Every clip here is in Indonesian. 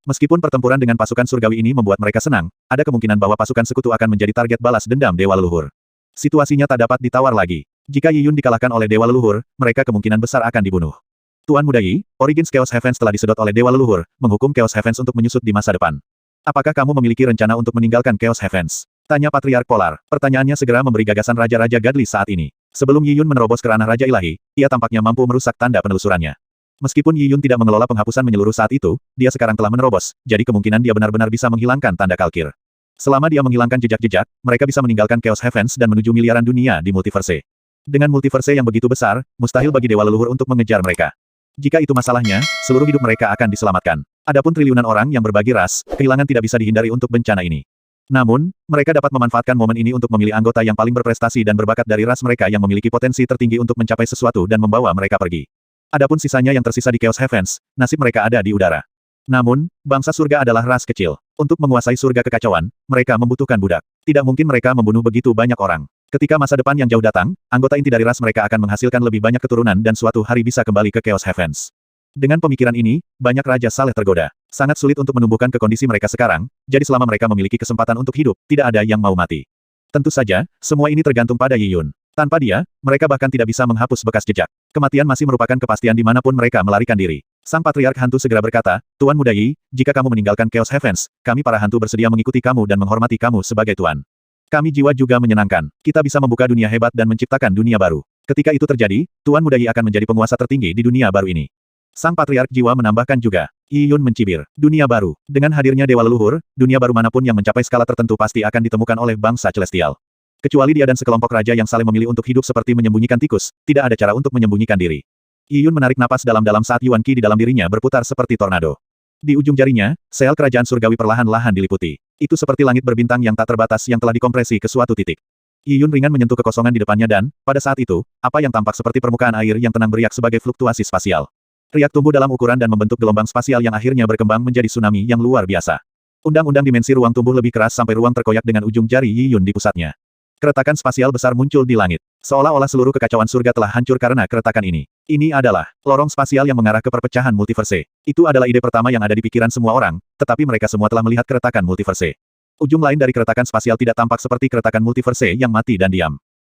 Meskipun pertempuran dengan pasukan surgawi ini membuat mereka senang, ada kemungkinan bahwa pasukan sekutu akan menjadi target balas dendam Dewa Leluhur. Situasinya tak dapat ditawar lagi. Jika Yi Yun dikalahkan oleh Dewa Leluhur, mereka kemungkinan besar akan dibunuh. Tuan Muda Yi, Origins Chaos Heavens telah disedot oleh Dewa Leluhur, menghukum Chaos Heavens untuk menyusut di masa depan. Apakah kamu memiliki rencana untuk meninggalkan Chaos Heavens? Tanya Patriark Polar. Pertanyaannya segera memberi gagasan Raja-Raja Gadli saat ini. Sebelum Yi Yun menerobos ke ranah Raja Ilahi, ia tampaknya mampu merusak tanda penelusurannya. Meskipun Yi Yun tidak mengelola penghapusan menyeluruh saat itu, dia sekarang telah menerobos, jadi kemungkinan dia benar-benar bisa menghilangkan tanda kalkir. Selama dia menghilangkan jejak-jejak, mereka bisa meninggalkan Chaos Heavens dan menuju miliaran dunia di multiverse. Dengan multiverse yang begitu besar, mustahil bagi Dewa Leluhur untuk mengejar mereka. Jika itu masalahnya, seluruh hidup mereka akan diselamatkan. Adapun triliunan orang yang berbagi ras, kehilangan tidak bisa dihindari untuk bencana ini. Namun, mereka dapat memanfaatkan momen ini untuk memilih anggota yang paling berprestasi dan berbakat dari ras mereka yang memiliki potensi tertinggi untuk mencapai sesuatu dan membawa mereka pergi. Adapun sisanya yang tersisa di Chaos Heavens, nasib mereka ada di udara. Namun, bangsa surga adalah ras kecil. Untuk menguasai surga kekacauan, mereka membutuhkan budak. Tidak mungkin mereka membunuh begitu banyak orang. Ketika masa depan yang jauh datang, anggota inti dari ras mereka akan menghasilkan lebih banyak keturunan dan suatu hari bisa kembali ke Chaos Heavens. Dengan pemikiran ini, banyak Raja Saleh tergoda. Sangat sulit untuk menumbuhkan ke kondisi mereka sekarang, jadi selama mereka memiliki kesempatan untuk hidup, tidak ada yang mau mati. Tentu saja, semua ini tergantung pada Yi Yun. Tanpa dia, mereka bahkan tidak bisa menghapus bekas jejak. Kematian masih merupakan kepastian dimanapun mereka melarikan diri. Sang Patriark Hantu segera berkata, Tuan Muda Yi, jika kamu meninggalkan Chaos Heavens, kami para hantu bersedia mengikuti kamu dan menghormati kamu sebagai Tuan. Kami jiwa juga menyenangkan. Kita bisa membuka dunia hebat dan menciptakan dunia baru. Ketika itu terjadi, Tuan Muda Yi akan menjadi penguasa tertinggi di dunia baru ini. Sang Patriark Jiwa menambahkan juga. Yi Yun mencibir. Dunia baru. Dengan hadirnya Dewa Leluhur, dunia baru manapun yang mencapai skala tertentu pasti akan ditemukan oleh bangsa Celestial. Kecuali dia dan sekelompok raja yang saling memilih untuk hidup seperti menyembunyikan tikus, tidak ada cara untuk menyembunyikan diri. Yi Yun menarik napas dalam-dalam saat Yuan Qi di dalam dirinya berputar seperti tornado. Di ujung jarinya, sel kerajaan surgawi perlahan-lahan diliputi. Itu seperti langit berbintang yang tak terbatas yang telah dikompresi ke suatu titik. Yi Yun ringan menyentuh kekosongan di depannya dan, pada saat itu, apa yang tampak seperti permukaan air yang tenang beriak sebagai fluktuasi spasial. Riak tumbuh dalam ukuran dan membentuk gelombang spasial yang akhirnya berkembang menjadi tsunami yang luar biasa. Undang-undang dimensi ruang tumbuh lebih keras sampai ruang terkoyak dengan ujung jari Yi Yun di pusatnya. Keretakan spasial besar muncul di langit. Seolah-olah seluruh kekacauan surga telah hancur karena keretakan ini. Ini adalah lorong spasial yang mengarah ke perpecahan multiverse. Itu adalah ide pertama yang ada di pikiran semua orang, tetapi mereka semua telah melihat keretakan multiverse. Ujung lain dari keretakan spasial tidak tampak seperti keretakan multiverse yang mati dan diam.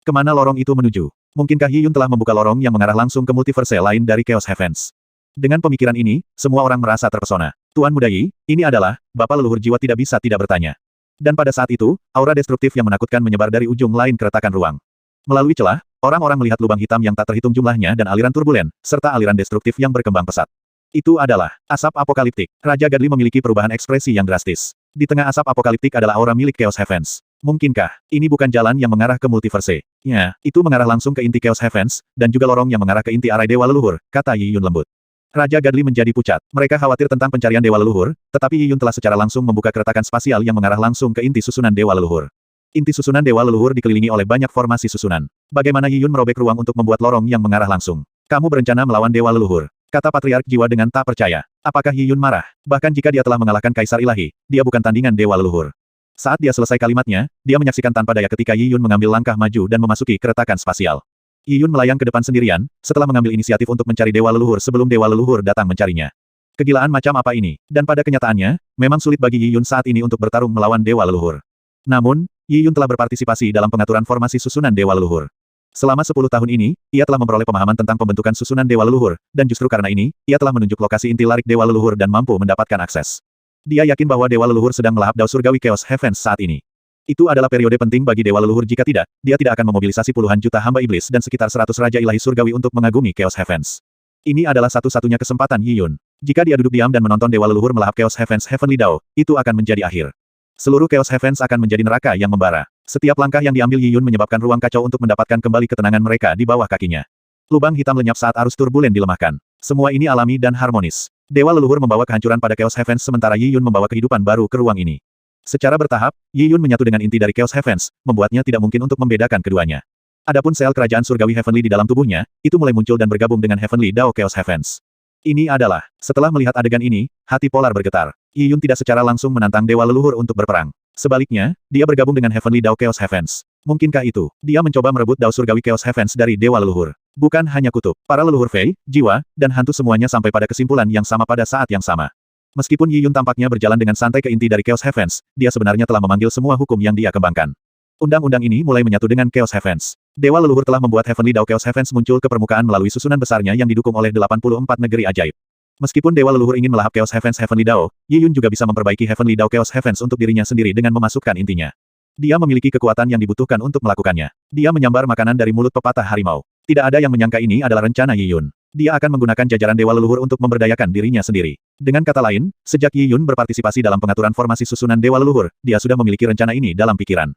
Kemana lorong itu menuju? Mungkinkah Yi Yun telah membuka lorong yang mengarah langsung ke multiverse lain dari Chaos Heavens? Dengan pemikiran ini, semua orang merasa terpesona. Tuan Muda Yi, ini adalah, Bapak Leluhur Jiwa tidak bisa tidak bertanya. Dan pada saat itu, aura destruktif yang menakutkan menyebar dari ujung lain keretakan ruang. Melalui celah, orang-orang melihat lubang hitam yang tak terhitung jumlahnya dan aliran turbulen, serta aliran destruktif yang berkembang pesat. Itu adalah asap apokaliptik. Raja Gadli memiliki perubahan ekspresi yang drastis. Di tengah asap apokaliptik adalah aura milik Chaos Heavens. Mungkinkah ini bukan jalan yang mengarah ke multiverse? Ya, itu mengarah langsung ke inti Chaos Heavens, dan juga lorong yang mengarah ke inti arai Dewa Leluhur, kata Yi Yun lembut. Raja Gadli menjadi pucat. Mereka khawatir tentang pencarian Dewa Leluhur, tetapi Yi Yun telah secara langsung membuka keretakan spasial yang mengarah langsung ke inti susunan Dewa Leluhur. Inti susunan Dewa Leluhur dikelilingi oleh banyak formasi susunan. Bagaimana Yi Yun merobek ruang untuk membuat lorong yang mengarah langsung? Kamu berencana melawan Dewa Leluhur, kata Patriark Jiwa dengan tak percaya. Apakah Yi Yun marah? Bahkan jika dia telah mengalahkan Kaisar Ilahi, dia bukan tandingan Dewa Leluhur. Saat dia selesai kalimatnya, dia menyaksikan tanpa daya ketika Yi Yun mengambil langkah maju dan memasuki keretakan spasial. Yi Yun melayang ke depan sendirian, setelah mengambil inisiatif untuk mencari Dewa Leluhur sebelum Dewa Leluhur datang mencarinya. Kegilaan macam apa ini? Dan pada kenyataannya, memang sulit bagi Yi Yun saat ini untuk bertarung melawan Dewa Leluhur. Namun, Yi Yun telah berpartisipasi dalam pengaturan formasi susunan Dewa Leluhur. Selama 10 tahun ini, ia telah memperoleh pemahaman tentang pembentukan susunan Dewa Leluhur, dan justru karena ini, ia telah menunjuk lokasi inti larik Dewa Leluhur dan mampu mendapatkan akses. Dia yakin bahwa Dewa Leluhur sedang melahap dao surgawi Chaos Heavens saat ini. Itu adalah periode penting bagi Dewa Leluhur jika tidak, dia tidak akan memobilisasi puluhan juta hamba iblis dan sekitar 100 Raja Ilahi Surgawi untuk mengagumi Chaos Heavens. Ini adalah satu-satunya kesempatan Yi Yun. Jika dia duduk diam dan menonton Dewa Leluhur melahap Chaos Heavens Heavenly Dao, itu akan menjadi akhir. Seluruh Chaos Heavens akan menjadi neraka yang membara. Setiap langkah yang diambil Yi Yun menyebabkan ruang kacau untuk mendapatkan kembali ketenangan mereka di bawah kakinya. Lubang hitam lenyap saat arus turbulen dilemahkan. Semua ini alami dan harmonis. Dewa Leluhur membawa kehancuran pada Chaos Heavens sementara Yi Yun membawa kehidupan baru ke ruang ini. Secara bertahap, Yi Yun menyatu dengan inti dari Chaos Heavens, membuatnya tidak mungkin untuk membedakan keduanya. Adapun sel kerajaan surgawi Heavenly di dalam tubuhnya, itu mulai muncul dan bergabung dengan Heavenly Dao Chaos Heavens. Ini adalah, setelah melihat adegan ini, hati Polar bergetar. Yi Yun tidak secara langsung menantang Dewa Leluhur untuk berperang. Sebaliknya, dia bergabung dengan Heavenly Dao Chaos Heavens. Mungkinkah itu? Dia mencoba merebut Dao surgawi Chaos Heavens dari Dewa Leluhur. Bukan hanya kutub, para leluhur Fei, jiwa, dan hantu semuanya sampai pada kesimpulan yang sama pada saat yang sama. Meskipun Yi Yun tampaknya berjalan dengan santai ke inti dari Chaos Heavens, dia sebenarnya telah memanggil semua hukum yang dia kembangkan. Undang-undang ini mulai menyatu dengan Chaos Heavens. Dewa leluhur telah membuat Heavenly Dao Chaos Heavens muncul ke permukaan melalui susunan besarnya yang didukung oleh 84 negeri ajaib. Meskipun Dewa leluhur ingin melahap Chaos Heavens Heavenly Dao, Yi Yun juga bisa memperbaiki Heavenly Dao Chaos Heavens untuk dirinya sendiri dengan memasukkan intinya. Dia memiliki kekuatan yang dibutuhkan untuk melakukannya. Dia menyambar makanan dari mulut pepatah harimau. Tidak ada yang menyangka ini adalah rencana Yi Yun. Dia akan menggunakan jajaran Dewa leluhur untuk memberdayakan dirinya sendiri. Dengan kata lain, sejak Yi Yun berpartisipasi dalam pengaturan formasi susunan Dewa leluhur, dia sudah memiliki rencana ini dalam pikiran.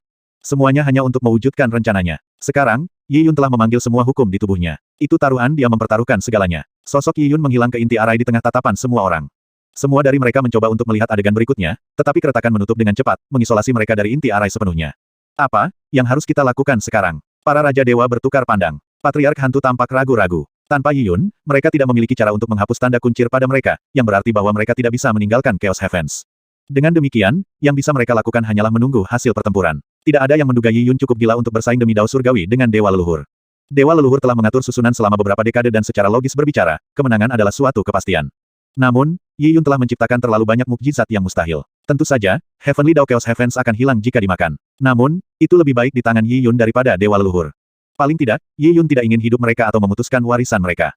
Semuanya hanya untuk mewujudkan rencananya. Sekarang, Yi Yun telah memanggil semua hukum di tubuhnya. Itu taruhan dia mempertaruhkan segalanya. Sosok Yi Yun menghilang ke inti arai di tengah tatapan semua orang. Semua dari mereka mencoba untuk melihat adegan berikutnya, tetapi keretakan menutup dengan cepat, mengisolasi mereka dari inti arai sepenuhnya. Apa yang harus kita lakukan sekarang? Para Raja Dewa bertukar pandang. Patriark Hantu tampak ragu-ragu. Tanpa Yi Yun, mereka tidak memiliki cara untuk menghapus tanda kuncir pada mereka, yang berarti bahwa mereka tidak bisa meninggalkan Chaos Heavens. Dengan demikian, yang bisa mereka lakukan hanyalah menunggu hasil pertempuran. Tidak ada yang menduga Yi Yun cukup gila untuk bersaing demi Dao Surgawi dengan Dewa Leluhur. Dewa Leluhur telah mengatur susunan selama beberapa dekade dan secara logis berbicara, kemenangan adalah suatu kepastian. Namun, Yi Yun telah menciptakan terlalu banyak mukjizat yang mustahil. Tentu saja, Heavenly Dao Chaos Heavens akan hilang jika dimakan. Namun, itu lebih baik di tangan Yi Yun daripada Dewa Leluhur. Paling tidak, Yi Yun tidak ingin hidup mereka atau memutuskan warisan mereka.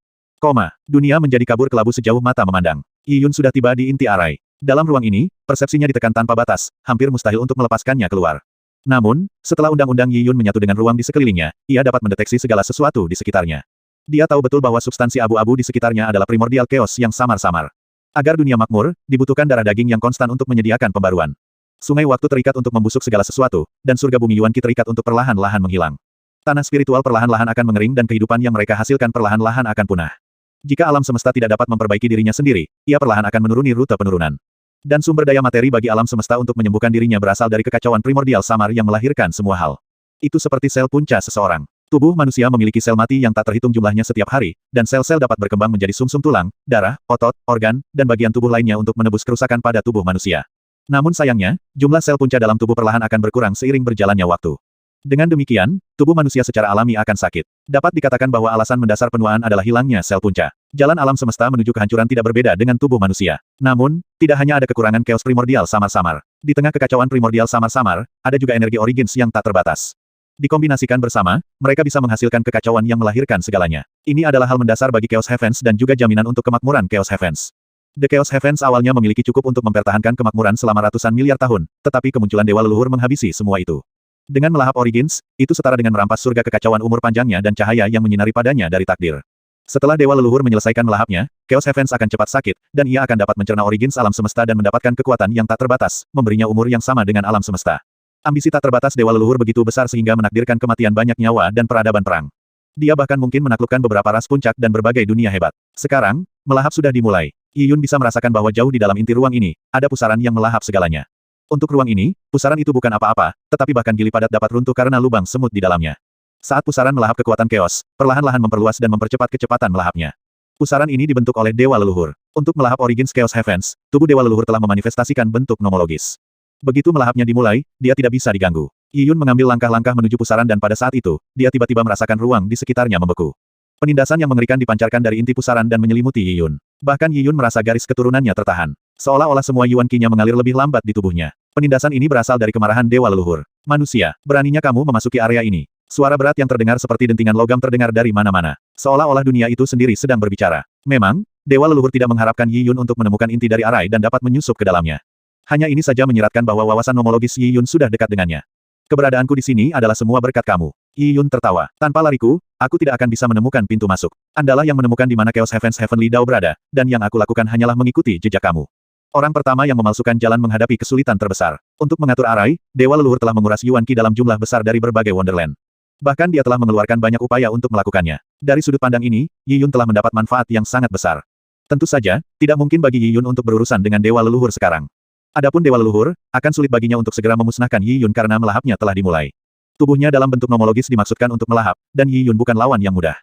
Dunia menjadi kabur kelabu sejauh mata memandang. Yi Yun sudah tiba di inti arai. Dalam ruang ini, persepsinya ditekan tanpa batas, hampir mustahil untuk melepaskannya keluar. Namun, setelah undang-undang Yi Yun menyatu dengan ruang di sekelilingnya, ia dapat mendeteksi segala sesuatu di sekitarnya. Dia tahu betul bahwa substansi abu-abu di sekitarnya adalah primordial chaos yang samar-samar. Agar dunia makmur, dibutuhkan darah daging yang konstan untuk menyediakan pembaruan. Sungai waktu terikat untuk membusuk segala sesuatu, dan surga bumi Yuan Qi terikat untuk perlahan-lahan menghilang. Tanah spiritual perlahan-lahan akan mengering dan kehidupan yang mereka hasilkan perlahan-lahan akan punah. Jika alam semesta tidak dapat memperbaiki dirinya sendiri, ia perlahan akan menuruni rute penurunan. Dan sumber daya materi bagi alam semesta untuk menyembuhkan dirinya berasal dari kekacauan primordial samar yang melahirkan semua hal. Itu seperti sel punca seseorang. Tubuh manusia memiliki sel mati yang tak terhitung jumlahnya setiap hari, dan sel-sel dapat berkembang menjadi sumsum tulang, darah, otot, organ, dan bagian tubuh lainnya untuk menebus kerusakan pada tubuh manusia. Namun sayangnya, jumlah sel punca dalam tubuh perlahan akan berkurang seiring berjalannya waktu. Dengan demikian, tubuh manusia secara alami akan sakit. Dapat dikatakan bahwa alasan mendasar penuaan adalah hilangnya sel punca. Jalan alam semesta menuju kehancuran tidak berbeda dengan tubuh manusia. Namun, tidak hanya ada kekurangan chaos primordial samar-samar. Di tengah kekacauan primordial samar-samar, ada juga energi origins yang tak terbatas. Dikombinasikan bersama, mereka bisa menghasilkan kekacauan yang melahirkan segalanya. Ini adalah hal mendasar bagi Chaos Heavens dan juga jaminan untuk kemakmuran Chaos Heavens. The Chaos Heavens awalnya memiliki cukup untuk mempertahankan kemakmuran selama ratusan miliar tahun, tetapi kemunculan Dewa Leluhur menghabisi semua itu. Dengan melahap Origins, itu setara dengan merampas surga kekacauan umur panjangnya dan cahaya yang menyinari padanya dari takdir. Setelah Dewa Leluhur menyelesaikan melahapnya, Chaos Heavens akan cepat sakit, dan ia akan dapat mencerna Origins alam semesta dan mendapatkan kekuatan yang tak terbatas, memberinya umur yang sama dengan alam semesta. Ambisi tak terbatas Dewa Leluhur begitu besar sehingga menakdirkan kematian banyak nyawa dan peradaban perang. Dia bahkan mungkin menaklukkan beberapa ras puncak dan berbagai dunia hebat. Sekarang, melahap sudah dimulai. Yi Yun bisa merasakan bahwa jauh di dalam inti ruang ini, ada pusaran yang melahap segalanya. Untuk ruang ini, pusaran itu bukan apa-apa, tetapi bahkan gili padat dapat runtuh karena lubang semut di dalamnya. Saat pusaran melahap kekuatan chaos, perlahan-lahan memperluas dan mempercepat kecepatan melahapnya. Pusaran ini dibentuk oleh Dewa Leluhur. Untuk melahap Origins Chaos Heavens, tubuh Dewa Leluhur telah memanifestasikan bentuk nomologis. Begitu melahapnya dimulai, dia tidak bisa diganggu. Yi Yun mengambil langkah-langkah menuju pusaran dan pada saat itu, dia tiba-tiba merasakan ruang di sekitarnya membeku. Penindasan yang mengerikan dipancarkan dari inti pusaran dan menyelimuti Yi Yun. Bahkan Yi Yun merasa garis keturunannya tertahan. Seolah-olah semua Yuan Qi-nya mengalir lebih lambat di tubuhnya. Penindasan ini berasal dari kemarahan Dewa Leluhur. Manusia, beraninya kamu memasuki area ini. Suara berat yang terdengar seperti dentingan logam terdengar dari mana-mana. Seolah-olah dunia itu sendiri sedang berbicara. Memang, Dewa Leluhur tidak mengharapkan Yi Yun untuk menemukan inti dari arai dan dapat menyusup ke dalamnya. Hanya ini saja menyiratkan bahwa wawasan nomologis Yi Yun sudah dekat dengannya. Keberadaanku di sini adalah semua berkat kamu. Yi Yun tertawa. Tanpa lariku, aku tidak akan bisa menemukan pintu masuk. Andalah yang menemukan di mana Chaos Heavens Heavenly Dao berada, dan yang aku lakukan hanyalah mengikuti jejak kamu. Orang pertama yang memalsukan jalan menghadapi kesulitan terbesar. Untuk mengatur arai, Dewa Leluhur telah menguras Yuan Qi dalam jumlah besar dari berbagai Wonderland. Bahkan dia telah mengeluarkan banyak upaya untuk melakukannya. Dari sudut pandang ini, Yi Yun telah mendapat manfaat yang sangat besar. Tentu saja, tidak mungkin bagi Yi Yun untuk berurusan dengan Dewa Leluhur sekarang. Adapun Dewa Leluhur, akan sulit baginya untuk segera memusnahkan Yi Yun karena melahapnya telah dimulai. Tubuhnya dalam bentuk nomologis dimaksudkan untuk melahap, dan Yi Yun bukan lawan yang mudah.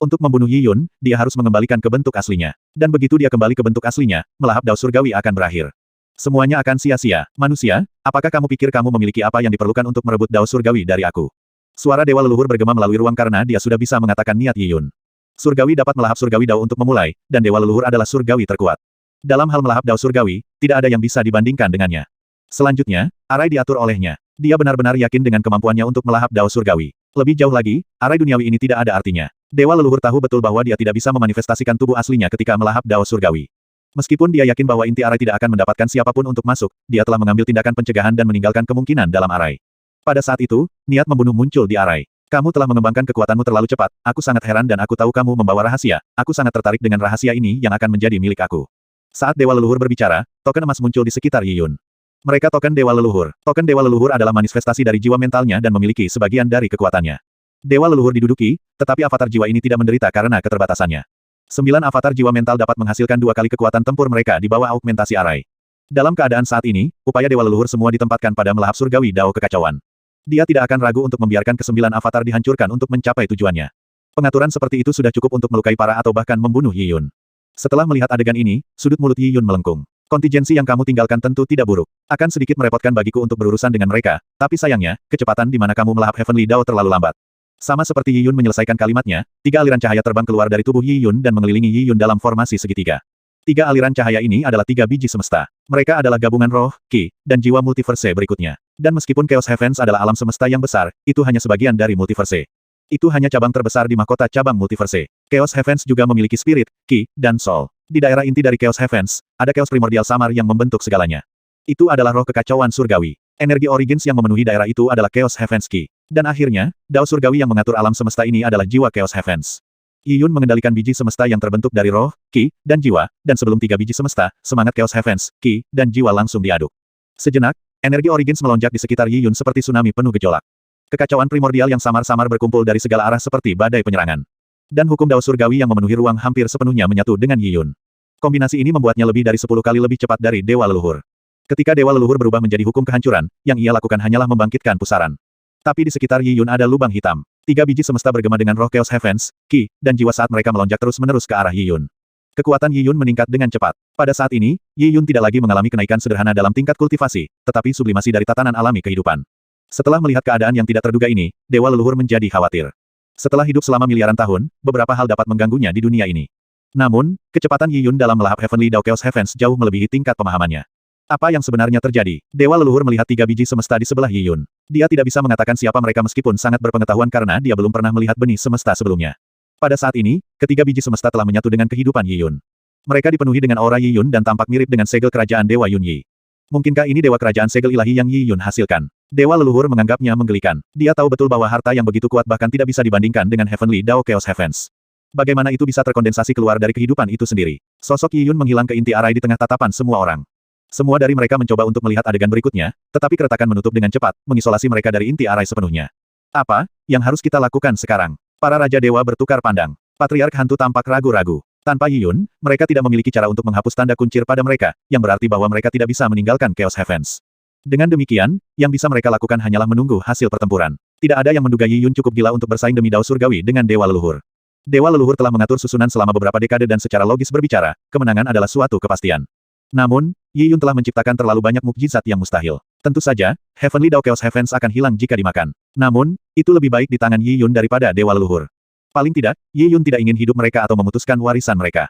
Untuk membunuh Yi Yun, dia harus mengembalikan ke bentuk aslinya. Dan begitu dia kembali ke bentuk aslinya, melahap Dao Surgawi akan berakhir. Semuanya akan sia-sia. Manusia, apakah kamu pikir kamu memiliki apa yang diperlukan untuk merebut Dao Surgawi dari aku? Suara Dewa Leluhur bergema melalui ruang karena dia sudah bisa mengatakan niat Yi Yun. Surgawi dapat melahap Surgawi Dao untuk memulai, dan Dewa Leluhur adalah Surgawi terkuat. Dalam hal melahap dao surgawi, tidak ada yang bisa dibandingkan dengannya. Selanjutnya, Arai diatur olehnya. Dia benar-benar yakin dengan kemampuannya untuk melahap dao surgawi. Lebih jauh lagi, Arai duniawi ini tidak ada artinya. Dewa leluhur tahu betul bahwa dia tidak bisa memanifestasikan tubuh aslinya ketika melahap dao surgawi. Meskipun dia yakin bahwa inti Arai tidak akan mendapatkan siapapun untuk masuk, dia telah mengambil tindakan pencegahan dan meninggalkan kemungkinan dalam Arai. Pada saat itu, niat membunuh muncul di Arai. Kamu telah mengembangkan kekuatanmu terlalu cepat, aku sangat heran dan aku tahu kamu membawa rahasia, aku sangat tertarik dengan rahasia ini yang akan menjadi milik aku. Saat Dewa Leluhur berbicara, token emas muncul di sekitar Yi Yun. Mereka token Dewa Leluhur. Token Dewa Leluhur adalah manifestasi dari jiwa mentalnya dan memiliki sebagian dari kekuatannya. Dewa Leluhur diduduki, tetapi avatar jiwa ini tidak menderita karena keterbatasannya. 9 avatar jiwa mental dapat menghasilkan 2 kali kekuatan tempur mereka di bawah augmentasi Arai. Dalam keadaan saat ini, upaya Dewa Leluhur semua ditempatkan pada melahap surgawi dao kekacauan. Dia tidak akan ragu untuk membiarkan ke-9 avatar dihancurkan untuk mencapai tujuannya. Pengaturan seperti itu sudah cukup untuk melukai para atau bahkan membunuh Yi Yun. Setelah melihat adegan ini, sudut mulut Yi Yun melengkung. Kontingensi yang kamu tinggalkan tentu tidak buruk. Akan sedikit merepotkan bagiku untuk berurusan dengan mereka, tapi sayangnya, kecepatan di mana kamu melahap Heavenly Dao terlalu lambat. Sama seperti Yi Yun menyelesaikan kalimatnya, 3 aliran cahaya terbang keluar dari tubuh Yi Yun dan mengelilingi Yi Yun dalam formasi segitiga. 3 aliran cahaya ini adalah 3 biji semesta. Mereka adalah gabungan roh, ki, dan jiwa multiverse berikutnya. Dan meskipun Chaos Heavens adalah alam semesta yang besar, itu hanya sebagian dari multiverse. Itu hanya cabang terbesar di mahkota cabang multiverse. Chaos Heavens juga memiliki spirit, ki, dan soul. Di daerah inti dari Chaos Heavens, ada Chaos Primordial Samar yang membentuk segalanya. Itu adalah roh kekacauan surgawi. Energi Origins yang memenuhi daerah itu adalah Chaos Heavens ki. Dan akhirnya, dao surgawi yang mengatur alam semesta ini adalah jiwa Chaos Heavens. Yi Yun mengendalikan biji semesta yang terbentuk dari roh, ki, dan jiwa, dan sebelum 3 biji semesta, semangat Chaos Heavens, ki, dan jiwa langsung diaduk. Sejenak, energi Origins melonjak di sekitar Yi Yun seperti tsunami penuh gejolak. Kekacauan primordial yang samar-samar berkumpul dari segala arah seperti badai penyerangan. Dan hukum dao surgawi yang memenuhi ruang hampir sepenuhnya menyatu dengan Yi Yun. Kombinasi ini membuatnya lebih dari 10 kali lebih cepat dari Dewa Leluhur. Ketika Dewa Leluhur berubah menjadi hukum kehancuran, yang ia lakukan hanyalah membangkitkan pusaran. Tapi di sekitar Yi Yun ada lubang hitam. 3 biji semesta bergema dengan roh Chaos Heavens, ki, dan jiwa saat mereka melonjak terus-menerus ke arah Yi Yun. Kekuatan Yi Yun meningkat dengan cepat. Pada saat ini, Yi Yun tidak lagi mengalami kenaikan sederhana dalam tingkat kultivasi, tetapi sublimasi dari tatanan alami kehidupan. Setelah melihat keadaan yang tidak terduga ini, Dewa Leluhur menjadi khawatir. Setelah hidup selama miliaran tahun, beberapa hal dapat mengganggunya di dunia ini. Namun, kecepatan Yi Yun dalam melahap Heavenly Dao Chaos Heavens jauh melebihi tingkat pemahamannya. Apa yang sebenarnya terjadi? Dewa Leluhur melihat 3 biji semesta di sebelah Yi Yun. Dia tidak bisa mengatakan siapa mereka meskipun sangat berpengetahuan karena dia belum pernah melihat benih semesta sebelumnya. Pada saat ini, ketiga biji semesta telah menyatu dengan kehidupan Yi Yun. Mereka dipenuhi dengan aura Yi Yun dan tampak mirip dengan segel kerajaan Dewa Yun Yi. Mungkinkah ini dewa kerajaan segel ilahi yang Yi Yun hasilkan? Dewa Leluhur menganggapnya menggelikan. Dia tahu betul bahwa harta yang begitu kuat bahkan tidak bisa dibandingkan dengan Heavenly Dao Chaos Heavens. Bagaimana itu bisa terkondensasi keluar dari kehidupan itu sendiri? Sosok Yi Yun menghilang ke inti Arai di tengah tatapan semua orang. Semua dari mereka mencoba untuk melihat adegan berikutnya, tetapi keretakan menutup dengan cepat, mengisolasi mereka dari inti Arai sepenuhnya. Apa yang harus kita lakukan sekarang? Para Raja Dewa bertukar pandang. Patriark Hantu tampak ragu-ragu. Tanpa Yi Yun, mereka tidak memiliki cara untuk menghapus tanda kuncir pada mereka, yang berarti bahwa mereka tidak bisa meninggalkan Chaos Heavens. Dengan demikian, yang bisa mereka lakukan hanyalah menunggu hasil pertempuran. Tidak ada yang menduga Yi Yun cukup gila untuk bersaing demi dao surgawi dengan Dewa Leluhur. Dewa Leluhur telah mengatur susunan selama beberapa dekade dan secara logis berbicara, kemenangan adalah suatu kepastian. Namun, Yi Yun telah menciptakan terlalu banyak mukjizat yang mustahil. Tentu saja, Heavenly Dao Chaos Heavens akan hilang jika dimakan. Namun, itu lebih baik di tangan Yi Yun daripada Dewa Leluhur. Paling tidak, Yi Yun tidak ingin hidup mereka atau memutuskan warisan mereka.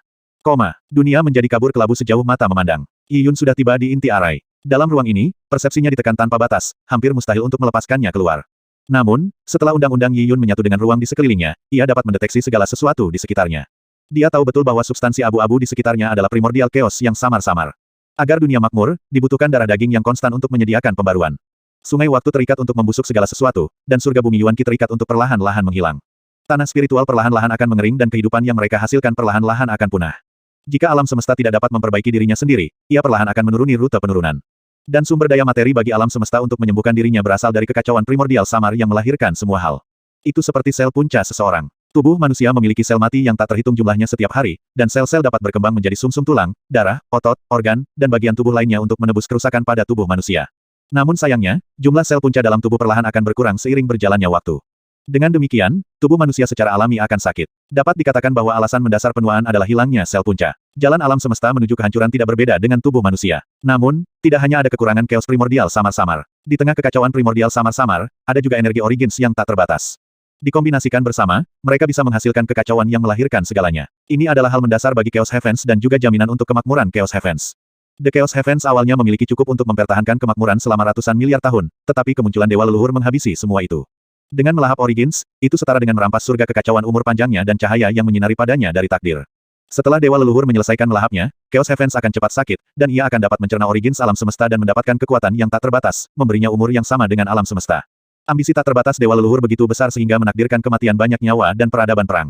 Dunia menjadi kabur kelabu sejauh mata memandang. Yi Yun sudah tiba di inti Arai. Dalam ruang ini, persepsinya ditekan tanpa batas, hampir mustahil untuk melepaskannya keluar. Namun, setelah undang-undang Yi Yun menyatu dengan ruang di sekelilingnya, ia dapat mendeteksi segala sesuatu di sekitarnya. Dia tahu betul bahwa substansi abu-abu di sekitarnya adalah primordial chaos yang samar-samar. Agar dunia makmur, dibutuhkan darah daging yang konstan untuk menyediakan pembaruan. Sungai waktu terikat untuk membusuk segala sesuatu, dan surga bumi Yuan Qi terikat untuk perlahan-lahan menghilang. Tanah spiritual perlahan-lahan akan mengering dan kehidupan yang mereka hasilkan perlahan-lahan akan punah. Jika alam semesta tidak dapat memperbaiki dirinya sendiri, ia perlahan akan menuruni rute penurunan. Dan sumber daya materi bagi alam semesta untuk menyembuhkan dirinya berasal dari kekacauan primordial samar yang melahirkan semua hal. Itu seperti sel punca seseorang. Tubuh manusia memiliki sel mati yang tak terhitung jumlahnya setiap hari, dan sel-sel dapat berkembang menjadi sumsum tulang, darah, otot, organ, dan bagian tubuh lainnya untuk menebus kerusakan pada tubuh manusia. Namun sayangnya, jumlah sel punca dalam tubuh perlahan akan berkurang seiring berjalannya waktu. Dengan demikian, tubuh manusia secara alami akan sakit. Dapat dikatakan bahwa alasan mendasar penuaan adalah hilangnya sel punca. Jalan alam semesta menuju kehancuran tidak berbeda dengan tubuh manusia. Namun, tidak hanya ada kekurangan chaos primordial samar-samar. Di tengah kekacauan primordial samar-samar, ada juga energi origins yang tak terbatas. Dikombinasikan bersama, mereka bisa menghasilkan kekacauan yang melahirkan segalanya. Ini adalah hal mendasar bagi Chaos Heavens dan juga jaminan untuk kemakmuran Chaos Heavens. The Chaos Heavens awalnya memiliki cukup untuk mempertahankan kemakmuran selama ratusan miliar tahun, tetapi kemunculan Dewa Leluhur menghabisi semua itu. Dengan melahap Origins, itu setara dengan merampas surga kekacauan umur panjangnya dan cahaya yang menyinari padanya dari takdir. Setelah Dewa Leluhur menyelesaikan melahapnya, Chaos Heavens akan cepat sakit, dan ia akan dapat mencerna Origins alam semesta dan mendapatkan kekuatan yang tak terbatas, memberinya umur yang sama dengan alam semesta. Ambisi tak terbatas Dewa Leluhur begitu besar sehingga menakdirkan kematian banyak nyawa dan peradaban perang.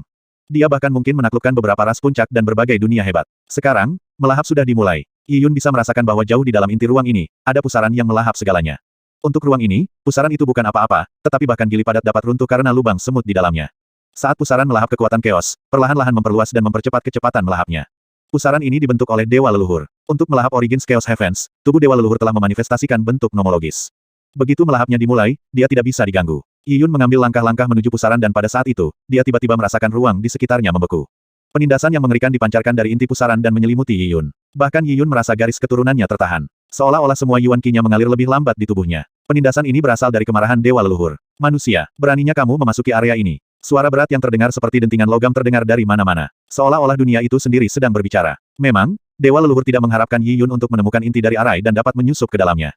Dia bahkan mungkin menaklukkan beberapa ras puncak dan berbagai dunia hebat. Sekarang, melahap sudah dimulai. Yi Yun bisa merasakan bahwa jauh di dalam inti ruang ini, ada pusaran yang melahap segalanya. Untuk ruang ini, pusaran itu bukan apa-apa, tetapi bahkan gili padat dapat runtuh karena lubang semut di dalamnya. Saat pusaran melahap kekuatan chaos, perlahan-lahan memperluas dan mempercepat kecepatan melahapnya. Pusaran ini dibentuk oleh Dewa Leluhur. Untuk melahap Origins Chaos Heavens, tubuh Dewa Leluhur telah memanifestasikan bentuk nomologis. Begitu melahapnya dimulai, dia tidak bisa diganggu. Yi Yun mengambil langkah-langkah menuju pusaran dan pada saat itu, dia tiba-tiba merasakan ruang di sekitarnya membeku. Penindasan yang mengerikan dipancarkan dari inti pusaran dan menyelimuti Yi Yun. Bahkan Yi Yun merasa garis keturunannya tertahan. Seolah-olah semua Yuan Qi-nya mengalir lebih lambat di tubuhnya. Penindasan ini berasal dari kemarahan Dewa Leluhur. Manusia, beraninya kamu memasuki area ini. Suara berat yang terdengar seperti dentingan logam terdengar dari mana-mana. Seolah-olah dunia itu sendiri sedang berbicara. Memang, Dewa Leluhur tidak mengharapkan Yi Yun untuk menemukan inti dari arai dan dapat menyusup ke dalamnya.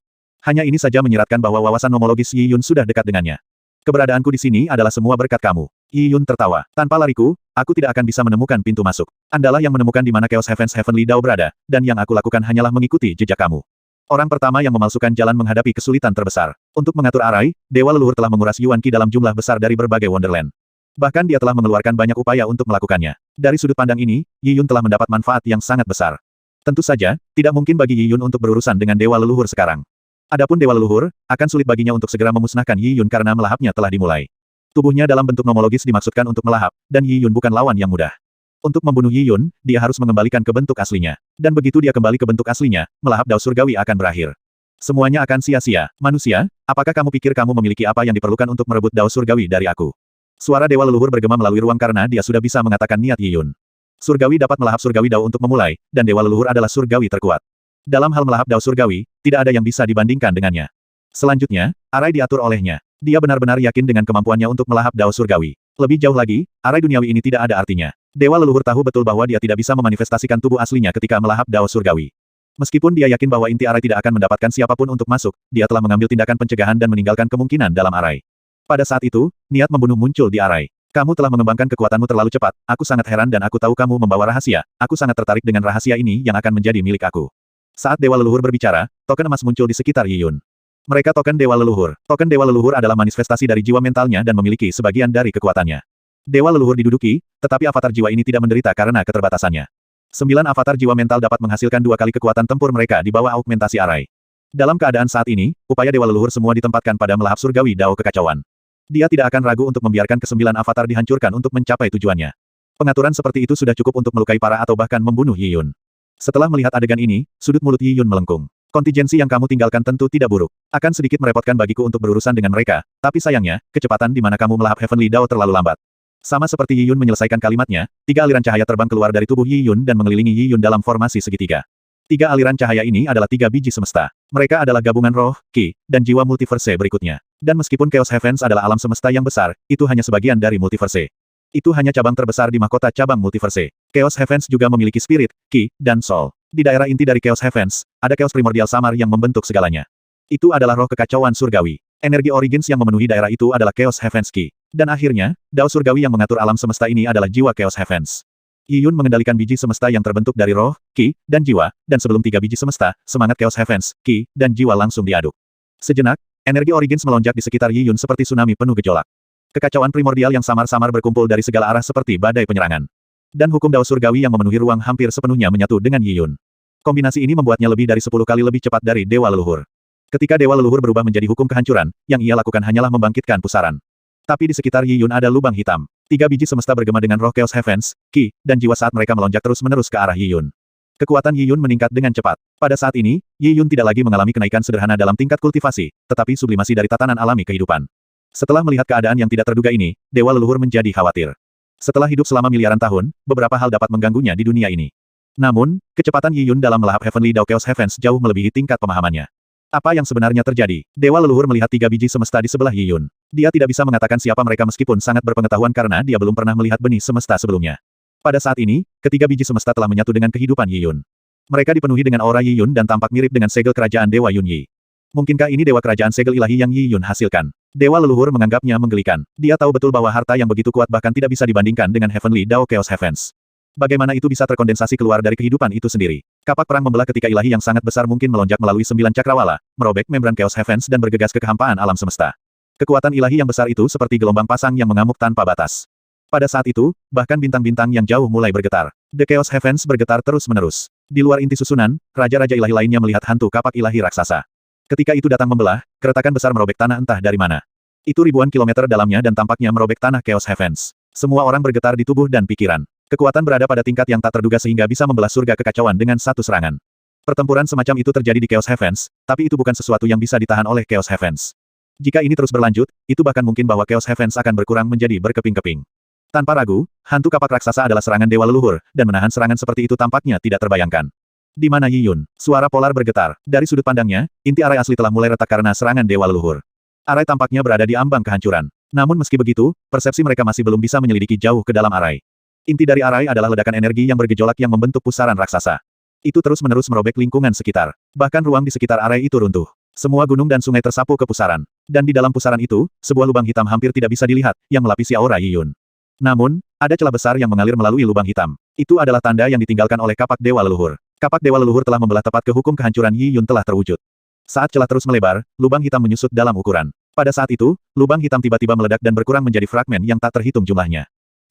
Hanya ini saja menyiratkan bahwa wawasan nomologis Yi Yun sudah dekat dengannya. Keberadaanku di sini adalah semua berkat kamu. Yi Yun tertawa. Tanpa lariku, aku tidak akan bisa menemukan pintu masuk. Andalah yang menemukan di mana Chaos Heavens Heavenly Dao berada, dan yang aku lakukan hanyalah mengikuti jejak kamu. Orang pertama yang memalsukan jalan menghadapi kesulitan terbesar. Untuk mengatur arai, Dewa Leluhur telah menguras Yuan Qi dalam jumlah besar dari berbagai Wonderland. Bahkan dia telah mengeluarkan banyak upaya untuk melakukannya. Dari sudut pandang ini, Yi Yun telah mendapat manfaat yang sangat besar. Tentu saja, tidak mungkin bagi Yi Yun untuk berurusan dengan Dewa Leluhur sekarang. Adapun Dewa Leluhur, akan sulit baginya untuk segera memusnahkan Yi Yun karena melahapnya telah dimulai. Tubuhnya dalam bentuk nomologis dimaksudkan untuk melahap, dan Yi Yun bukan lawan yang mudah. Untuk membunuh Yi Yun, dia harus mengembalikan ke bentuk aslinya. Dan begitu dia kembali ke bentuk aslinya, melahap Dao Surgawi akan berakhir. Semuanya akan sia-sia. Manusia, apakah kamu pikir kamu memiliki apa yang diperlukan untuk merebut Dao Surgawi dari aku? Suara Dewa Leluhur bergema melalui ruang karena dia sudah bisa mengatakan niat Yi Yun. Surgawi dapat melahap Surgawi Dao untuk memulai, dan Dewa Leluhur adalah Surgawi terkuat. Dalam hal melahap Dao Surgawi, tidak ada yang bisa dibandingkan dengannya. Selanjutnya, arai diatur olehnya. Dia benar-benar yakin dengan kemampuannya untuk melahap Dao Surgawi. Lebih jauh lagi, arai duniawi ini tidak ada artinya. Dewa Leluhur tahu betul bahwa dia tidak bisa memanifestasikan tubuh aslinya ketika melahap Dao Surgawi. Meskipun dia yakin bahwa inti arai tidak akan mendapatkan siapapun untuk masuk, dia telah mengambil tindakan pencegahan dan meninggalkan kemungkinan dalam arai. Pada saat itu, niat membunuh muncul di arai. Kamu telah mengembangkan kekuatanmu terlalu cepat, aku sangat heran dan aku tahu kamu membawa rahasia, aku sangat tertarik dengan rahasia ini yang akan menjadi milik aku. Saat Dewa Leluhur berbicara, token emas muncul di sekitar Yi Yun. Mereka token Dewa Leluhur. Token Dewa Leluhur adalah manifestasi dari jiwa mentalnya dan memiliki sebagian dari kekuatannya. Dewa Leluhur diduduki, tetapi avatar jiwa ini tidak menderita karena keterbatasannya. 9 avatar jiwa mental dapat menghasilkan 2 kali kekuatan tempur mereka di bawah augmentasi arai. Dalam keadaan saat ini, upaya Dewa Leluhur semua ditempatkan pada melahap surgawi Dao kekacauan. Dia tidak akan ragu untuk membiarkan ke-9 avatar dihancurkan untuk mencapai tujuannya. Pengaturan seperti itu sudah cukup untuk melukai para atau bahkan membunuh Yi Yun. Setelah melihat adegan ini, sudut mulut Yi Yun melengkung. Kontingensi yang kamu tinggalkan tentu tidak buruk. Akan sedikit merepotkan bagiku untuk berurusan dengan mereka, tapi sayangnya, kecepatan di mana kamu melahap Heavenly Dao terlalu lambat. Sama seperti Yi Yun menyelesaikan kalimatnya, 3 aliran cahaya terbang keluar dari tubuh Yi Yun dan mengelilingi Yi Yun dalam formasi segitiga. 3 aliran cahaya ini adalah 3 biji semesta. Mereka adalah gabungan roh, Qi, dan jiwa multiverse berikutnya. Dan meskipun Chaos Heavens adalah alam semesta yang besar, itu hanya sebagian dari multiverse. Itu hanya cabang terbesar di mahkota cabang multiverse. Chaos Heavens juga memiliki spirit, Qi, dan soul. Di daerah inti dari Chaos Heavens, ada Chaos Primordial samar yang membentuk segalanya. Itu adalah roh kekacauan surgawi. Energi Origins yang memenuhi daerah itu adalah Chaos Heavens Qi. Dan akhirnya, Dao surgawi yang mengatur alam semesta ini adalah jiwa Chaos Heavens. Yi Yun mengendalikan biji semesta yang terbentuk dari roh, Qi, dan jiwa, dan sebelum 3 biji semesta, semangat Chaos Heavens, Qi, dan jiwa langsung diaduk. Sejenak, energi Origins melonjak di sekitar Yi Yun seperti tsunami penuh gejolak. Kekacauan primordial yang samar-samar berkumpul dari segala arah seperti badai penyerangan. Dan hukum Dao surgawi yang memenuhi ruang hampir sepenuhnya menyatu dengan Yi Yun. Kombinasi ini membuatnya lebih dari 10 kali lebih cepat dari Dewa Leluhur. Ketika Dewa Leluhur berubah menjadi hukum kehancuran, yang ia lakukan hanyalah membangkitkan pusaran. Tapi di sekitar Yi Yun ada lubang hitam. 3 biji semesta bergema dengan roh Chaos Heavens, Qi, dan jiwa saat mereka melonjak terus-menerus ke arah Yi Yun. Kekuatan Yi Yun meningkat dengan cepat. Pada saat ini, Yi Yun tidak lagi mengalami kenaikan sederhana dalam tingkat kultivasi, tetapi sublimasi dari tatanan alami kehidupan. Setelah melihat keadaan yang tidak terduga ini, Dewa Leluhur menjadi khawatir. Setelah hidup selama miliaran tahun, beberapa hal dapat mengganggunya di dunia ini. Namun, kecepatan Yi Yun dalam melahap Heavenly Dao Chaos Heavens jauh melebihi tingkat pemahamannya. Apa yang sebenarnya terjadi? Dewa leluhur melihat 3 biji semesta di sebelah Yi Yun. Dia tidak bisa mengatakan siapa mereka meskipun sangat berpengetahuan karena dia belum pernah melihat benih semesta sebelumnya. Pada saat ini, ketiga biji semesta telah menyatu dengan kehidupan Yi Yun. Mereka dipenuhi dengan aura Yi Yun dan tampak mirip dengan segel kerajaan Dewa Yunyi. Mungkinkah ini dewa kerajaan segel ilahi yang Yi Yun hasilkan? Dewa leluhur menganggapnya menggelikan. Dia tahu betul bahwa harta yang begitu kuat bahkan tidak bisa dibandingkan dengan Heavenly Dao Chaos Heavens. Bagaimana itu bisa terkondensasi keluar dari kehidupan itu sendiri? Kapak perang membelah ketika ilahi yang sangat besar mungkin melonjak melalui 9 cakrawala, merobek membran Chaos Heavens dan bergegas ke kehampaan alam semesta. Kekuatan ilahi yang besar itu seperti gelombang pasang yang mengamuk tanpa batas. Pada saat itu, bahkan bintang-bintang yang jauh mulai bergetar. The Chaos Heavens bergetar terus-menerus. Di luar inti susunan, raja-raja ilahi lainnya melihat hantu kapak ilahi raksasa. Ketika itu datang membelah, keretakan besar merobek tanah entah dari mana. Itu ribuan kilometer dalamnya dan tampaknya merobek tanah Chaos Heavens. Semua orang bergetar di tubuh dan pikiran. Kekuatan berada pada tingkat yang tak terduga sehingga bisa membelah surga kekacauan dengan satu serangan. Pertempuran semacam itu terjadi di Chaos Heavens, tapi itu bukan sesuatu yang bisa ditahan oleh Chaos Heavens. Jika ini terus berlanjut, itu bahkan mungkin bahwa Chaos Heavens akan berkurang menjadi berkeping-keping. Tanpa ragu, hantu kapak raksasa adalah serangan dewa leluhur, dan menahan serangan seperti itu tampaknya tidak terbayangkan. Di mana Yi Yun? Suara polar bergetar. Dari sudut pandangnya, inti arai asli telah mulai retak karena serangan dewa leluhur. Arai tampaknya berada di ambang kehancuran. Namun meski begitu, persepsi mereka masih belum bisa menyelidiki jauh ke dalam arai. Inti dari arai adalah ledakan energi yang bergejolak yang membentuk pusaran raksasa. Itu terus-menerus merobek lingkungan sekitar. Bahkan ruang di sekitar arai itu runtuh. Semua gunung dan sungai tersapu ke pusaran. Dan di dalam pusaran itu, sebuah lubang hitam hampir tidak bisa dilihat, yang melapisi aura Yi Yun. Namun, ada celah besar yang mengalir melalui lubang hitam. Itu adalah tanda yang ditinggalkan oleh kapak dewa leluhur. Kapak dewa leluhur telah membelah tepat ke hukum kehancuran Yi Yun telah terwujud. Saat celah terus melebar, lubang hitam menyusut dalam ukuran. Pada saat itu, lubang hitam tiba-tiba meledak dan berkurang menjadi fragmen yang tak terhitung jumlahnya.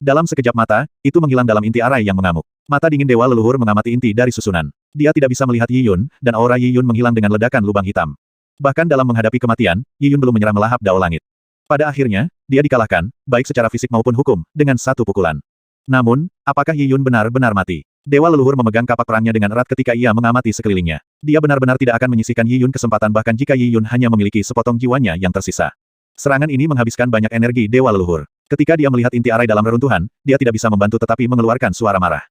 Dalam sekejap mata, itu menghilang dalam inti arai yang mengamuk. Mata dingin dewa leluhur mengamati inti dari susunan. Dia tidak bisa melihat Yi Yun, dan aura Yi Yun menghilang dengan ledakan lubang hitam. Bahkan dalam menghadapi kematian, Yi Yun belum menyerah melahap dao langit. Pada akhirnya, dia dikalahkan, baik secara fisik maupun hukum, dengan satu pukulan. Namun, apakah Yi Yun benar-benar mati? Dewa leluhur memegang kapak perangnya dengan erat ketika ia mengamati sekelilingnya. Dia benar-benar tidak akan menyisihkan Yi Yun kesempatan bahkan jika Yi Yun hanya memiliki sepotong jiwanya yang tersisa. Serangan ini menghabiskan banyak energi dewa leluhur. Ketika dia melihat inti arai dalam reruntuhan, dia tidak bisa membantu tetapi mengeluarkan suara marah.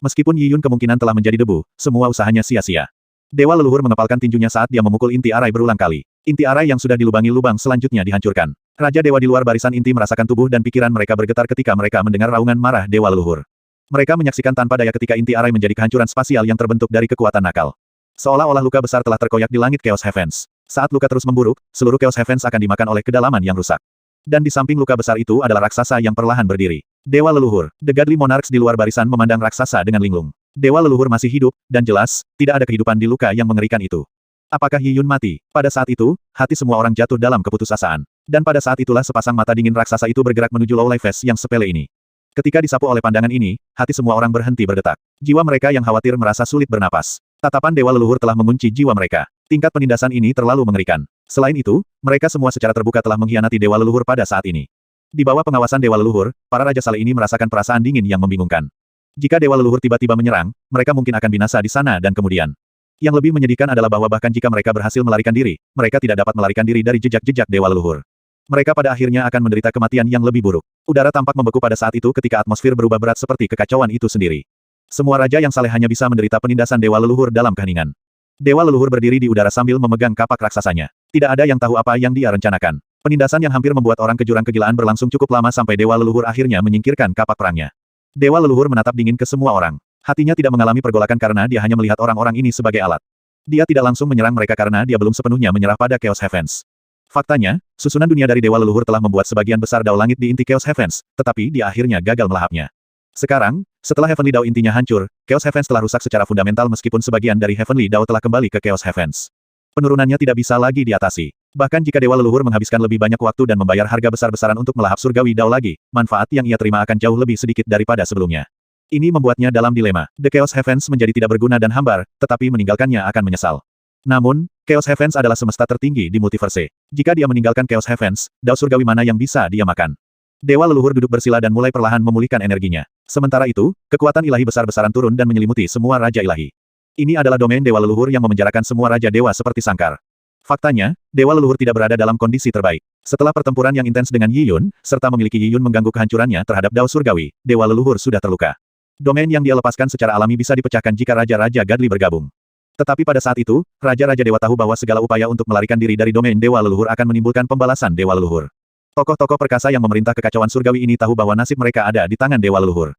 Meskipun Yi Yun kemungkinan telah menjadi debu, semua usahanya sia-sia. Dewa leluhur mengepalkan tinjunya saat dia memukul inti arai berulang kali. Inti arai yang sudah dilubangi lubang selanjutnya dihancurkan. Raja dewa di luar barisan inti merasakan tubuh dan pikiran mereka bergetar ketika mereka mendengar raungan marah dewa leluhur. Mereka menyaksikan tanpa daya ketika inti arai menjadi kehancuran spasial yang terbentuk dari kekuatan nakal. Seolah-olah luka besar telah terkoyak di langit Chaos Heavens. Saat luka terus memburuk, seluruh Chaos Heavens akan dimakan oleh kedalaman yang rusak. Dan di samping luka besar itu adalah raksasa yang perlahan berdiri. Dewa leluhur, The Godly Monarchs di luar barisan memandang raksasa dengan linglung. Dewa leluhur masih hidup, dan jelas, tidak ada kehidupan di luka yang mengerikan itu. Apakah Yi Yun mati? Pada saat itu, hati semua orang jatuh dalam keputusasaan. Dan pada saat itulah sepasang mata dingin raksasa itu bergerak menuju Low Life Face yang sepele ini. Ketika disapu oleh pandangan ini, hati semua orang berhenti berdetak. Jiwa mereka yang khawatir merasa sulit bernapas. Tatapan dewa leluhur telah mengunci jiwa mereka. Tingkat penindasan ini terlalu mengerikan. Selain itu, mereka semua secara terbuka telah mengkhianati dewa leluhur pada saat ini. Di bawah pengawasan dewa leluhur, para raja saleh ini merasakan perasaan dingin yang membingungkan. Jika dewa leluhur tiba-tiba menyerang, mereka mungkin akan binasa di sana dan kemudian. Yang lebih menyedihkan adalah bahwa bahkan jika mereka berhasil melarikan diri, mereka tidak dapat melarikan diri dari jejak-jejak dewa leluhur. Mereka pada akhirnya akan menderita kematian yang lebih buruk. Udara tampak membeku pada saat itu ketika atmosfer berubah berat seperti kekacauan itu sendiri. Semua raja yang saleh hanya bisa menderita penindasan dewa leluhur dalam keheningan. Dewa leluhur berdiri di udara sambil memegang kapak raksasanya. Tidak ada yang tahu apa yang dia rencanakan. Penindasan yang hampir membuat orang ke jurang kegilaan berlangsung cukup lama sampai dewa leluhur akhirnya menyingkirkan kapak perangnya. Dewa leluhur menatap dingin ke semua orang. Hatinya tidak mengalami pergolakan karena dia hanya melihat orang-orang ini sebagai alat. Dia tidak langsung menyerang mereka karena dia belum sepenuhnya menyerah pada Chaos Heavens. Faktanya, susunan dunia dari dewa leluhur telah membuat sebagian besar dao langit di inti Chaos Heavens, tetapi dia akhirnya gagal melahapnya. Sekarang, setelah Heavenly Dao intinya hancur, Chaos Heavens telah rusak secara fundamental meskipun sebagian dari Heavenly Dao telah kembali ke Chaos Heavens. Penurunannya tidak bisa lagi diatasi. Bahkan jika dewa leluhur menghabiskan lebih banyak waktu dan membayar harga besar-besaran untuk melahap surgawi Dao lagi, manfaat yang ia terima akan jauh lebih sedikit daripada sebelumnya. Ini membuatnya dalam dilema. The Chaos Heavens menjadi tidak berguna dan hambar, tetapi meninggalkannya akan menyesal. Namun, Chaos Heavens adalah semesta tertinggi di multiverse. Jika dia meninggalkan Chaos Heavens, Dao surgawi mana yang bisa dia makan? Dewa leluhur duduk bersila dan mulai perlahan memulihkan energinya. Sementara itu, kekuatan ilahi besar-besaran turun dan menyelimuti semua raja ilahi. Ini adalah domain dewa leluhur yang memenjarakan semua raja dewa seperti sangkar. Faktanya, dewa leluhur tidak berada dalam kondisi terbaik. Setelah pertempuran yang intens dengan Yi Yun, serta memiliki Yi Yun mengganggu kehancurannya terhadap Dao surgawi, dewa leluhur sudah terluka. Domain yang dia lepaskan secara alami bisa dipecahkan jika raja-raja Godly bergabung. Tetapi pada saat itu, Raja-Raja Dewa tahu bahwa segala upaya untuk melarikan diri dari domain Dewa Leluhur akan menimbulkan pembalasan Dewa Leluhur. Tokoh-tokoh perkasa yang memerintah kekacauan surgawi ini tahu bahwa nasib mereka ada di tangan Dewa Leluhur.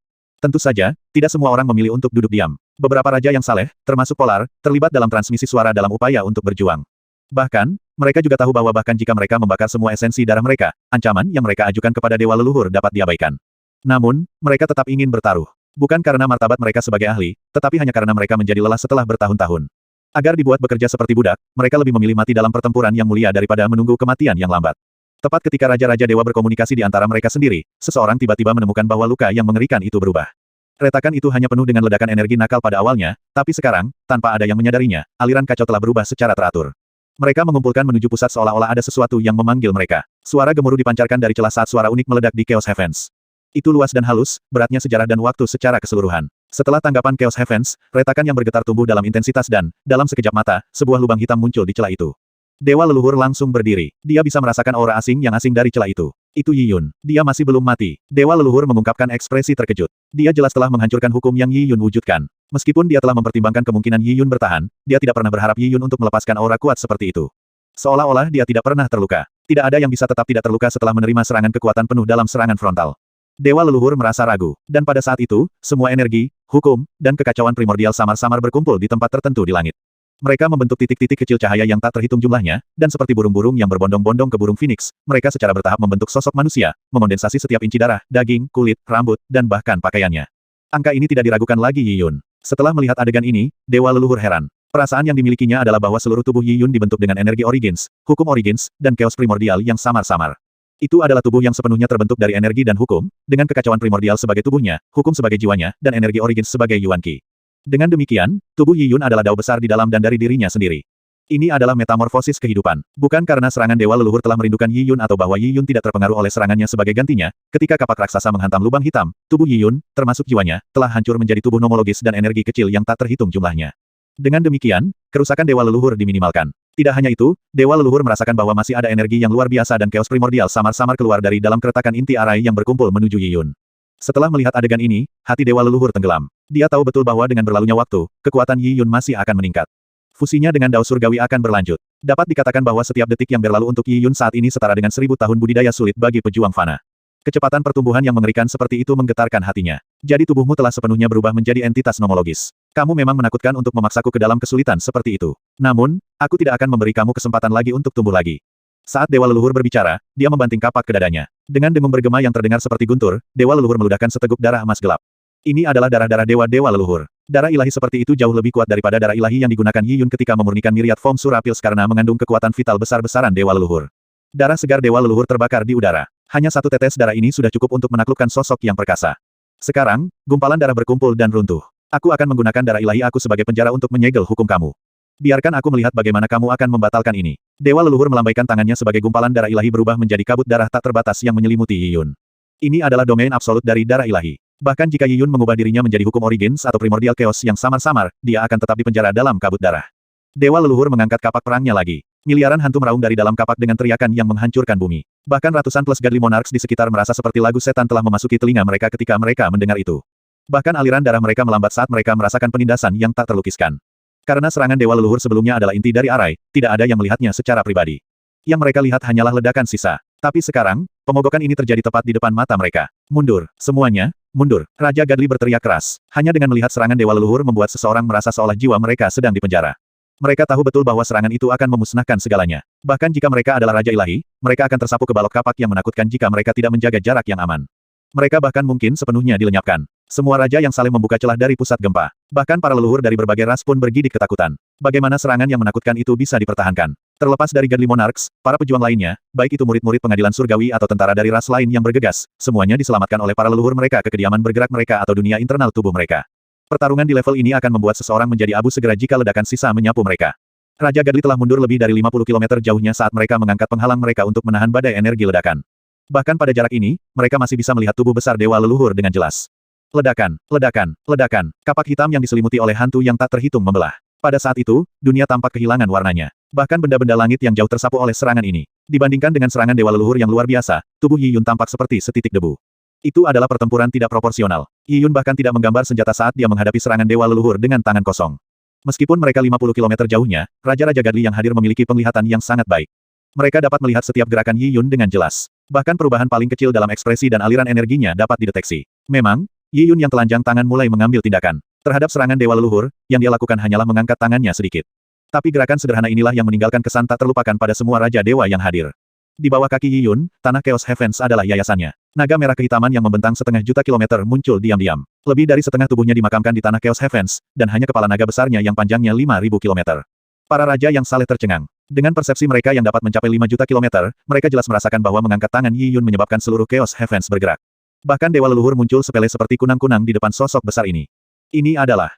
Tentu saja, tidak semua orang memilih untuk duduk diam. Beberapa raja yang saleh, termasuk Polar, terlibat dalam transmisi suara dalam upaya untuk berjuang. Bahkan, mereka juga tahu bahwa bahkan jika mereka membakar semua esensi darah mereka, ancaman yang mereka ajukan kepada Dewa Leluhur dapat diabaikan. Namun, mereka tetap ingin bertaruh. Bukan karena martabat mereka sebagai ahli, tetapi hanya karena mereka menjadi lelah setelah bertahun-tahun. Agar dibuat bekerja seperti budak, mereka lebih memilih mati dalam pertempuran yang mulia daripada menunggu kematian yang lambat. Tepat ketika Raja-Raja Dewa berkomunikasi di antara mereka sendiri, seseorang tiba-tiba menemukan bahwa luka yang mengerikan itu berubah. Retakan itu hanya penuh dengan ledakan energi nakal pada awalnya, tapi sekarang, tanpa ada yang menyadarinya, aliran kacau telah berubah secara teratur. Mereka mengumpulkan menuju pusat seolah-olah ada sesuatu yang memanggil mereka. Suara gemuruh dipancarkan dari celah saat suara unik meledak di Chaos Heavens. Itu luas dan halus, beratnya sejarah dan waktu secara keseluruhan. Setelah tanggapan Chaos Heavens, retakan yang bergetar tumbuh dalam intensitas dan, dalam sekejap mata, sebuah lubang hitam muncul di celah itu. Dewa Leluhur langsung berdiri. Dia bisa merasakan aura asing yang asing dari celah itu. Itu Yi Yun. Dia masih belum mati. Dewa Leluhur mengungkapkan ekspresi terkejut. Dia jelas telah menghancurkan hukum yang Yi Yun wujudkan. Meskipun dia telah mempertimbangkan kemungkinan Yi Yun bertahan, dia tidak pernah berharap Yi Yun untuk melepaskan aura kuat seperti itu. Seolah-olah dia tidak pernah terluka. Tidak ada yang bisa tetap tidak terluka setelah menerima serangan kekuatan penuh dalam serangan frontal. Dewa Leluhur merasa ragu. Dan pada saat itu, semua energi, hukum, dan kekacauan primordial samar-samar berkumpul di tempat tertentu di langit. Mereka membentuk titik-titik kecil cahaya yang tak terhitung jumlahnya, dan seperti burung-burung yang berbondong-bondong ke burung Phoenix, mereka secara bertahap membentuk sosok manusia, mengondensasi setiap inci darah, daging, kulit, rambut, dan bahkan pakaiannya. Angka ini tidak diragukan lagi Yi Yun. Setelah melihat adegan ini, Dewa Leluhur heran. Perasaan yang dimilikinya adalah bahwa seluruh tubuh Yi Yun dibentuk dengan energi Origins, hukum Origins, dan chaos primordial yang samar-samar. Itu adalah tubuh yang sepenuhnya terbentuk dari energi dan hukum, dengan kekacauan primordial sebagai tubuhnya, hukum sebagai jiwanya, dan energi Origins sebagai Yuan Qi. Dengan demikian, tubuh Yi Yun adalah dao besar di dalam dan dari dirinya sendiri. Ini adalah metamorfosis kehidupan. Bukan karena serangan Dewa Leluhur telah merindukan Yi Yun atau bahwa Yi Yun tidak terpengaruh oleh serangannya sebagai gantinya, ketika kapak raksasa menghantam lubang hitam, tubuh Yi Yun, termasuk jiwanya, telah hancur menjadi tubuh nomologis dan energi kecil yang tak terhitung jumlahnya. Dengan demikian, kerusakan Dewa Leluhur diminimalkan. Tidak hanya itu, Dewa Leluhur merasakan bahwa masih ada energi yang luar biasa dan chaos primordial samar-samar keluar dari dalam keretakan inti arai yang berkumpul menuju Yi Yun. Setelah melihat adegan ini, hati Dewa Leluhur tenggelam. Dia tahu betul bahwa dengan berlalunya waktu, kekuatan Yi Yun masih akan meningkat. Fusinya dengan Dao Surgawi akan berlanjut. Dapat dikatakan bahwa setiap detik yang berlalu untuk Yi Yun saat ini setara dengan 1000 tahun budidaya sulit bagi pejuang fana. Kecepatan pertumbuhan yang mengerikan seperti itu menggetarkan hatinya. Jadi tubuhmu telah sepenuhnya berubah menjadi entitas nomologis. Kamu memang menakutkan untuk memaksaku ke dalam kesulitan seperti itu. Namun, aku tidak akan memberi kamu kesempatan lagi untuk tumbuh lagi. Saat Dewa Leluhur berbicara, dia membanting kapak ke dadanya. Dengan dengung bergema yang terdengar seperti guntur, Dewa Leluhur meludahkan seteguk darah emas gelap. Ini adalah darah-darah Dewa Leluhur. Darah ilahi seperti itu jauh lebih kuat daripada darah ilahi yang digunakan Yi Yun ketika memurnikan Myriad Form Surapils karena mengandung kekuatan vital besar-besaran Dewa Leluhur. Darah segar Dewa Leluhur terbakar di udara. Hanya satu tetes darah ini sudah cukup untuk menaklukkan sosok yang perkasa. Sekarang, gumpalan darah berkumpul dan runtuh. Aku akan menggunakan darah ilahi aku sebagai penjara untuk menyegel hukum kamu. Biarkan aku melihat bagaimana kamu akan membatalkan ini. Dewa Leluhur melambaikan tangannya sebagai gumpalan darah ilahi berubah menjadi kabut darah tak terbatas yang menyelimuti Yi Yun. Ini adalah domain absolut dari darah ilahi. Bahkan jika Yi Yun mengubah dirinya menjadi hukum Origins atau primordial chaos yang samar-samar, dia akan tetap dipenjara dalam kabut darah. Dewa Leluhur mengangkat kapak perangnya lagi. Miliaran hantu meraung dari dalam kapak dengan teriakan yang menghancurkan bumi. Bahkan ratusan plus Godly Monarchs di sekitar merasa seperti lagu setan telah memasuki telinga mereka ketika mereka mendengar itu. Bahkan aliran darah mereka melambat saat mereka merasakan penindasan yang tak terlukiskan. Karena serangan Dewa Leluhur sebelumnya adalah inti dari arai, tidak ada yang melihatnya secara pribadi. Yang mereka lihat hanyalah ledakan sisa. Tapi sekarang, pemogokan ini terjadi tepat di depan mata mereka. Mundur, semuanya, mundur. Raja Godly berteriak keras. Hanya dengan melihat serangan Dewa Leluhur membuat seseorang merasa seolah jiwa mereka sedang dipenjara. Mereka tahu betul bahwa serangan itu akan memusnahkan segalanya. Bahkan jika mereka adalah Raja Ilahi, mereka akan tersapu ke balok kapak yang menakutkan jika mereka tidak menjaga jarak yang aman. Mereka bahkan mungkin sepenuhnya dilenyapkan. Semua raja yang saling membuka celah dari pusat gempa. Bahkan para leluhur dari berbagai ras pun bergidik ketakutan. Bagaimana serangan yang menakutkan itu bisa dipertahankan? Terlepas dari Godly Monarchs, para pejuang lainnya, baik itu murid-murid pengadilan surgawi atau tentara dari ras lain yang bergegas, semuanya diselamatkan oleh para leluhur mereka ke kediaman bergerak mereka atau dunia internal tubuh mereka. Pertarungan di level ini akan membuat seseorang menjadi abu segera jika ledakan sisa menyapu mereka. Raja Godly telah mundur lebih dari 50 km jauhnya saat mereka mengangkat penghalang mereka untuk menahan badai energi ledakan. Bahkan pada jarak ini, mereka masih bisa melihat tubuh besar Dewa Leluhur dengan jelas. Ledakan, ledakan, ledakan. Kapak hitam yang diselimuti oleh hantu yang tak terhitung membelah. Pada saat itu, dunia tampak kehilangan warnanya. Bahkan benda-benda langit yang jauh tersapu oleh serangan ini. Dibandingkan dengan serangan Dewa Leluhur yang luar biasa, tubuh Yi Yun tampak seperti setitik debu. Itu adalah pertempuran tidak proporsional. Yi Yun bahkan tidak menggambar senjata saat dia menghadapi serangan Dewa Leluhur dengan tangan kosong. Meskipun mereka 50 kilometer jauhnya, Raja-Raja Gadli yang hadir memiliki penglihatan yang sangat baik. Mereka dapat melihat setiap gerakan Yi Yun dengan jelas. Bahkan perubahan paling kecil dalam ekspresi dan aliran energinya dapat dideteksi. Memang, Yi Yun yang telanjang tangan mulai mengambil tindakan. Terhadap serangan Dewa Leluhur, yang dia lakukan hanyalah mengangkat tangannya sedikit. Tapi gerakan sederhana inilah yang meninggalkan kesan tak terlupakan pada semua Raja Dewa yang hadir. Di bawah kaki Yi Yun, tanah Chaos Heavens adalah yayasannya. Naga merah kehitaman yang membentang setengah juta kilometer muncul diam-diam. Lebih dari setengah tubuhnya dimakamkan di tanah Chaos Heavens, dan hanya kepala naga besarnya yang panjangnya 5.000 kilometer. Para raja yang saleh tercengang. Dengan persepsi mereka yang dapat mencapai 5 juta kilometer, mereka jelas merasakan bahwa mengangkat tangan Yi Yun menyebabkan seluruh Chaos Heavens bergerak. Bahkan Dewa Leluhur muncul sepele seperti kunang-kunang di depan sosok besar ini. Ini adalah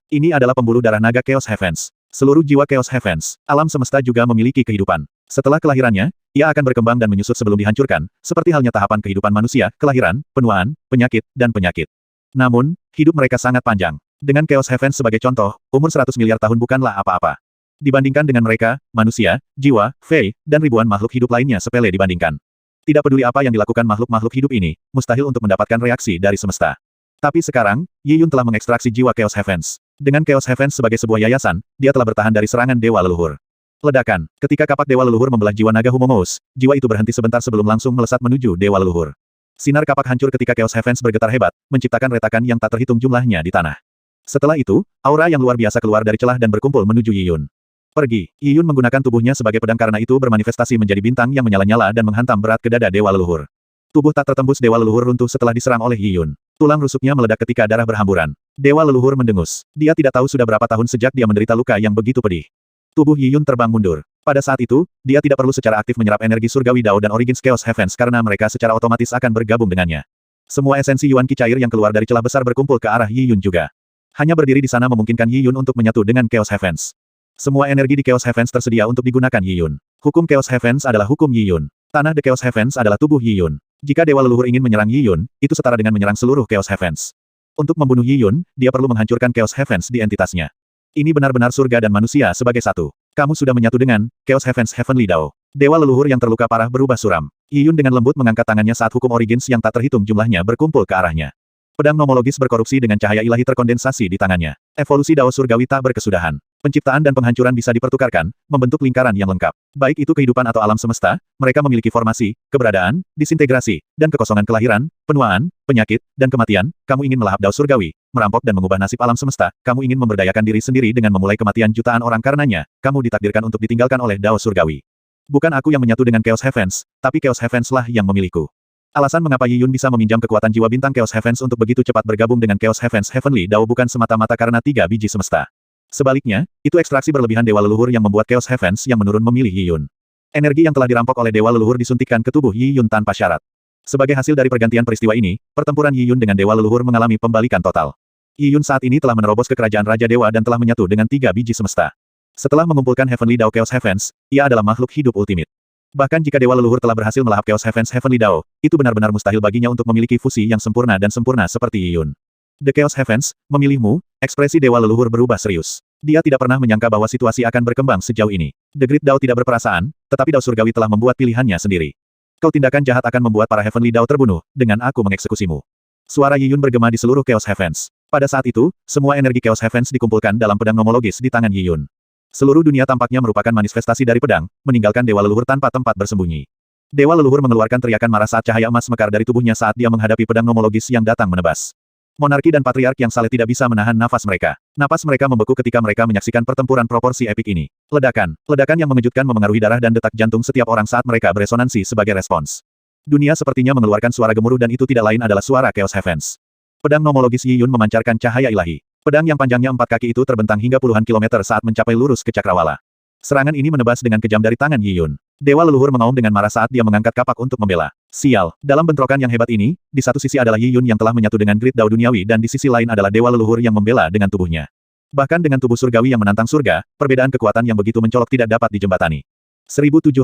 pembuluh darah naga Chaos Heavens. Seluruh jiwa Chaos Heavens, alam semesta juga memiliki kehidupan. Setelah kelahirannya, ia akan berkembang dan menyusut sebelum dihancurkan, seperti halnya tahapan kehidupan manusia, kelahiran, penuaan, penyakit, dan penyakit. Namun, hidup mereka sangat panjang. Dengan Chaos Heavens sebagai contoh, umur 100 miliar tahun bukanlah apa-apa. Dibandingkan dengan mereka, manusia, jiwa, fei, dan ribuan makhluk hidup lainnya sepele dibandingkan. Tidak peduli apa yang dilakukan makhluk-makhluk hidup ini, mustahil untuk mendapatkan reaksi dari semesta. Tapi sekarang, Yi Yun telah mengekstraksi jiwa Chaos Heavens. Dengan Chaos Heavens sebagai sebuah yayasan, dia telah bertahan dari serangan Dewa Leluhur. Ledakan. Ketika kapak Dewa Leluhur membelah jiwa naga Humongous, jiwa itu berhenti sebentar sebelum langsung melesat menuju Dewa Leluhur. Sinar kapak hancur ketika Chaos Heavens bergetar hebat, menciptakan retakan yang tak terhitung jumlahnya di tanah. Setelah itu, aura yang luar biasa keluar dari celah dan berkumpul menuju Yi Yun. Pergi. Yi Yun menggunakan tubuhnya sebagai pedang karena itu bermanifestasi menjadi bintang yang menyala-nyala dan menghantam berat ke dada Dewa Leluhur. Tubuh tak tertembus Dewa Leluhur runtuh setelah diserang oleh Yi Yun. Tulang rusuknya meledak ketika darah berhamburan. Dewa Leluhur mendengus. Dia tidak tahu sudah berapa tahun sejak dia menderita luka yang begitu pedih. Tubuh Yi Yun terbang mundur. Pada saat itu, dia tidak perlu secara aktif menyerap energi surgawi Dao dan Origins Chaos Heavens karena mereka secara otomatis akan bergabung dengannya. Semua esensi Yuan Qi cair yang keluar dari celah besar berkumpul ke arah Yi Yun juga. Hanya berdiri di sana memungkinkan Yi Yun untuk menyatu dengan Chaos Heavens. Semua energi di Chaos Heavens tersedia untuk digunakan Yi Yun. Hukum Chaos Heavens adalah hukum Yi Yun. Tanah The Chaos Heavens adalah tubuh Yi Yun. Jika Dewa Leluhur ingin menyerang Yi Yun, itu setara dengan menyerang seluruh Chaos Heavens. Untuk membunuh Yi Yun, dia perlu menghancurkan Chaos Heavens di entitasnya. Ini benar-benar surga dan manusia sebagai satu. Kamu sudah menyatu dengan Chaos Heavens Heavenly Dao. Dewa Leluhur yang terluka parah berubah suram. Yi Yun dengan lembut mengangkat tangannya saat hukum Origins yang tak terhitung jumlahnya berkumpul ke arahnya. Pedang nomologis berkorupsi dengan cahaya ilahi terkondensasi di tangannya. Evolusi Dao surgawi tak berkesudahan. Penciptaan dan penghancuran bisa dipertukarkan, membentuk lingkaran yang lengkap. Baik itu kehidupan atau alam semesta, mereka memiliki formasi, keberadaan, disintegrasi, dan kekosongan kelahiran, penuaan, penyakit, dan kematian. Kamu ingin melahap Dao surgawi, merampok dan mengubah nasib alam semesta, kamu ingin memberdayakan diri sendiri dengan memulai kematian jutaan orang karenanya, kamu ditakdirkan untuk ditinggalkan oleh Dao surgawi. Bukan aku yang menyatu dengan Chaos Heavens, tapi Chaos Heavens lah yang memilikiku. Alasan mengapa Yi Yun bisa meminjam kekuatan jiwa bintang Chaos Heavens untuk begitu cepat bergabung dengan Chaos Heavens Heavenly Dao bukan semata-mata karena 3 biji semesta. Sebaliknya, itu ekstraksi berlebihan Dewa Leluhur yang membuat Chaos Heavens yang menurun memilih Yi Yun. Energi yang telah dirampok oleh Dewa Leluhur disuntikkan ke tubuh Yi Yun tanpa syarat. Sebagai hasil dari pergantian peristiwa ini, pertempuran Yi Yun dengan Dewa Leluhur mengalami pembalikan total. Yi Yun saat ini telah menerobos ke kerajaan Raja Dewa dan telah menyatu dengan 3 biji semesta. Setelah mengumpulkan Heavenly Dao Chaos Heavens, ia adalah makhluk hidup ultimate. Bahkan jika Dewa Leluhur telah berhasil melahap Chaos Heavens Heavenly Dao, itu benar-benar mustahil baginya untuk memiliki fusi yang sempurna dan sempurna seperti Yi Yun. The Chaos Heavens, memilihmu, ekspresi Dewa Leluhur berubah serius. Dia tidak pernah menyangka bahwa situasi akan berkembang sejauh ini. The Great Dao tidak berperasaan, tetapi Dao surgawi telah membuat pilihannya sendiri. Kau tindakan jahat akan membuat para Heavenly Dao terbunuh, dengan aku mengeksekusimu. Suara Yi Yun bergema di seluruh Chaos Heavens. Pada saat itu, semua energi Chaos Heavens dikumpulkan dalam pedang nomologis di tangan Yi Yun. Seluruh dunia tampaknya merupakan manifestasi dari pedang, meninggalkan Dewa Leluhur tanpa tempat bersembunyi. Dewa Leluhur mengeluarkan teriakan marah saat cahaya emas mekar dari tubuhnya saat dia menghadapi pedang nomologis yang datang menebas. Monarki dan patriark yang saleh tidak bisa menahan nafas mereka. Napas mereka membeku ketika mereka menyaksikan pertempuran proporsi epik ini. Ledakan. Ledakan yang mengejutkan memengaruhi darah dan detak jantung setiap orang saat mereka beresonansi sebagai respons. Dunia sepertinya mengeluarkan suara gemuruh dan itu tidak lain adalah suara Chaos Heavens. Pedang nomologis Yi Yun memancarkan cahaya ilahi. Pedang yang panjangnya 4 kaki itu terbentang hingga puluhan kilometer saat mencapai lurus ke cakrawala. Serangan ini menebas dengan kejam dari tangan Yi Yun. Dewa Leluhur mengaum dengan marah saat dia mengangkat kapak untuk membela. Sial, dalam bentrokan yang hebat ini, di satu sisi adalah Yi Yun yang telah menyatu dengan Great Dao duniawi dan di sisi lain adalah Dewa Leluhur yang membela dengan tubuhnya. Bahkan dengan tubuh surgawi yang menantang surga, perbedaan kekuatan yang begitu mencolok tidak dapat dijembatani. 1700.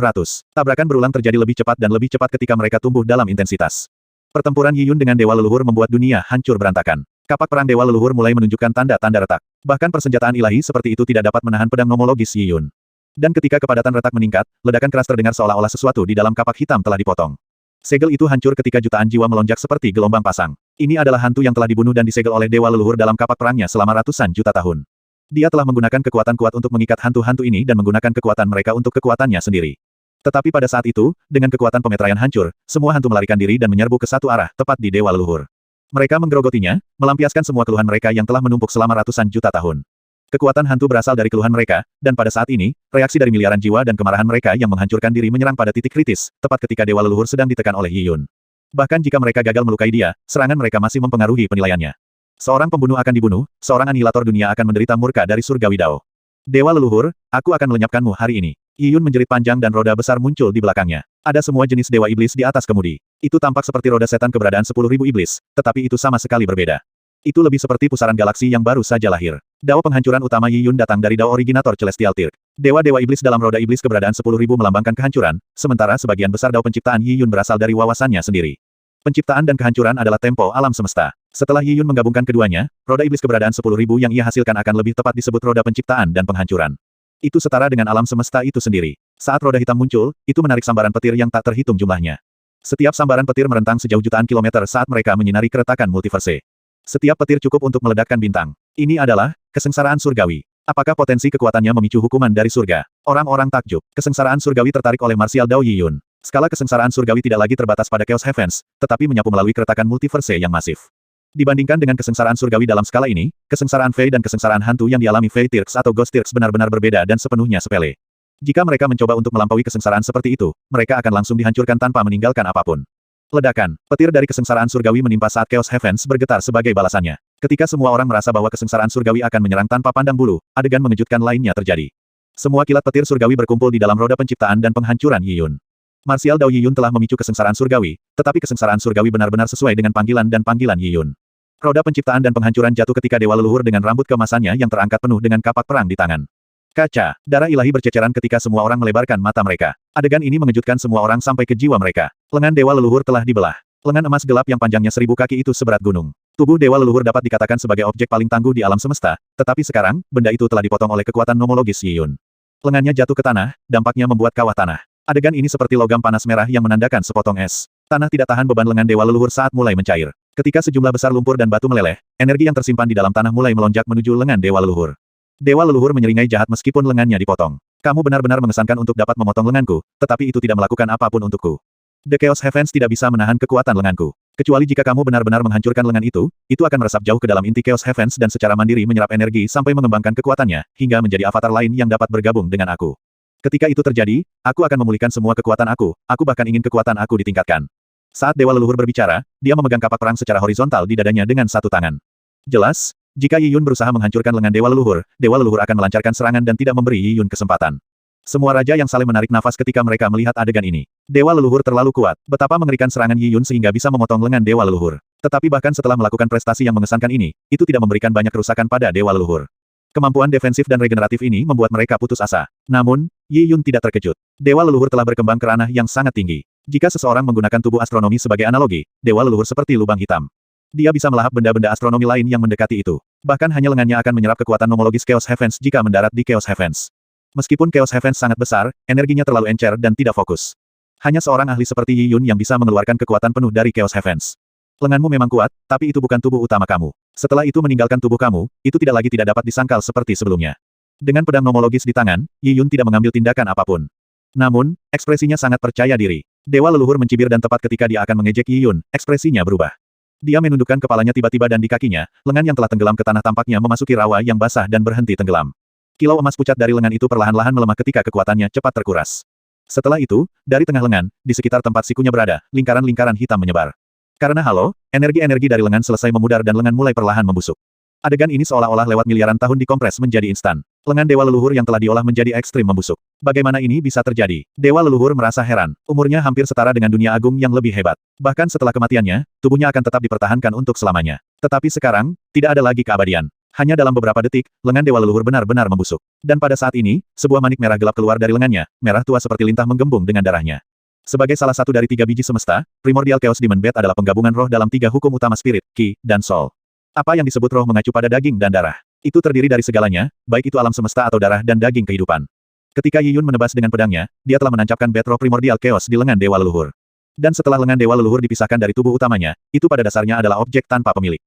Tabrakan berulang terjadi lebih cepat dan lebih cepat ketika mereka tumbuh dalam intensitas. Pertempuran Yi Yun dengan Dewa Leluhur membuat dunia hancur berantakan. Kapak perang Dewa Leluhur mulai menunjukkan tanda-tanda retak. Bahkan persenjataan ilahi seperti itu tidak dapat menahan pedang nomologis Yi Yun. Dan ketika kepadatan retak meningkat, ledakan keras terdengar seolah-olah sesuatu di dalam kapak hitam telah dipotong. Segel itu hancur ketika jutaan jiwa melonjak seperti gelombang pasang. Ini adalah hantu yang telah dibunuh dan disegel oleh Dewa Leluhur dalam kapak perangnya selama ratusan juta tahun. Dia telah menggunakan kekuatan kuat untuk mengikat hantu-hantu ini dan menggunakan kekuatan mereka untuk kekuatannya sendiri. Tetapi pada saat itu, dengan kekuatan pemetraian hancur, semua hantu melarikan diri dan menyerbu ke satu arah, tepat di Dewa Leluhur. Mereka menggerogotinya, melampiaskan semua keluhan mereka yang telah menumpuk selama ratusan juta tahun. Kekuatan hantu berasal dari keluhan mereka, dan pada saat ini, reaksi dari miliaran jiwa dan kemarahan mereka yang menghancurkan diri menyerang pada titik kritis, tepat ketika Dewa Leluhur sedang ditekan oleh Yi Yun. Bahkan jika mereka gagal melukai dia, serangan mereka masih mempengaruhi penilaiannya. Seorang pembunuh akan dibunuh, seorang anihilator dunia akan menderita murka dari surgawi Dao. Dewa Leluhur, aku akan melenyapkanmu hari ini. Yi Yun menjerit panjang dan roda besar muncul di belakangnya. Ada semua jenis dewa iblis di atas kemudi. Itu tampak seperti roda setan keberadaan 10.000 iblis, tetapi itu sama sekali berbeda. Itu lebih seperti pusaran galaksi yang baru saja lahir. Dao penghancuran utama Yi Yun datang dari Dao Originator Celestial Tirk. Dewa-dewa iblis dalam roda iblis keberadaan 10.000 melambangkan kehancuran, sementara sebagian besar Dao penciptaan Yi Yun berasal dari wawasannya sendiri. Penciptaan dan kehancuran adalah tempo alam semesta. Setelah Yi Yun menggabungkan keduanya, roda iblis keberadaan 10.000 yang ia hasilkan akan lebih tepat disebut roda penciptaan dan penghancuran. Itu setara dengan alam semesta itu sendiri. Saat roda hitam muncul, itu menarik sambaran petir yang tak terhitung jumlahnya. Setiap sambaran petir merentang sejauh jutaan kilometer saat mereka menyinari keretakan multiverse. Setiap petir cukup untuk meledakkan bintang. Ini adalah kesengsaraan surgawi. Apakah potensi kekuatannya memicu hukuman dari surga? Orang-orang takjub. Kesengsaraan surgawi tertarik oleh martial Dao Yi Yun. Skala kesengsaraan surgawi tidak lagi terbatas pada Chaos Heavens, tetapi menyapu melalui keretakan multiverse yang masif. Dibandingkan dengan kesengsaraan surgawi dalam skala ini, kesengsaraan Fey dan kesengsaraan hantu yang dialami Fey Tirks atau Ghost Tirks benar-benar berbeda dan sepenuhnya sepele. Jika mereka mencoba untuk melampaui kesengsaraan seperti itu, mereka akan langsung dihancurkan tanpa meninggalkan apapun. Ledakan, petir dari kesengsaraan surgawi menimpa saat Chaos Heavens bergetar sebagai balasannya. Ketika semua orang merasa bahwa kesengsaraan surgawi akan menyerang tanpa pandang bulu, adegan mengejutkan lainnya terjadi. Semua kilat petir surgawi berkumpul di dalam roda penciptaan dan penghancuran Yi Yun. Martial Dao Yi Yun telah memicu kesengsaraan surgawi, tetapi kesengsaraan surgawi benar-benar sesuai dengan panggilan dan panggilan Yi Yun. Roda penciptaan dan penghancuran jatuh ketika Dewa Leluhur dengan rambut keemasannya yang terangkat penuh dengan kapak perang di tangan. Kaca, darah ilahi berceceran ketika semua orang melebarkan mata mereka. Adegan ini mengejutkan semua orang sampai ke jiwa mereka. Lengan Dewa Leluhur telah dibelah. Lengan emas gelap yang panjangnya 1000 kaki itu seberat gunung. Tubuh Dewa Leluhur dapat dikatakan sebagai objek paling tangguh di alam semesta, tetapi sekarang, benda itu telah dipotong oleh kekuatan nomologis Yi Yun. Lengannya jatuh ke tanah, dampaknya membuat kawah tanah. Adegan ini seperti logam panas merah yang menandakan sepotong es. Tanah tidak tahan beban lengan Dewa Leluhur saat mulai mencair. Ketika sejumlah besar lumpur dan batu meleleh, energi yang tersimpan di dalam tanah mulai melonjak menuju lengan Dewa Leluhur. Dewa Leluhur menyeringai jahat meskipun lengannya dipotong. Kamu benar-benar mengesankan untuk dapat memotong lenganku, tetapi itu tidak melakukan apapun untukku. The Chaos Heavens tidak bisa menahan kekuatan lenganku. Kecuali jika kamu benar-benar menghancurkan lengan itu akan meresap jauh ke dalam inti Chaos Heavens dan secara mandiri menyerap energi sampai mengembangkan kekuatannya, hingga menjadi avatar lain yang dapat bergabung dengan aku. Ketika itu terjadi, aku akan memulihkan semua kekuatan aku bahkan ingin kekuatan aku ditingkatkan. Saat Dewa Leluhur berbicara, dia memegang kapak perang secara horizontal di dadanya dengan satu tangan. Jelas, jika Yi Yun berusaha menghancurkan lengan Dewa Leluhur akan melancarkan serangan dan tidak memberi Yi Yun kesempatan. Semua raja yang saling menarik nafas ketika mereka melihat adegan ini. Dewa Leluhur terlalu kuat. Betapa mengerikan serangan Yi Yun sehingga bisa memotong lengan Dewa Leluhur. Tetapi bahkan setelah melakukan prestasi yang mengesankan ini, itu tidak memberikan banyak kerusakan pada Dewa Leluhur. Kemampuan defensif dan regeneratif ini membuat mereka putus asa. Namun, Yi Yun tidak terkejut. Dewa Leluhur telah berkembang ke ranah yang sangat tinggi. Jika seseorang menggunakan tubuh astronomi sebagai analogi, Dewa Leluhur seperti lubang hitam. Dia bisa melahap benda-benda astronomi lain yang mendekati itu. Bahkan hanya lengannya akan menyerap kekuatan nomologis Chaos Heavens jika mendarat di Chaos Heavens. Meskipun Chaos Heavens sangat besar, energinya terlalu encer dan tidak fokus. Hanya seorang ahli seperti Yi Yun yang bisa mengeluarkan kekuatan penuh dari Chaos Heavens. Lenganmu memang kuat, tapi itu bukan tubuh utama kamu. Setelah itu meninggalkan tubuh kamu, itu tidak lagi tidak dapat disangkal seperti sebelumnya. Dengan pedang nomologis di tangan, Yi Yun tidak mengambil tindakan apapun. Namun, ekspresinya sangat percaya diri. Dewa Leluhur mencibir dan tepat ketika dia akan mengejek Yi Yun, ekspresinya berubah. Dia menundukkan kepalanya tiba-tiba dan di kakinya, lengan yang telah tenggelam ke tanah tampaknya memasuki rawa yang basah dan berhenti tenggelam. Kilau emas pucat dari lengan itu perlahan-lahan melemah ketika kekuatannya cepat terkuras. Setelah itu, dari tengah lengan, di sekitar tempat sikunya berada, lingkaran-lingkaran hitam menyebar. Karena halo, energi-energi dari lengan selesai memudar dan lengan mulai perlahan membusuk. Adegan ini seolah-olah lewat miliaran tahun dikompres menjadi instan. Lengan Dewa Leluhur yang telah diolah menjadi ekstrim membusuk. Bagaimana ini bisa terjadi? Dewa Leluhur merasa heran. Umurnya hampir setara dengan dunia agung yang lebih hebat. Bahkan setelah kematiannya, tubuhnya akan tetap dipertahankan untuk selamanya. Tetapi sekarang, tidak ada lagi keabadian. Hanya dalam beberapa detik, lengan Dewa Leluhur benar-benar membusuk. Dan pada saat ini, sebuah manik merah gelap keluar dari lengannya, merah tua seperti lintah menggembung dengan darahnya. Sebagai salah satu dari 3 biji semesta, Primordial Chaos Demon Bed adalah penggabungan roh dalam 3 hukum utama spirit, Ki, dan Soul. Apa yang disebut roh mengacu pada daging dan darah. Itu terdiri dari segalanya, baik itu alam semesta atau darah dan daging kehidupan. Ketika Yi Yun menebas dengan pedangnya, dia telah menancapkan bed roh Primordial Chaos di lengan Dewa Leluhur. Dan setelah lengan Dewa Leluhur dipisahkan dari tubuh utamanya, itu pada dasarnya adalah objek tanpa pemilik.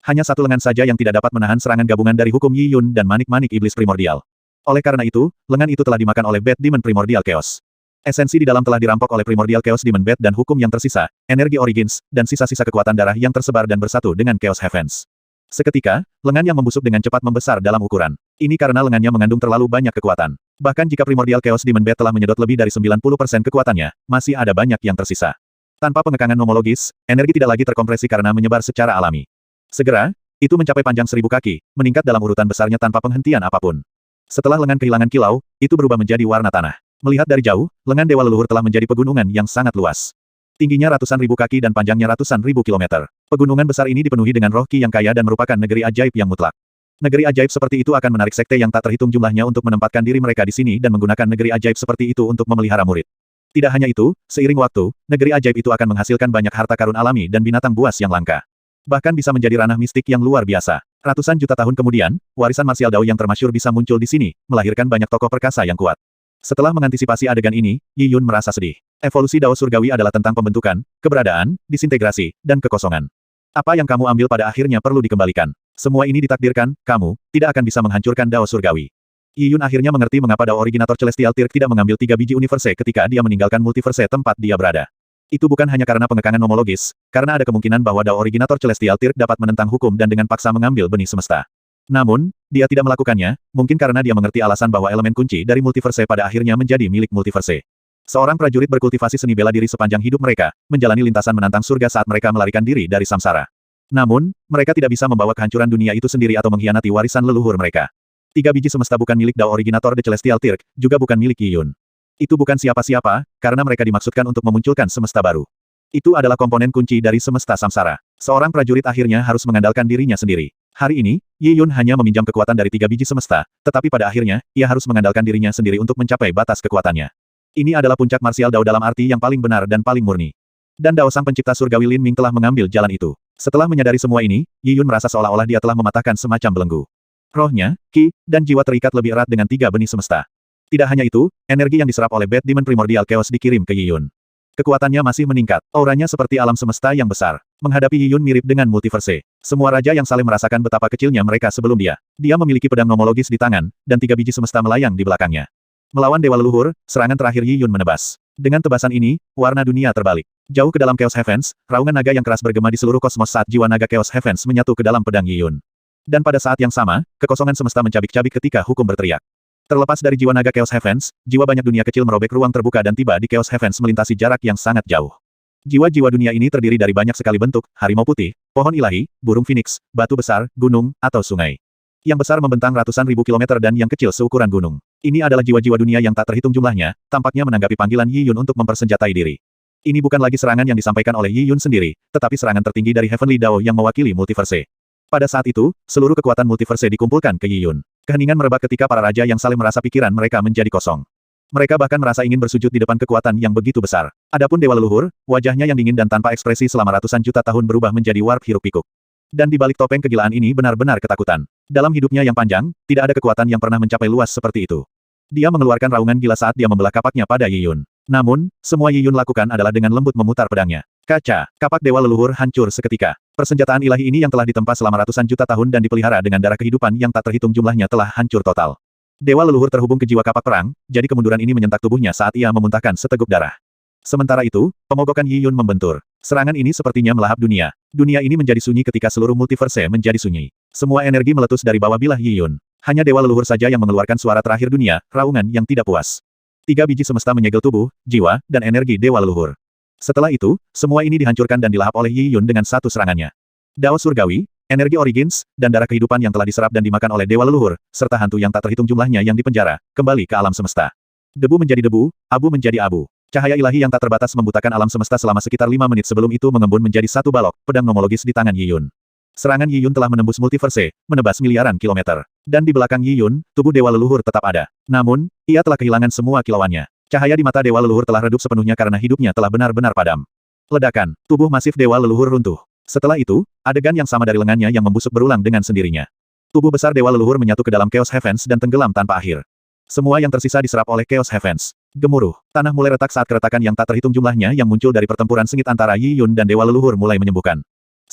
Hanya satu lengan saja yang tidak dapat menahan serangan gabungan dari hukum Yi Yun dan manik-manik iblis primordial. Oleh karena itu, lengan itu telah dimakan oleh Bad Demon Primordial Chaos. Esensi di dalam telah dirampok oleh Primordial Chaos Demon Bad dan hukum yang tersisa, energi Origins, dan sisa-sisa kekuatan darah yang tersebar dan bersatu dengan Chaos Heavens. Seketika, lengan yang membusuk dengan cepat membesar dalam ukuran. Ini karena lengannya mengandung terlalu banyak kekuatan. Bahkan jika Primordial Chaos Demon Bad telah menyedot lebih dari 90% kekuatannya, masih ada banyak yang tersisa. Tanpa pengekangan nomologis, energi tidak lagi terkompresi karena menyebar secara alami. Segera, itu mencapai panjang 1000 kaki, meningkat dalam urutan besarnya tanpa penghentian apapun. Setelah lengan kehilangan kilau, itu berubah menjadi warna tanah. Melihat dari jauh, lengan Dewa Leluhur telah menjadi pegunungan yang sangat luas. Tingginya ratusan ribu kaki dan panjangnya ratusan ribu kilometer. Pegunungan besar ini dipenuhi dengan roh Qi yang kaya dan merupakan negeri ajaib yang mutlak. Negeri ajaib seperti itu akan menarik sekte yang tak terhitung jumlahnya untuk menempatkan diri mereka di sini dan menggunakan negeri ajaib seperti itu untuk memelihara murid. Tidak hanya itu, seiring waktu, negeri ajaib itu akan menghasilkan banyak harta karun alami dan binatang buas yang langka. Bahkan bisa menjadi ranah mistik yang luar biasa. Ratusan juta tahun kemudian, warisan marsial Dao yang termasyhur bisa muncul di sini, melahirkan banyak tokoh perkasa yang kuat. Setelah mengantisipasi adegan ini, Yi Yun merasa sedih. Evolusi Dao Surgawi adalah tentang pembentukan, keberadaan, disintegrasi, dan kekosongan. Apa yang kamu ambil pada akhirnya perlu dikembalikan. Semua ini ditakdirkan, kamu tidak akan bisa menghancurkan Dao Surgawi. Yi Yun akhirnya mengerti mengapa Dao Originator Celestial Tirk tidak mengambil 3 biji universe ketika dia meninggalkan multiverse tempat dia berada. Itu bukan hanya karena pengekangan nomologis, karena ada kemungkinan bahwa Dao Originator Celestial Tirk dapat menentang hukum dan dengan paksa mengambil benih semesta. Namun, dia tidak melakukannya, mungkin karena dia mengerti alasan bahwa elemen kunci dari multiverse pada akhirnya menjadi milik multiverse. Seorang prajurit berkultivasi seni bela diri sepanjang hidup mereka, menjalani lintasan menantang surga saat mereka melarikan diri dari samsara. Namun, mereka tidak bisa membawa kehancuran dunia itu sendiri atau mengkhianati warisan leluhur mereka. 3 biji semesta bukan milik Dao Originator The Celestial Tirk, juga bukan milik Yi Yun. Itu bukan siapa-siapa, karena mereka dimaksudkan untuk memunculkan semesta baru. Itu adalah komponen kunci dari semesta samsara. Seorang prajurit akhirnya harus mengandalkan dirinya sendiri. Hari ini, Yi Yun hanya meminjam kekuatan dari 3 biji semesta, tetapi pada akhirnya, ia harus mengandalkan dirinya sendiri untuk mencapai batas kekuatannya. Ini adalah puncak marsial Dao dalam arti yang paling benar dan paling murni. Dan Dao Sang Pencipta Surgawi Lin Ming telah mengambil jalan itu. Setelah menyadari semua ini, Yi Yun merasa seolah-olah dia telah mematahkan semacam belenggu. Rohnya, Qi, dan jiwa terikat lebih erat dengan 3 benih semesta. Tidak hanya itu, energi yang diserap oleh Bad Demon Primordial Chaos dikirim ke Yi Yun. Kekuatannya masih meningkat, auranya seperti alam semesta yang besar. Menghadapi Yi Yun mirip dengan multiverse. Semua raja yang saling merasakan betapa kecilnya mereka sebelum dia. Dia memiliki pedang nomologis di tangan, dan 3 biji semesta melayang di belakangnya. Melawan Dewa Leluhur, serangan terakhir Yi Yun menebas. Dengan tebasan ini, warna dunia terbalik. Jauh ke dalam Chaos Heavens, raungan naga yang keras bergema di seluruh kosmos saat jiwa naga Chaos Heavens menyatu ke dalam pedang Yi Yun. Dan pada saat yang sama, kekosongan semesta mencabik-cabik ketika hukum berteriak. Terlepas dari jiwa naga Chaos Heavens, jiwa banyak dunia kecil merobek ruang terbuka dan tiba di Chaos Heavens melintasi jarak yang sangat jauh. Jiwa-jiwa dunia ini terdiri dari banyak sekali bentuk, harimau putih, pohon ilahi, burung phoenix, batu besar, gunung, atau sungai. Yang besar membentang ratusan ribu kilometer dan yang kecil seukuran gunung. Ini adalah jiwa-jiwa dunia yang tak terhitung jumlahnya, tampaknya menanggapi panggilan Yi Yun untuk mempersenjatai diri. Ini bukan lagi serangan yang disampaikan oleh Yi Yun sendiri, tetapi serangan tertinggi dari Heavenly Dao yang mewakili multiverse. Pada saat itu, seluruh kekuatan multiverse dikumpulkan ke Yi Yun. Keheningan merebak ketika para raja yang saling merasa pikiran mereka menjadi kosong. Mereka bahkan merasa ingin bersujud di depan kekuatan yang begitu besar. Adapun Dewa Leluhur, wajahnya yang dingin dan tanpa ekspresi selama ratusan juta tahun berubah menjadi warp hiruk-pikuk. Dan di balik topeng kegilaan ini benar-benar ketakutan. Dalam hidupnya yang panjang, tidak ada kekuatan yang pernah mencapai luas seperti itu. Dia mengeluarkan raungan gila saat dia membelah kapaknya pada Yi Yun. Namun, semua Yi Yun lakukan adalah dengan lembut memutar pedangnya. Kaca, kapak Dewa Leluhur hancur seketika. Persenjataan ilahi ini yang telah ditempa selama ratusan juta tahun dan dipelihara dengan darah kehidupan yang tak terhitung jumlahnya telah hancur total. Dewa Leluhur terhubung ke jiwa kapak perang, jadi kemunduran ini menyentak tubuhnya saat ia memuntahkan seteguk darah. Sementara itu, pemogokan Yi Yun membentur. Serangan ini sepertinya melahap dunia. Dunia ini menjadi sunyi ketika seluruh multiverse menjadi sunyi. Semua energi meletus dari bawah bilah Yi Yun. Hanya Dewa Leluhur saja yang mengeluarkan suara terakhir dunia, raungan yang tidak puas. 3 biji semesta menyegel tubuh, jiwa, dan energi Dewa Leluhur. Setelah itu, semua ini dihancurkan dan dilahap oleh Yi Yun dengan satu serangannya. Dao Surgawi, energi Origins, dan darah kehidupan yang telah diserap dan dimakan oleh Dewa Leluhur, serta hantu yang tak terhitung jumlahnya yang dipenjara, kembali ke alam semesta. Debu menjadi debu, abu menjadi abu. Cahaya ilahi yang tak terbatas membutakan alam semesta selama sekitar 5 menit sebelum itu mengembun menjadi satu balok, pedang nomologis di tangan Yi Yun. Serangan Yi Yun telah menembus multiverse, menebas miliaran kilometer. Dan di belakang Yi Yun, tubuh Dewa Leluhur tetap ada. Namun, ia telah kehilangan semua kilauannya. Cahaya di mata Dewa Leluhur telah redup sepenuhnya karena hidupnya telah benar-benar padam. Ledakan, tubuh masif Dewa Leluhur runtuh. Setelah itu, adegan yang sama dari lengannya yang membusuk berulang dengan sendirinya. Tubuh besar Dewa Leluhur menyatu ke dalam Chaos Heavens dan tenggelam tanpa akhir. Semua yang tersisa diserap oleh Chaos Heavens. Gemuruh, tanah mulai retak saat keretakan yang tak terhitung jumlahnya yang muncul dari pertempuran sengit antara Yi Yun dan Dewa Leluhur mulai menyembuhkan.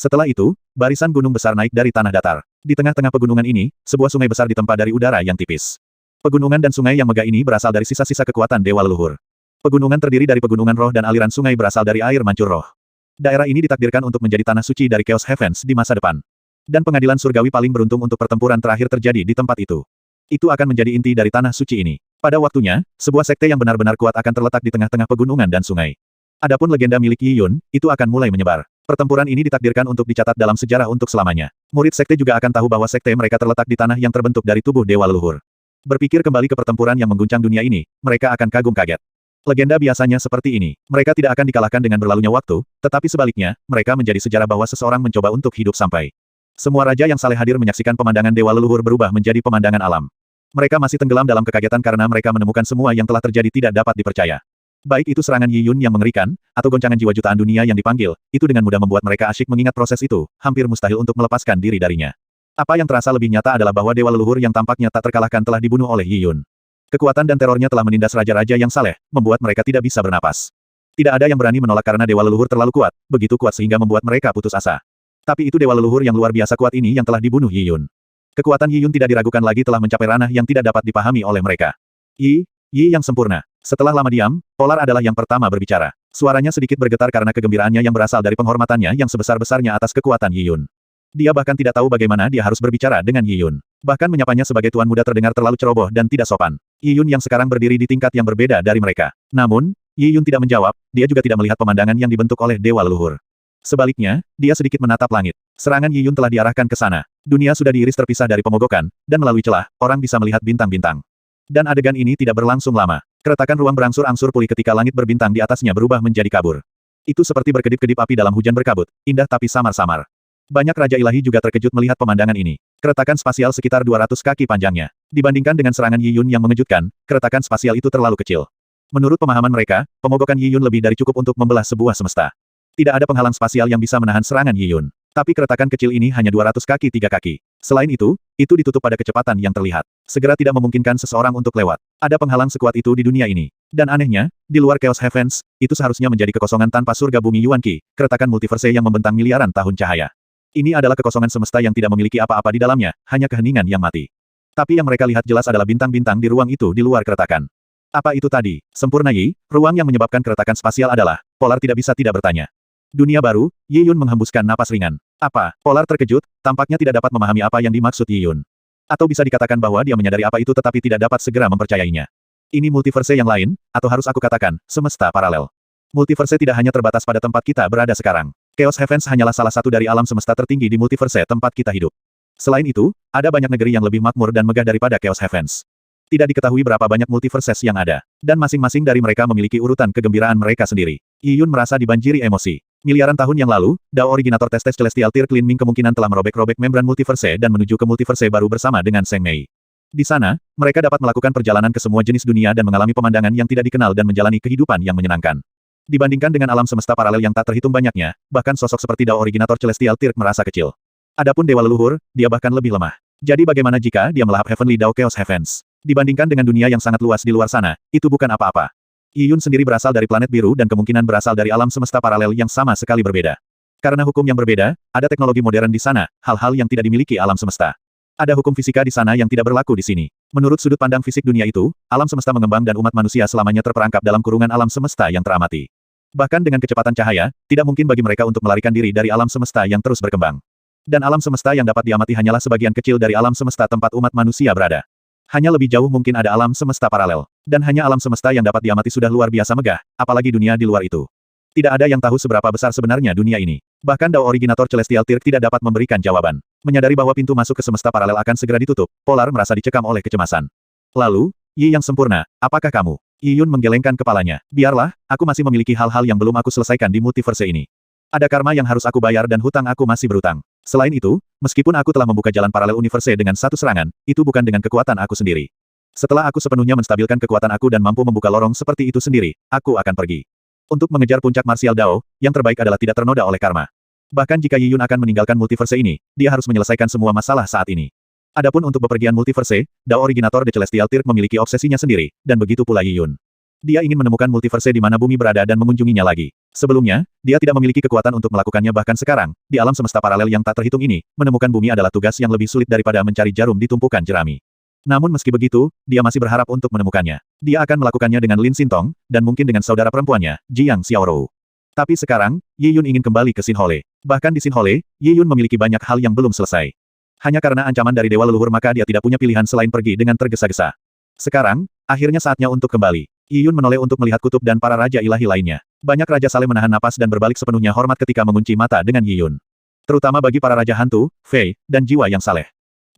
Setelah itu, barisan gunung besar naik dari tanah datar. Di tengah-tengah pegunungan ini, sebuah sungai besar ditempa dari udara yang tipis. Pegunungan dan sungai yang megah ini berasal dari sisa-sisa kekuatan dewa leluhur. Pegunungan terdiri dari pegunungan roh dan aliran sungai berasal dari air mancur roh. Daerah ini ditakdirkan untuk menjadi tanah suci dari Chaos Heavens di masa depan. Dan pengadilan surgawi paling beruntung untuk pertempuran terakhir terjadi di tempat itu. Itu akan menjadi inti dari tanah suci ini. Pada waktunya, sebuah sekte yang benar-benar kuat akan terletak di tengah-tengah pegunungan dan sungai. Adapun legenda milik Yi Yun, itu akan mulai menyebar. Pertempuran ini ditakdirkan untuk dicatat dalam sejarah untuk selamanya. Murid sekte juga akan tahu bahwa sekte mereka terletak di tanah yang terbentuk dari tubuh dewa leluhur. Berpikir kembali ke pertempuran yang mengguncang dunia ini, mereka akan kagum kaget. Legenda biasanya seperti ini. Mereka tidak akan dikalahkan dengan berlalunya waktu, tetapi sebaliknya, mereka menjadi sejarah bahwa seseorang mencoba untuk hidup sampai. Semua raja yang saleh hadir menyaksikan pemandangan dewa leluhur berubah menjadi pemandangan alam. Mereka masih tenggelam dalam kekagetan karena mereka menemukan semua yang telah terjadi tidak dapat dipercaya. Baik itu serangan Yi Yun yang mengerikan, atau goncangan jiwa jutaan dunia yang dipanggil, itu dengan mudah membuat mereka asyik mengingat proses itu, hampir mustahil untuk melepaskan diri darinya. Apa yang terasa lebih nyata adalah bahwa dewa leluhur yang tampaknya tak terkalahkan telah dibunuh oleh Yi Yun. Kekuatan dan terornya telah menindas raja-raja yang saleh, membuat mereka tidak bisa bernapas. Tidak ada yang berani menolak karena dewa leluhur terlalu kuat, begitu kuat sehingga membuat mereka putus asa. Tapi itu dewa leluhur yang luar biasa kuat ini yang telah dibunuh Yi Yun. Kekuatan Yi Yun tidak diragukan lagi telah mencapai ranah yang tidak dapat dipahami oleh mereka. Yi yang sempurna. Setelah lama diam, Polar adalah yang pertama berbicara. Suaranya sedikit bergetar karena kegembiraannya yang berasal dari penghormatannya yang sebesar-besarnya atas kekuatan Yi Yun. Dia bahkan tidak tahu bagaimana dia harus berbicara dengan Yi Yun. Bahkan menyapanya sebagai tuan muda terdengar terlalu ceroboh dan tidak sopan. Yi Yun yang sekarang berdiri di tingkat yang berbeda dari mereka. Namun, Yi Yun tidak menjawab, dia juga tidak melihat pemandangan yang dibentuk oleh dewa leluhur. Sebaliknya, dia sedikit menatap langit. Serangan Yi Yun telah diarahkan ke sana. Dunia sudah diiris terpisah dari pemogokan, dan melalui celah, orang bisa melihat bintang-bintang. Dan adegan ini tidak berlangsung lama. Keretakan ruang berangsur-angsur pulih ketika langit berbintang di atasnya berubah menjadi kabur. Itu seperti berkedip-kedip api dalam hujan berkabut, indah tapi samar-samar. Banyak raja ilahi juga terkejut melihat pemandangan ini. Keretakan spasial sekitar 200 kaki panjangnya. Dibandingkan dengan serangan Yi Yun yang mengejutkan, keretakan spasial itu terlalu kecil. Menurut pemahaman mereka, pemogokan Yi Yun lebih dari cukup untuk membelah sebuah semesta. Tidak ada penghalang spasial yang bisa menahan serangan Yi Yun. Tapi keretakan kecil ini hanya 200 kaki 3 kaki. Selain itu ditutup pada kecepatan yang terlihat. Segera tidak memungkinkan seseorang untuk lewat. Ada penghalang sekuat itu di dunia ini. Dan anehnya, di luar Chaos Heavens, itu seharusnya menjadi kekosongan tanpa surga bumi Yuan Qi, keretakan multiverse yang membentang miliaran tahun cahaya. Ini adalah kekosongan semesta yang tidak memiliki apa-apa di dalamnya, hanya keheningan yang mati. Tapi yang mereka lihat jelas adalah bintang-bintang di ruang itu di luar keretakan. Apa itu tadi? Sempurna Yi, ruang yang menyebabkan keretakan spasial adalah, Polar tidak bisa tidak bertanya. Dunia baru, Yi Yun menghembuskan napas ringan. Apa? Polar terkejut, tampaknya tidak dapat memahami apa yang dimaksud Yi Yun. Atau bisa dikatakan bahwa dia menyadari apa itu tetapi tidak dapat segera mempercayainya. Ini multiverse yang lain, atau harus aku katakan, semesta paralel. Multiverse tidak hanya terbatas pada tempat kita berada sekarang. Chaos Heavens hanyalah salah satu dari alam semesta tertinggi di multiverse tempat kita hidup. Selain itu, ada banyak negeri yang lebih makmur dan megah daripada Chaos Heavens. Tidak diketahui berapa banyak multiverses yang ada. Dan masing-masing dari mereka memiliki urutan kegembiraan mereka sendiri. Yi Yun merasa dibanjiri emosi. Miliaran tahun yang lalu, Dao Originator Testes Celestial Tear Clean Ming kemungkinan telah merobek-robek membran multiverse dan menuju ke multiverse baru bersama dengan Seng Mei. Di sana, mereka dapat melakukan perjalanan ke semua jenis dunia dan mengalami pemandangan yang tidak dikenal dan menjalani kehidupan yang menyenangkan. Dibandingkan dengan alam semesta paralel yang tak terhitung banyaknya, bahkan sosok seperti Dao Originator Celestial Tear merasa kecil. Adapun Dewa Leluhur, dia bahkan lebih lemah. Jadi bagaimana jika dia melahap Heavenly Dao Chaos Heavens? Dibandingkan dengan dunia yang sangat luas di luar sana, itu bukan apa-apa. Yi Yun sendiri berasal dari planet biru dan kemungkinan berasal dari alam semesta paralel yang sama sekali berbeda. Karena hukum yang berbeda, ada teknologi modern di sana, hal-hal yang tidak dimiliki alam semesta. Ada hukum fisika di sana yang tidak berlaku di sini. Menurut sudut pandang fisik dunia itu, alam semesta mengembang dan umat manusia selamanya terperangkap dalam kurungan alam semesta yang teramati. Bahkan dengan kecepatan cahaya, tidak mungkin bagi mereka untuk melarikan diri dari alam semesta yang terus berkembang. Dan alam semesta yang dapat diamati hanyalah sebagian kecil dari alam semesta tempat umat manusia berada. Hanya lebih jauh mungkin ada alam semesta paralel. Dan hanya alam semesta yang dapat diamati sudah luar biasa megah, apalagi dunia di luar itu. Tidak ada yang tahu seberapa besar sebenarnya dunia ini. Bahkan Dao Originator Celestial Tear tidak dapat memberikan jawaban. Menyadari bahwa pintu masuk ke semesta paralel akan segera ditutup, Polar merasa dicekam oleh kecemasan. Lalu, Yi yang sempurna, apakah kamu? Yi Yun menggelengkan kepalanya. Biarlah, aku masih memiliki hal-hal yang belum aku selesaikan di multiverse ini. Ada karma yang harus aku bayar dan hutang aku masih berutang. Selain itu, meskipun aku telah membuka jalan paralel universe dengan satu serangan, itu bukan dengan kekuatan aku sendiri. Setelah aku sepenuhnya menstabilkan kekuatan aku dan mampu membuka lorong seperti itu sendiri, aku akan pergi. Untuk mengejar puncak Martial Dao, yang terbaik adalah tidak ternoda oleh karma. Bahkan jika Yi Yun akan meninggalkan multiverse ini, dia harus menyelesaikan semua masalah saat ini. Adapun untuk bepergian multiverse, Dao Originator The Celestial Tear memiliki obsesinya sendiri, dan begitu pula Yi Yun. Dia ingin menemukan multiverse di mana bumi berada dan mengunjunginya lagi. Sebelumnya, dia tidak memiliki kekuatan untuk melakukannya bahkan sekarang, di alam semesta paralel yang tak terhitung ini, menemukan bumi adalah tugas yang lebih sulit daripada mencari jarum di tumpukan jerami. Namun meski begitu, dia masih berharap untuk menemukannya. Dia akan melakukannya dengan Lin Xintong, dan mungkin dengan saudara perempuannya, Jiang Xiaorou. Tapi sekarang, Yi Yun ingin kembali ke Xinhole. Bahkan di Xinhole, Yi Yun memiliki banyak hal yang belum selesai. Hanya karena ancaman dari dewa leluhur maka dia tidak punya pilihan selain pergi dengan tergesa-gesa. Sekarang, akhirnya saatnya untuk kembali. Yi Yun menoleh untuk melihat kutub dan para raja ilahi lainnya. Banyak raja saleh menahan napas dan berbalik sepenuhnya hormat ketika mengunci mata dengan Yi Yun. Terutama bagi para raja hantu, fei, dan jiwa yang saleh.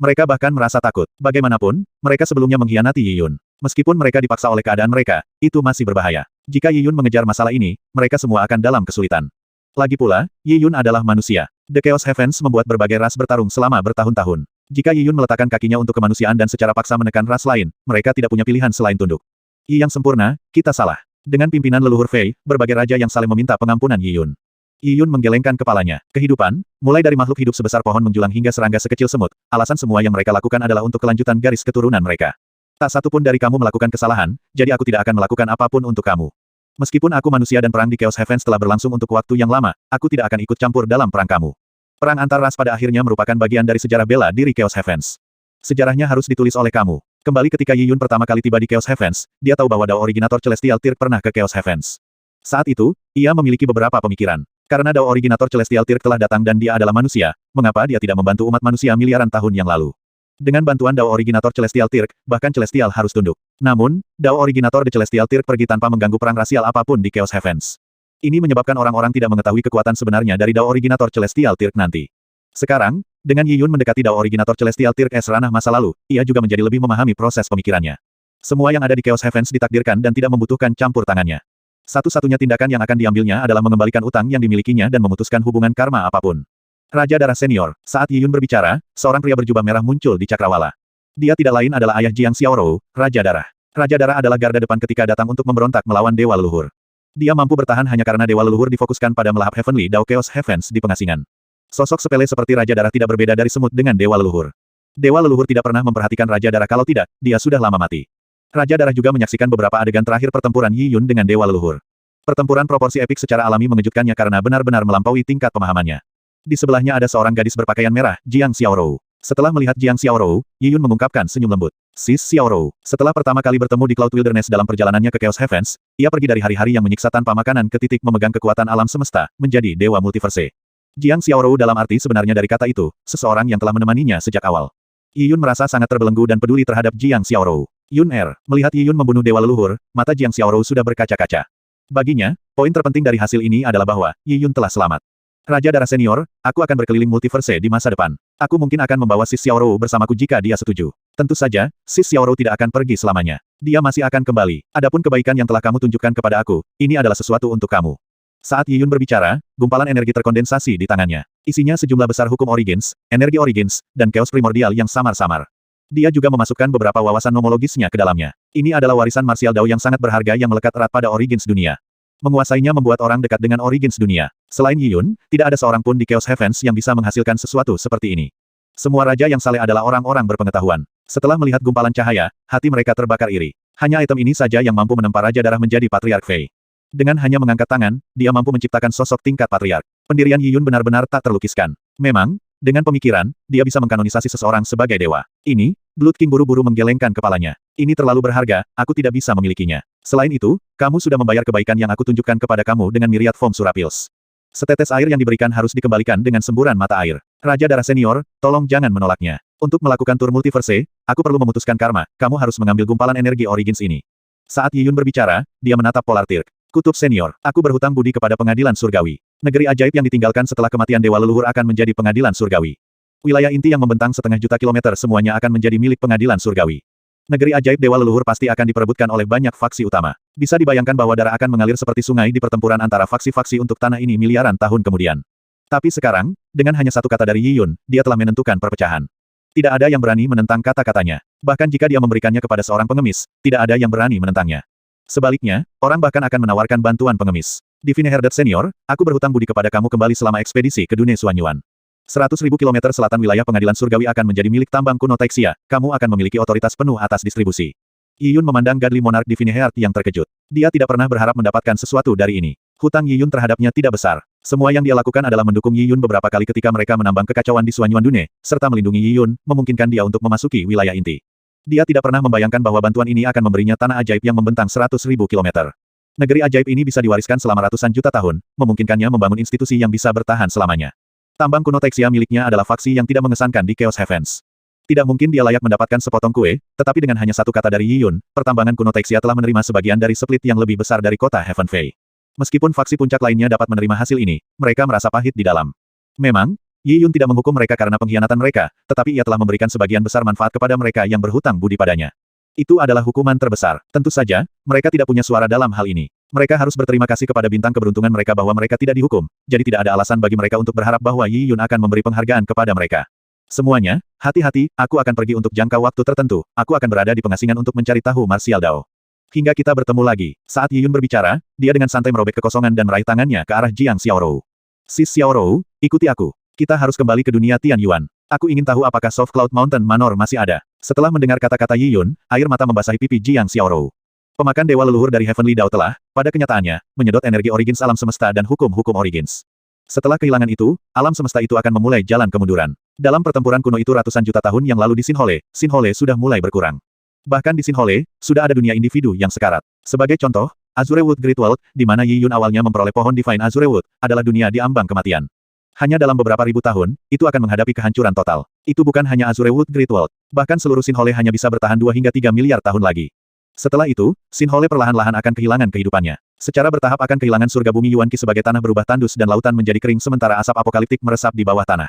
Mereka bahkan merasa takut. Bagaimanapun, mereka sebelumnya mengkhianati Yi Yun. Meskipun mereka dipaksa oleh keadaan mereka, itu masih berbahaya. Jika Yi Yun mengejar masalah ini, mereka semua akan dalam kesulitan. Lagi pula, Yi Yun adalah manusia. The Chaos Heavens membuat berbagai ras bertarung selama bertahun-tahun. Jika Yi Yun meletakkan kakinya untuk kemanusiaan dan secara paksa menekan ras lain, mereka tidak punya pilihan selain tunduk. Yi yang sempurna, kita salah. Dengan pimpinan leluhur Fei, berbagai raja yang saling meminta pengampunan Yi Yun. Yi Yun menggelengkan kepalanya. Kehidupan, mulai dari makhluk hidup sebesar pohon menjulang hingga serangga sekecil semut, alasan semua yang mereka lakukan adalah untuk kelanjutan garis keturunan mereka. Tak satu pun dari kamu melakukan kesalahan, jadi aku tidak akan melakukan apapun untuk kamu. Meskipun aku manusia dan perang di Chaos Heavens telah berlangsung untuk waktu yang lama, aku tidak akan ikut campur dalam perang kamu. Perang antar ras pada akhirnya merupakan bagian dari sejarah bela diri Chaos Heavens. Sejarahnya harus ditulis oleh kamu. Kembali ketika Yi Yun pertama kali tiba di Chaos Heavens, dia tahu bahwa Dao Originator Celestial Tirk pernah ke Chaos Heavens. Saat itu, ia memiliki beberapa pemikiran. Karena Dao Originator Celestial Tirk telah datang dan dia adalah manusia, mengapa dia tidak membantu umat manusia miliaran tahun yang lalu? Dengan bantuan Dao Originator Celestial Tirk, bahkan Celestial harus tunduk. Namun, Dao Originator The Celestial Tirk pergi tanpa mengganggu perang rasial apapun di Chaos Heavens. Ini menyebabkan orang-orang tidak mengetahui kekuatan sebenarnya dari Dao Originator Celestial Tirk nanti. Sekarang, dengan Yi Yun mendekati Dao Originator Celestial Tirk es ranah masa lalu, ia juga menjadi lebih memahami proses pemikirannya. Semua yang ada di Chaos Heavens ditakdirkan dan tidak membutuhkan campur tangannya. Satu-satunya tindakan yang akan diambilnya adalah mengembalikan utang yang dimilikinya dan memutuskan hubungan karma apapun. Raja Darah Senior, saat Yi Yun berbicara, seorang pria berjubah merah muncul di cakrawala. Dia tidak lain adalah ayah Jiang Xiaorou, Raja Darah. Raja Darah adalah garda depan ketika datang untuk memberontak melawan Dewa Leluhur. Dia mampu bertahan hanya karena Dewa Leluhur difokuskan pada melahap Heavenly Dao Chaos Heavens di pengasingan. Sosok sepele seperti Raja Darah tidak berbeda dari semut dengan Dewa Leluhur. Dewa Leluhur tidak pernah memperhatikan Raja Darah kalau tidak, dia sudah lama mati. Raja Darah juga menyaksikan beberapa adegan terakhir pertempuran Yi Yun dengan Dewa Leluhur. Pertempuran proporsi epik secara alami mengejutkannya karena benar-benar melampaui tingkat pemahamannya. Di sebelahnya ada seorang gadis berpakaian merah, Jiang Xiaorou. Setelah melihat Jiang Xiaorou, Yi Yun mengungkapkan senyum lembut. Sis Xiaorou, setelah pertama kali bertemu di Cloud Wilderness dalam perjalanannya ke Chaos Heavens, ia pergi dari hari-hari yang menyiksa tanpa makanan ke titik memegang kekuatan alam semesta, menjadi Dewa Multiverse. Jiang Xiaorou dalam arti sebenarnya dari kata itu, seseorang yang telah menemaninya sejak awal. Yi Yun merasa sangat terbelenggu dan peduli terhadap Jiang Xiaorou. Yun melihat Yi Yun membunuh Dewa Leluhur, mata Jiang Xiaorou sudah berkaca-kaca. Baginya, poin terpenting dari hasil ini adalah bahwa Yi Yun telah selamat. Raja Darah Senior, aku akan berkeliling multiverse di masa depan. Aku mungkin akan membawa Sis Xiaorou bersamaku jika dia setuju. Tentu saja, Sis Xiaorou tidak akan pergi selamanya. Dia masih akan kembali. Adapun kebaikan yang telah kamu tunjukkan kepada aku, ini adalah sesuatu untuk kamu. Saat Yi Yun berbicara, gumpalan energi terkondensasi di tangannya. Isinya sejumlah besar hukum Origins, energi Origins, dan chaos primordial yang samar-samar. Dia juga memasukkan beberapa wawasan nomologisnya ke dalamnya. Ini adalah warisan martial Dao yang sangat berharga yang melekat erat pada Origins dunia. Menguasainya membuat orang dekat dengan Origins dunia. Selain Yi Yun, tidak ada seorang pun di Chaos Heavens yang bisa menghasilkan sesuatu seperti ini. Semua raja yang saleh adalah orang-orang berpengetahuan. Setelah melihat gumpalan cahaya, hati mereka terbakar iri. Hanya item ini saja yang mampu menempa Raja Darah menjadi Patriark Fei. Dengan hanya mengangkat tangan, dia mampu menciptakan sosok tingkat patriark. Pendirian Yi Yun benar-benar tak terlukiskan. Memang, dengan pemikiran, dia bisa mengkanonisasi seseorang sebagai dewa. Ini, Blood King buru-buru menggelengkan kepalanya. Ini terlalu berharga, aku tidak bisa memilikinya. Selain itu, kamu sudah membayar kebaikan yang aku tunjukkan kepada kamu dengan miriat foam surapils. Setetes air yang diberikan harus dikembalikan dengan semburan mata air. Raja Darah Senior, tolong jangan menolaknya. Untuk melakukan tur multiverse, aku perlu memutuskan karma, kamu harus mengambil gumpalan energi Origins ini. Saat Yi Yun berbicara, dia menatap Polar Tirk. Kutub Senior, aku berhutang budi kepada pengadilan surgawi. Negeri ajaib yang ditinggalkan setelah kematian Dewa Leluhur akan menjadi pengadilan surgawi. Wilayah inti yang membentang 1/2 juta kilometer semuanya akan menjadi milik pengadilan surgawi. Negeri ajaib Dewa Leluhur pasti akan diperebutkan oleh banyak faksi utama. Bisa dibayangkan bahwa darah akan mengalir seperti sungai di pertempuran antara faksi-faksi untuk tanah ini miliaran tahun kemudian. Tapi sekarang, dengan hanya satu kata dari Yi Yun, dia telah menentukan perpecahan. Tidak ada yang berani menentang kata-katanya. Bahkan jika dia memberikannya kepada seorang pengemis, tidak ada yang berani menentangnya. Sebaliknya, orang bahkan akan menawarkan bantuan pengemis. Divine Herdet Senior, aku berhutang budi kepada kamu kembali selama ekspedisi ke dunia Suanyuan. 100.000 kilometer selatan wilayah pengadilan surgawi akan menjadi milik tambang kuno Taixia, kamu akan memiliki otoritas penuh atas distribusi. Yi Yun memandang Godly Monarch Divine Heart yang terkejut. Dia tidak pernah berharap mendapatkan sesuatu dari ini. Hutang Yi Yun terhadapnya tidak besar. Semua yang dia lakukan adalah mendukung Yi Yun beberapa kali ketika mereka menambang kekacauan di Suanyuan Dune, serta melindungi Yi Yun, memungkinkan dia untuk memasuki wilayah inti. Dia tidak pernah membayangkan bahwa bantuan ini akan memberinya tanah ajaib yang membentang 100.000 kilometer. Negeri ajaib ini bisa diwariskan selama ratusan juta tahun, memungkinkannya membangun institusi yang bisa bertahan selamanya. Tambang kuno Texia miliknya adalah faksi yang tidak mengesankan di Chaos Heavens. Tidak mungkin dia layak mendapatkan sepotong kue, tetapi dengan hanya satu kata dari Yi Yun, pertambangan kuno Texia telah menerima sebagian dari split yang lebih besar dari kota Heaven Fei. Meskipun faksi puncak lainnya dapat menerima hasil ini, mereka merasa pahit di dalam. Memang, Yi Yun tidak menghukum mereka karena pengkhianatan mereka, tetapi ia telah memberikan sebagian besar manfaat kepada mereka yang berhutang budi padanya. Itu adalah hukuman terbesar. Tentu saja, mereka tidak punya suara dalam hal ini. Mereka harus berterima kasih kepada bintang keberuntungan mereka bahwa mereka tidak dihukum, jadi tidak ada alasan bagi mereka untuk berharap bahwa Yi Yun akan memberi penghargaan kepada mereka. Semuanya, hati-hati, aku akan pergi untuk jangka waktu tertentu, aku akan berada di pengasingan untuk mencari tahu Martial Dao. Hingga kita bertemu lagi. Saat Yi Yun berbicara, dia dengan santai merobek kekosongan dan meraih tangannya ke arah Jiang Xiaorou. Sis Xiaorou, ikuti aku. Kita harus kembali ke dunia Tian Yuan. Aku ingin tahu apakah Soft Cloud Mountain Manor masih ada. Setelah mendengar kata-kata Yi Yun, air mata membasahi pipi Jiang Xiaorou. Pemakan dewa leluhur dari Heavenly Dao telah, pada kenyataannya, menyedot energi Origins alam semesta dan hukum-hukum Origins. Setelah kehilangan itu, alam semesta itu akan memulai jalan kemunduran. Dalam pertempuran kuno itu ratusan juta tahun yang lalu di Sinhole sudah mulai berkurang. Bahkan di Sinhole, sudah ada dunia individu yang sekarat. Sebagai contoh, Azurewood Great World, di mana Yi Yun awalnya memperoleh pohon Divine Azurewood, adalah dunia di ambang kematian. Hanya dalam beberapa ribu tahun, itu akan menghadapi kehancuran total. Itu bukan hanya Azurewood Great World. Bahkan seluruh Sinhole hanya bisa bertahan 2 hingga 3 miliar tahun lagi. Setelah itu, Sinhole perlahan-lahan akan kehilangan kehidupannya. Secara bertahap akan kehilangan surga bumi Yuan Qi sebagai tanah berubah tandus dan lautan menjadi kering sementara asap apokaliptik meresap di bawah tanah.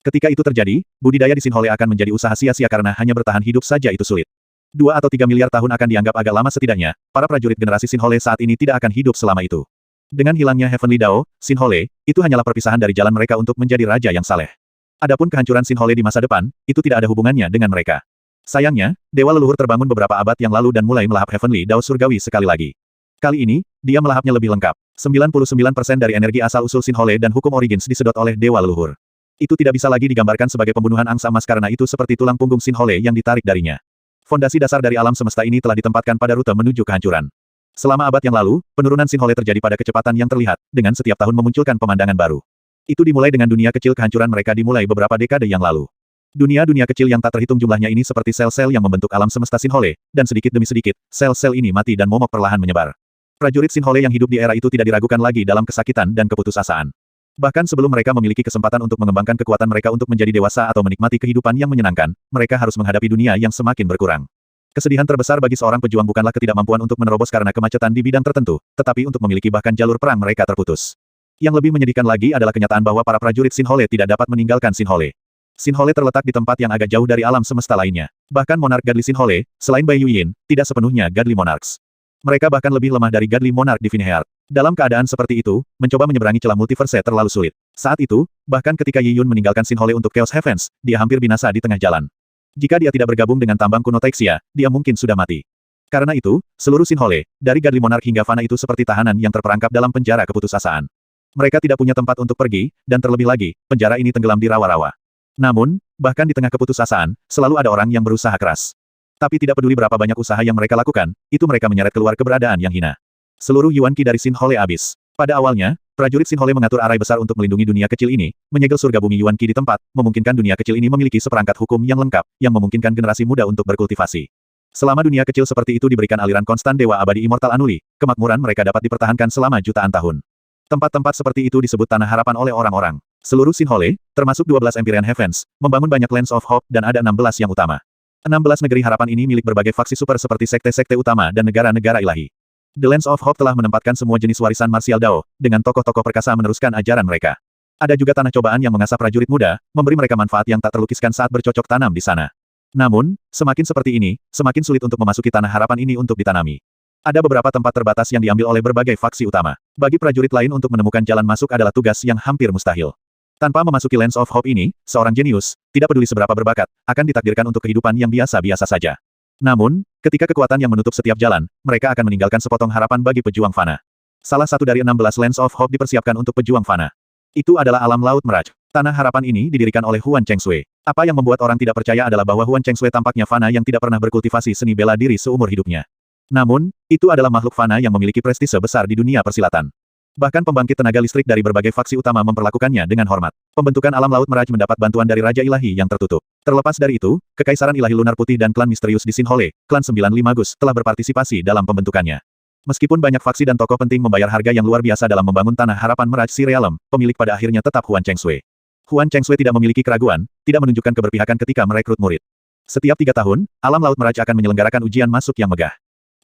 Ketika itu terjadi, budidaya di Sinhole akan menjadi usaha sia-sia karena hanya bertahan hidup saja itu sulit. 2 atau 3 miliar tahun akan dianggap agak lama setidaknya, para prajurit generasi Sinhole saat ini tidak akan hidup selama itu. Dengan hilangnya Heavenly Dao, Sinhole, itu hanyalah perpisahan dari jalan mereka untuk menjadi raja yang saleh. Adapun kehancuran Sinhole di masa depan, itu tidak ada hubungannya dengan mereka. Sayangnya, dewa leluhur terbangun beberapa abad yang lalu dan mulai melahap Heavenly Dao surgawi sekali lagi. Kali ini, dia melahapnya lebih lengkap. 99% dari energi asal-usul Sinhole dan hukum Origins disedot oleh dewa leluhur. Itu tidak bisa lagi digambarkan sebagai pembunuhan angsa emas karena itu seperti tulang punggung Sinhole yang ditarik darinya. Fondasi dasar dari alam semesta ini telah ditempatkan pada rute menuju kehancuran. Selama abad yang lalu, penurunan Sinhole terjadi pada kecepatan yang terlihat, dengan setiap tahun memunculkan pemandangan baru. Itu dimulai dengan dunia kecil kehancuran mereka dimulai beberapa dekade yang lalu. Dunia-dunia kecil yang tak terhitung jumlahnya ini seperti sel-sel yang membentuk alam semesta Sinhole, dan sedikit demi sedikit, sel-sel ini mati dan momok perlahan menyebar. Prajurit Sinhole yang hidup di era itu tidak diragukan lagi dalam kesakitan dan keputusasaan. Bahkan sebelum mereka memiliki kesempatan untuk mengembangkan kekuatan mereka untuk menjadi dewasa atau menikmati kehidupan yang menyenangkan, mereka harus menghadapi dunia yang semakin berkurang. Kesedihan terbesar bagi seorang pejuang bukanlah ketidakmampuan untuk menerobos karena kemacetan di bidang tertentu, tetapi untuk memiliki bahkan jalur perang mereka terputus. Yang lebih menyedihkan lagi adalah kenyataan bahwa para prajurit Sinhole tidak dapat meninggalkan Sinhole. Sinhole terletak di tempat yang agak jauh dari alam semesta lainnya. Bahkan Monark Godly Sinhole, selain Bai Yuyin, tidak sepenuhnya Godly Monarchs. Mereka bahkan lebih lemah dari Godly Monarch di Vineyard. Dalam keadaan seperti itu, mencoba menyeberangi celah multiverse terlalu sulit. Saat itu, bahkan ketika Yi Yun meninggalkan Sinhole untuk Chaos Heavens, dia hampir binasa di tengah jalan. Jika dia tidak bergabung dengan tambang kuno Texia, dia mungkin sudah mati. Karena itu, seluruh Sinhole, dari Godly Monarch hingga Fana itu seperti tahanan yang terperangkap dalam penjara keputusasaan. Mereka tidak punya tempat untuk pergi, dan terlebih lagi, penjara ini tenggelam di rawa-rawa. Namun, bahkan di tengah keputusasaan, selalu ada orang yang berusaha keras. Tapi tidak peduli berapa banyak usaha yang mereka lakukan, itu mereka menyeret keluar keberadaan yang hina. Seluruh Yuan Qi dari Sinhole habis. Pada awalnya, prajurit Sinhole mengatur arai besar untuk melindungi dunia kecil ini, menyegel surga bumi Yuan Qi di tempat, memungkinkan dunia kecil ini memiliki seperangkat hukum yang lengkap, yang memungkinkan generasi muda untuk berkultivasi. Selama dunia kecil seperti itu diberikan aliran konstan dewa abadi immortal Anuli, kemakmuran mereka dapat dipertahankan selama jutaan tahun. Tempat-tempat seperti itu disebut Tanah Harapan oleh orang-orang. Seluruh Sinhole, termasuk 12 Empyrean Heavens, membangun banyak Lands of Hope dan ada 16 yang utama. 16 negeri harapan ini milik berbagai faksi super seperti sekte-sekte utama dan negara-negara ilahi. The Lands of Hope telah menempatkan semua jenis warisan Martial Dao, dengan tokoh-tokoh perkasa meneruskan ajaran mereka. Ada juga tanah cobaan yang mengasah prajurit muda, memberi mereka manfaat yang tak terlukiskan saat bercocok tanam di sana. Namun, semakin seperti ini, semakin sulit untuk memasuki Tanah Harapan ini untuk ditanami. Ada beberapa tempat terbatas yang diambil oleh berbagai faksi utama. Bagi prajurit lain untuk menemukan jalan masuk adalah tugas yang hampir mustahil. Tanpa memasuki Lands of Hope ini, seorang jenius, tidak peduli seberapa berbakat, akan ditakdirkan untuk kehidupan yang biasa-biasa saja. Namun, ketika kekuatan yang menutup setiap jalan, mereka akan meninggalkan sepotong harapan bagi pejuang Fana. Salah satu dari 16 Lands of Hope dipersiapkan untuk pejuang Fana. Itu adalah alam laut Meraj. Tanah harapan ini didirikan oleh Huan Chengsui. Apa yang membuat orang tidak percaya adalah bahwa Huan Chengsui tampaknya Fana yang tidak pernah berkultivasi seni bela diri seumur hidupnya. Namun, itu adalah makhluk fana yang memiliki prestise besar di dunia persilatan. Bahkan pembangkit tenaga listrik dari berbagai faksi utama memperlakukannya dengan hormat. Pembentukan alam laut Meraj mendapat bantuan dari Raja Ilahi yang tertutup. Terlepas dari itu, Kekaisaran Ilahi Lunar Putih dan klan misterius di Sinhole, klan 95 Gus, telah berpartisipasi dalam pembentukannya. Meskipun banyak faksi dan tokoh penting membayar harga yang luar biasa dalam membangun tanah harapan Meraj Si Realm, pemilik pada akhirnya tetap Huan Chengsui. Huan Chengsui tidak memiliki keraguan, tidak menunjukkan keberpihakan ketika merekrut murid. Setiap 3 tahun, alam laut Meraj akan menyelenggarakan ujian masuk yang megah.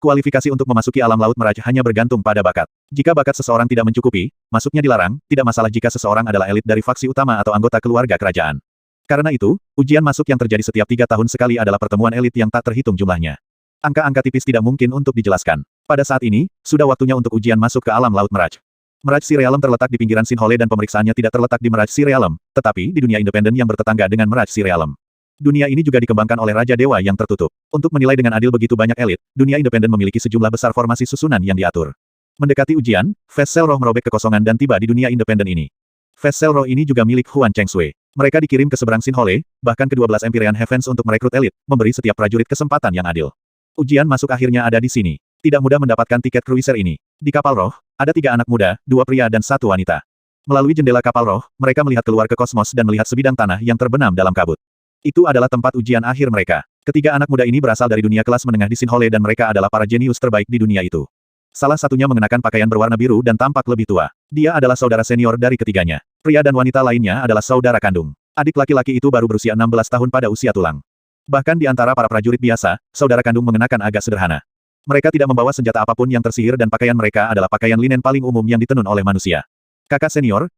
Kualifikasi untuk memasuki alam laut Meraj hanya bergantung pada bakat. Jika bakat seseorang tidak mencukupi, masuknya dilarang, tidak masalah jika seseorang adalah elit dari faksi utama atau anggota keluarga kerajaan. Karena itu, ujian masuk yang terjadi setiap 3 tahun sekali adalah pertemuan elit yang tak terhitung jumlahnya. Angka-angka tipis tidak mungkin untuk dijelaskan. Pada saat ini, sudah waktunya untuk ujian masuk ke alam laut Meraj. Meraj Si Realm terletak di pinggiran Sinhole dan pemeriksaannya tidak terletak di Meraj Si Realm, tetapi di dunia independen yang bertetangga dengan Meraj Si Realm. Dunia ini juga dikembangkan oleh Raja Dewa yang tertutup. Untuk menilai dengan adil begitu banyak elit, dunia independen memiliki sejumlah besar formasi susunan yang diatur. Mendekati ujian, Vessel Roh merobek kekosongan dan tiba di dunia independen ini. Vessel Roh ini juga milik Huan Chengsui. Mereka dikirim ke seberang Sinhole, bahkan ke-12 Empyrean Heavens untuk merekrut elit, memberi setiap prajurit kesempatan yang adil. Ujian masuk akhirnya ada di sini. Tidak mudah mendapatkan tiket cruiser ini. Di kapal roh, ada 3 anak muda, 2 pria dan 1 wanita. Melalui jendela kapal roh, mereka melihat keluar ke kosmos dan melihat sebidang tanah yang terbenam dalam kabut. Itu adalah tempat ujian akhir mereka. Ketiga anak muda ini berasal dari dunia kelas menengah di Sinhole dan mereka adalah para jenius terbaik di dunia itu. Salah satunya mengenakan pakaian berwarna biru dan tampak lebih tua. Dia adalah saudara senior dari ketiganya. Pria dan wanita lainnya adalah saudara kandung. Adik laki-laki itu baru berusia 16 tahun pada usia tulang. Bahkan di antara para prajurit biasa, saudara kandung mengenakan agak sederhana. Mereka tidak membawa senjata apapun yang tersihir dan pakaian mereka adalah pakaian linen paling umum yang ditenun oleh manusia. Kakak senior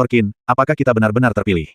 Qin, apakah kita benar-benar terpilih?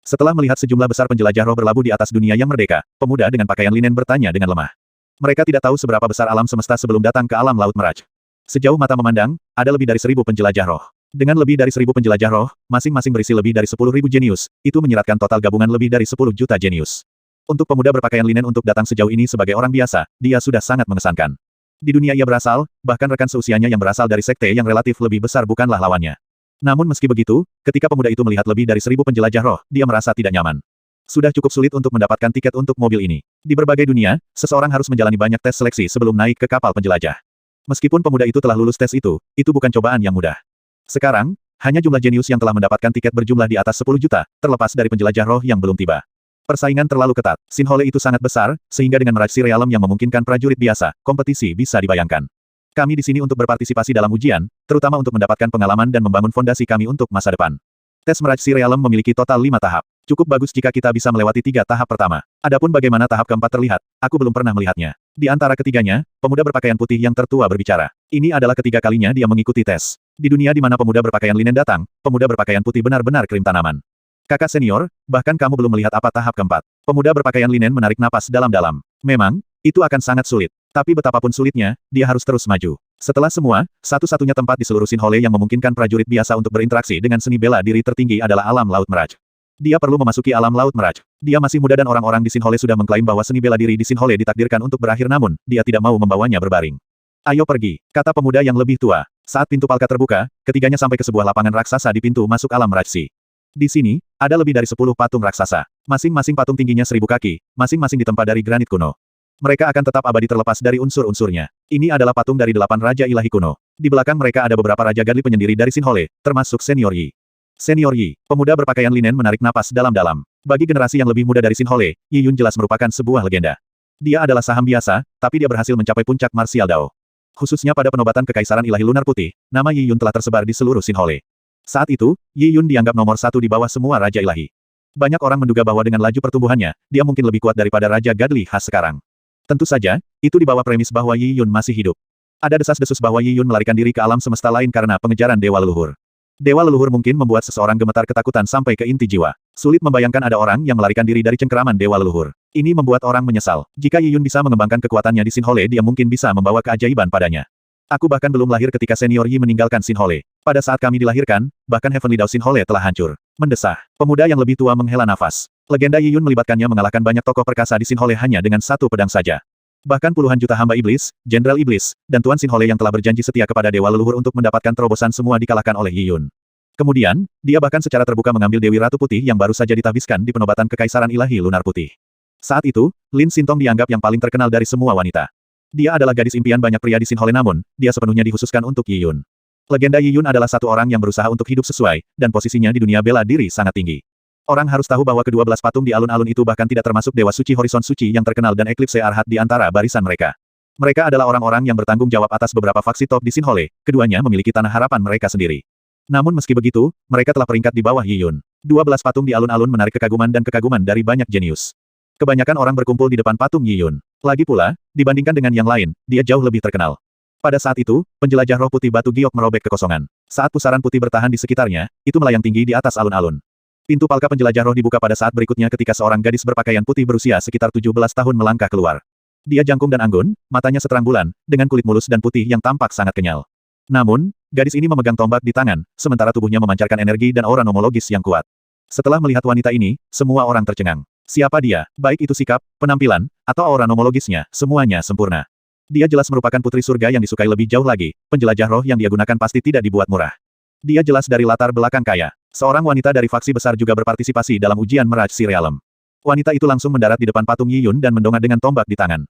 Setelah melihat sejumlah besar penjelajah roh berlabuh di atas dunia yang merdeka, pemuda dengan pakaian linen bertanya dengan lemah. Mereka tidak tahu seberapa besar alam semesta sebelum datang ke alam laut Meraj. Sejauh mata memandang, ada lebih dari 1000 penjelajah roh. Dengan lebih dari 1000 penjelajah roh, masing-masing berisi lebih dari 10.000 jenius, itu menyiratkan total gabungan lebih dari 10 juta jenius. Untuk pemuda berpakaian linen untuk datang sejauh ini sebagai orang biasa, dia sudah sangat mengesankan. Di dunia ia berasal, bahkan rekan seusianya yang berasal dari sekte yang relatif lebih besar bukanlah lawannya. Namun meski begitu, ketika pemuda itu melihat lebih dari 1000 penjelajah roh, dia merasa tidak nyaman. Sudah cukup sulit untuk mendapatkan tiket untuk mobil ini. Di berbagai dunia, seseorang harus menjalani banyak tes seleksi sebelum naik ke kapal penjelajah. Meskipun pemuda itu telah lulus tes itu bukan cobaan yang mudah. Sekarang, hanya jumlah jenius yang telah mendapatkan tiket berjumlah di atas 10 juta, terlepas dari penjelajah roh yang belum tiba. Persaingan terlalu ketat. Sinhole itu sangat besar, sehingga dengan Meraj Si Realm yang memungkinkan prajurit biasa, kompetisi bisa dibayangkan. Kami di sini untuk berpartisipasi dalam ujian, terutama untuk mendapatkan pengalaman dan membangun fondasi kami untuk masa depan. Tes Meraj Si Realm memiliki total 5 tahap. Cukup bagus jika kita bisa melewati 3 tahap pertama. Adapun bagaimana tahap keempat terlihat, aku belum pernah melihatnya. Di antara ketiganya, pemuda berpakaian putih yang tertua berbicara. Ini adalah ketiga kalinya dia mengikuti tes. Di dunia di mana pemuda berpakaian linen datang, pemuda berpakaian putih benar-benar krim tanaman. Kakak senior, bahkan kamu belum melihat apa tahap keempat. Pemuda berpakaian linen menarik napas dalam-dalam. Memang, itu akan sangat sulit. Tapi betapapun sulitnya, dia harus terus maju. Setelah semua, satu-satunya tempat di seluruh Sinhole yang memungkinkan prajurit biasa untuk berinteraksi dengan seni bela diri tertinggi adalah alam laut Meraj. Dia perlu memasuki alam laut Meraj. Dia masih muda dan orang-orang di Sinhole sudah mengklaim bahwa seni bela diri di Sinhole ditakdirkan untuk berakhir namun, dia tidak mau membawanya berbaring. Ayo pergi, kata pemuda yang lebih tua. Saat pintu palka terbuka, ketiganya sampai ke sebuah lapangan raksasa di pintu masuk alam Meraj. Di sini, ada lebih dari 10 patung raksasa. Masing-masing patung tingginya 1000 kaki, masing-masing ditempa dari granit kuno. Mereka akan tetap abadi terlepas dari unsur-unsurnya. Ini adalah patung dari 8 Raja Ilahi kuno. Di belakang mereka ada beberapa Raja Gadli penyendiri dari Sinhole, termasuk Senior Yi. Senior Yi, pemuda berpakaian linen menarik napas dalam-dalam. Bagi generasi yang lebih muda dari Sinhole, Yi Yun jelas merupakan sebuah legenda. Dia adalah saham biasa, tapi dia berhasil mencapai puncak martial Dao. Khususnya pada penobatan Kekaisaran Ilahi Lunar Putih, nama Yi Yun telah tersebar di seluruh Sinhole. Saat itu, Yi Yun dianggap nomor 1 di bawah semua Raja Ilahi. Banyak orang menduga bahwa dengan laju pertumbuhannya, dia mungkin lebih kuat daripada Raja Gadli khas sekarang. Tentu saja, itu di bawah premis bahwa Yi Yun masih hidup. Ada desas-desus bahwa Yi Yun melarikan diri ke alam semesta lain karena pengejaran Dewa Leluhur. Dewa Leluhur mungkin membuat seseorang gemetar ketakutan sampai ke inti jiwa. Sulit membayangkan ada orang yang melarikan diri dari cengkeraman Dewa Leluhur. Ini membuat orang menyesal. Jika Yi Yun bisa mengembangkan kekuatannya di Sinhole, dia mungkin bisa membawa keajaiban padanya. Aku bahkan belum lahir ketika Senior Yi meninggalkan Sinhole. Pada saat kami dilahirkan, bahkan Heavenly Dao Sinhole telah hancur. Mendesah. Pemuda yang lebih tua menghela nafas. Legenda Yi Yun melibatkannya mengalahkan banyak tokoh perkasa di Sinhole hanya dengan satu pedang saja. Bahkan puluhan juta hamba iblis, Jenderal Iblis, dan Tuan Sinhole yang telah berjanji setia kepada Dewa Leluhur untuk mendapatkan terobosan semua dikalahkan oleh Yi Yun. Kemudian, dia bahkan secara terbuka mengambil Dewi Ratu Putih yang baru saja ditahbiskan di penobatan Kekaisaran Ilahi Lunar Putih. Saat itu, Lin Sintong dianggap yang paling terkenal dari semua wanita. Dia adalah gadis impian banyak pria di Sinhole namun, dia sepenuhnya dikhususkan untuk Yi Yun. Legenda Yi Yun adalah satu orang yang berusaha untuk hidup sesuai, dan posisinya di dunia bela diri sangat tinggi. Orang harus tahu bahwa kedua belas patung di alun-alun itu bahkan tidak termasuk Dewa Suci Horizon Suci yang terkenal dan Eklipse Arhat di antara barisan mereka. Mereka adalah orang-orang yang bertanggung jawab atas beberapa faksi top di Sinhole, keduanya memiliki tanah harapan mereka sendiri. Namun meski begitu, mereka telah peringkat di bawah Yi Yun. 12 patung di alun-alun menarik kekaguman dan kekaguman dari banyak jenius. Kebanyakan orang berkumpul di depan patung Yi Yun. Lagi pula, dibandingkan dengan yang lain, dia jauh lebih terkenal. Pada saat itu, penjelajah roh putih batu giok merobek kekosongan. Saat pusaran putih bertahan di sekitarnya, itu melayang tinggi di atas alun-alun. Pintu palka penjelajah roh dibuka pada saat berikutnya ketika seorang gadis berpakaian putih berusia sekitar 17 tahun melangkah keluar. Dia jangkung dan anggun, matanya seterang bulan, dengan kulit mulus dan putih yang tampak sangat kenyal. Namun, gadis ini memegang tombak di tangan, sementara tubuhnya memancarkan energi dan aura nomologis yang kuat. Setelah melihat wanita ini, semua orang tercengang. Siapa dia, baik itu sikap, penampilan, atau aura nomologisnya, semuanya sempurna. Dia jelas merupakan putri surga yang disukai lebih jauh lagi, penjelajah roh yang dia gunakan pasti tidak dibuat murah. Dia jelas dari latar belakang kaya. Seorang wanita dari faksi besar juga berpartisipasi dalam ujian Meraj Si Realm. Wanita itu langsung mendarat di depan patung Yi Yun dan mendongak dengan tombak di tangan.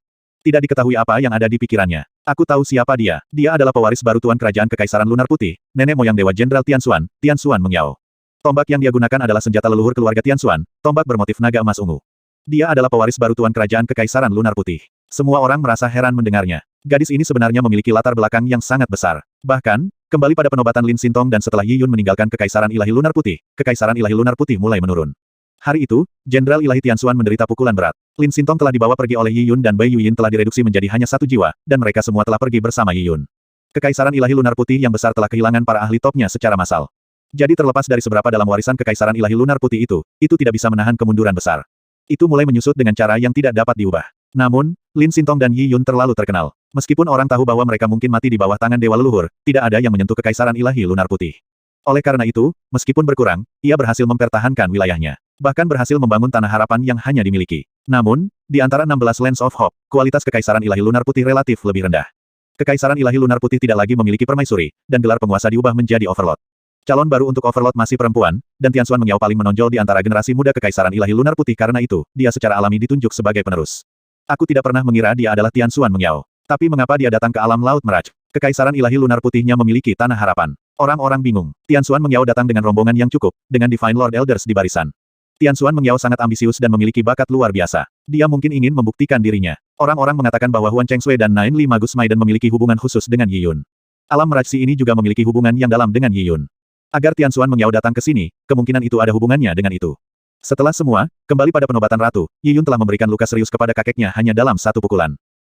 Tidak diketahui apa yang ada di pikirannya. Aku tahu siapa dia. Dia adalah pewaris baru Tuan Kerajaan Kekaisaran Lunar Putih, nenek moyang Dewa Jenderal Tianxuan Mengyao. Tombak yang dia gunakan adalah senjata leluhur keluarga Tianxuan, tombak bermotif naga emas ungu. Dia adalah pewaris baru Tuan Kerajaan Kekaisaran Lunar Putih. Semua orang merasa heran mendengarnya. Gadis ini sebenarnya memiliki latar belakang yang sangat besar. Bahkan, kembali pada penobatan Lin Xintong dan setelah Yi Yun meninggalkan Kekaisaran Ilahi Lunar Putih, Kekaisaran Ilahi Lunar Putih mulai menurun. Hari itu, Jenderal Ilahi Tianxuan menderita pukulan berat. Lin Xintong telah dibawa pergi oleh Yi Yun dan Bai Yuyin telah direduksi menjadi hanya satu jiwa, dan mereka semua telah pergi bersama Yi Yun. Kekaisaran Ilahi Lunar Putih yang besar telah kehilangan para ahli topnya secara massal. Jadi terlepas dari seberapa dalam warisan Kekaisaran Ilahi Lunar Putih itu tidak bisa menahan kemunduran besar. Itu mulai menyusut dengan cara yang tidak dapat diubah. Namun, Lin Xintong dan Yi Yun terlalu terkenal. Meskipun orang tahu bahwa mereka mungkin mati di bawah tangan Dewa Leluhur, tidak ada yang menyentuh Kekaisaran Ilahi Lunar Putih. Oleh karena itu, meskipun berkurang, ia berhasil mempertahankan wilayahnya. Bahkan berhasil membangun tanah harapan yang hanya dimiliki. Namun, di antara 16 Lands of Hope, kualitas Kekaisaran Ilahi Lunar Putih relatif lebih rendah. Kekaisaran Ilahi Lunar Putih tidak lagi memiliki permaisuri, dan gelar penguasa diubah menjadi Overlord. Calon baru untuk Overlord masih perempuan, dan Tianxuan Mengyao paling menonjol di antara generasi muda Kekaisaran Ilahi Lunar Putih karena itu, dia secara alami ditunjuk sebagai penerus. Aku tidak pernah mengira dia adalah Tianxuan Mengyao. Tapi mengapa dia datang ke alam laut Meraj? Kekaisaran Ilahi Lunar Putihnya memiliki tanah harapan. Orang-orang bingung. Tianxuan Mengyao datang dengan rombongan yang cukup, dengan Divine Lord Elders di barisan. Tianxuan Mengyao sangat ambisius dan memiliki bakat luar biasa. Dia mungkin ingin membuktikan dirinya. Orang-orang mengatakan bahwa Huan Chengsui dan Nine Li Magus Maiden memiliki hubungan khusus dengan Yi Yun. Alam Merajsi ini juga memiliki hubungan yang dalam dengan Yi Yun. Agar Tianxuan Mengyao datang ke sini, kemungkinan itu ada hubungannya dengan itu. Setelah semua, kembali pada penobatan ratu, Yi Yun telah memberikan luka serius kepada kakeknya hanya dalam satu pukulan.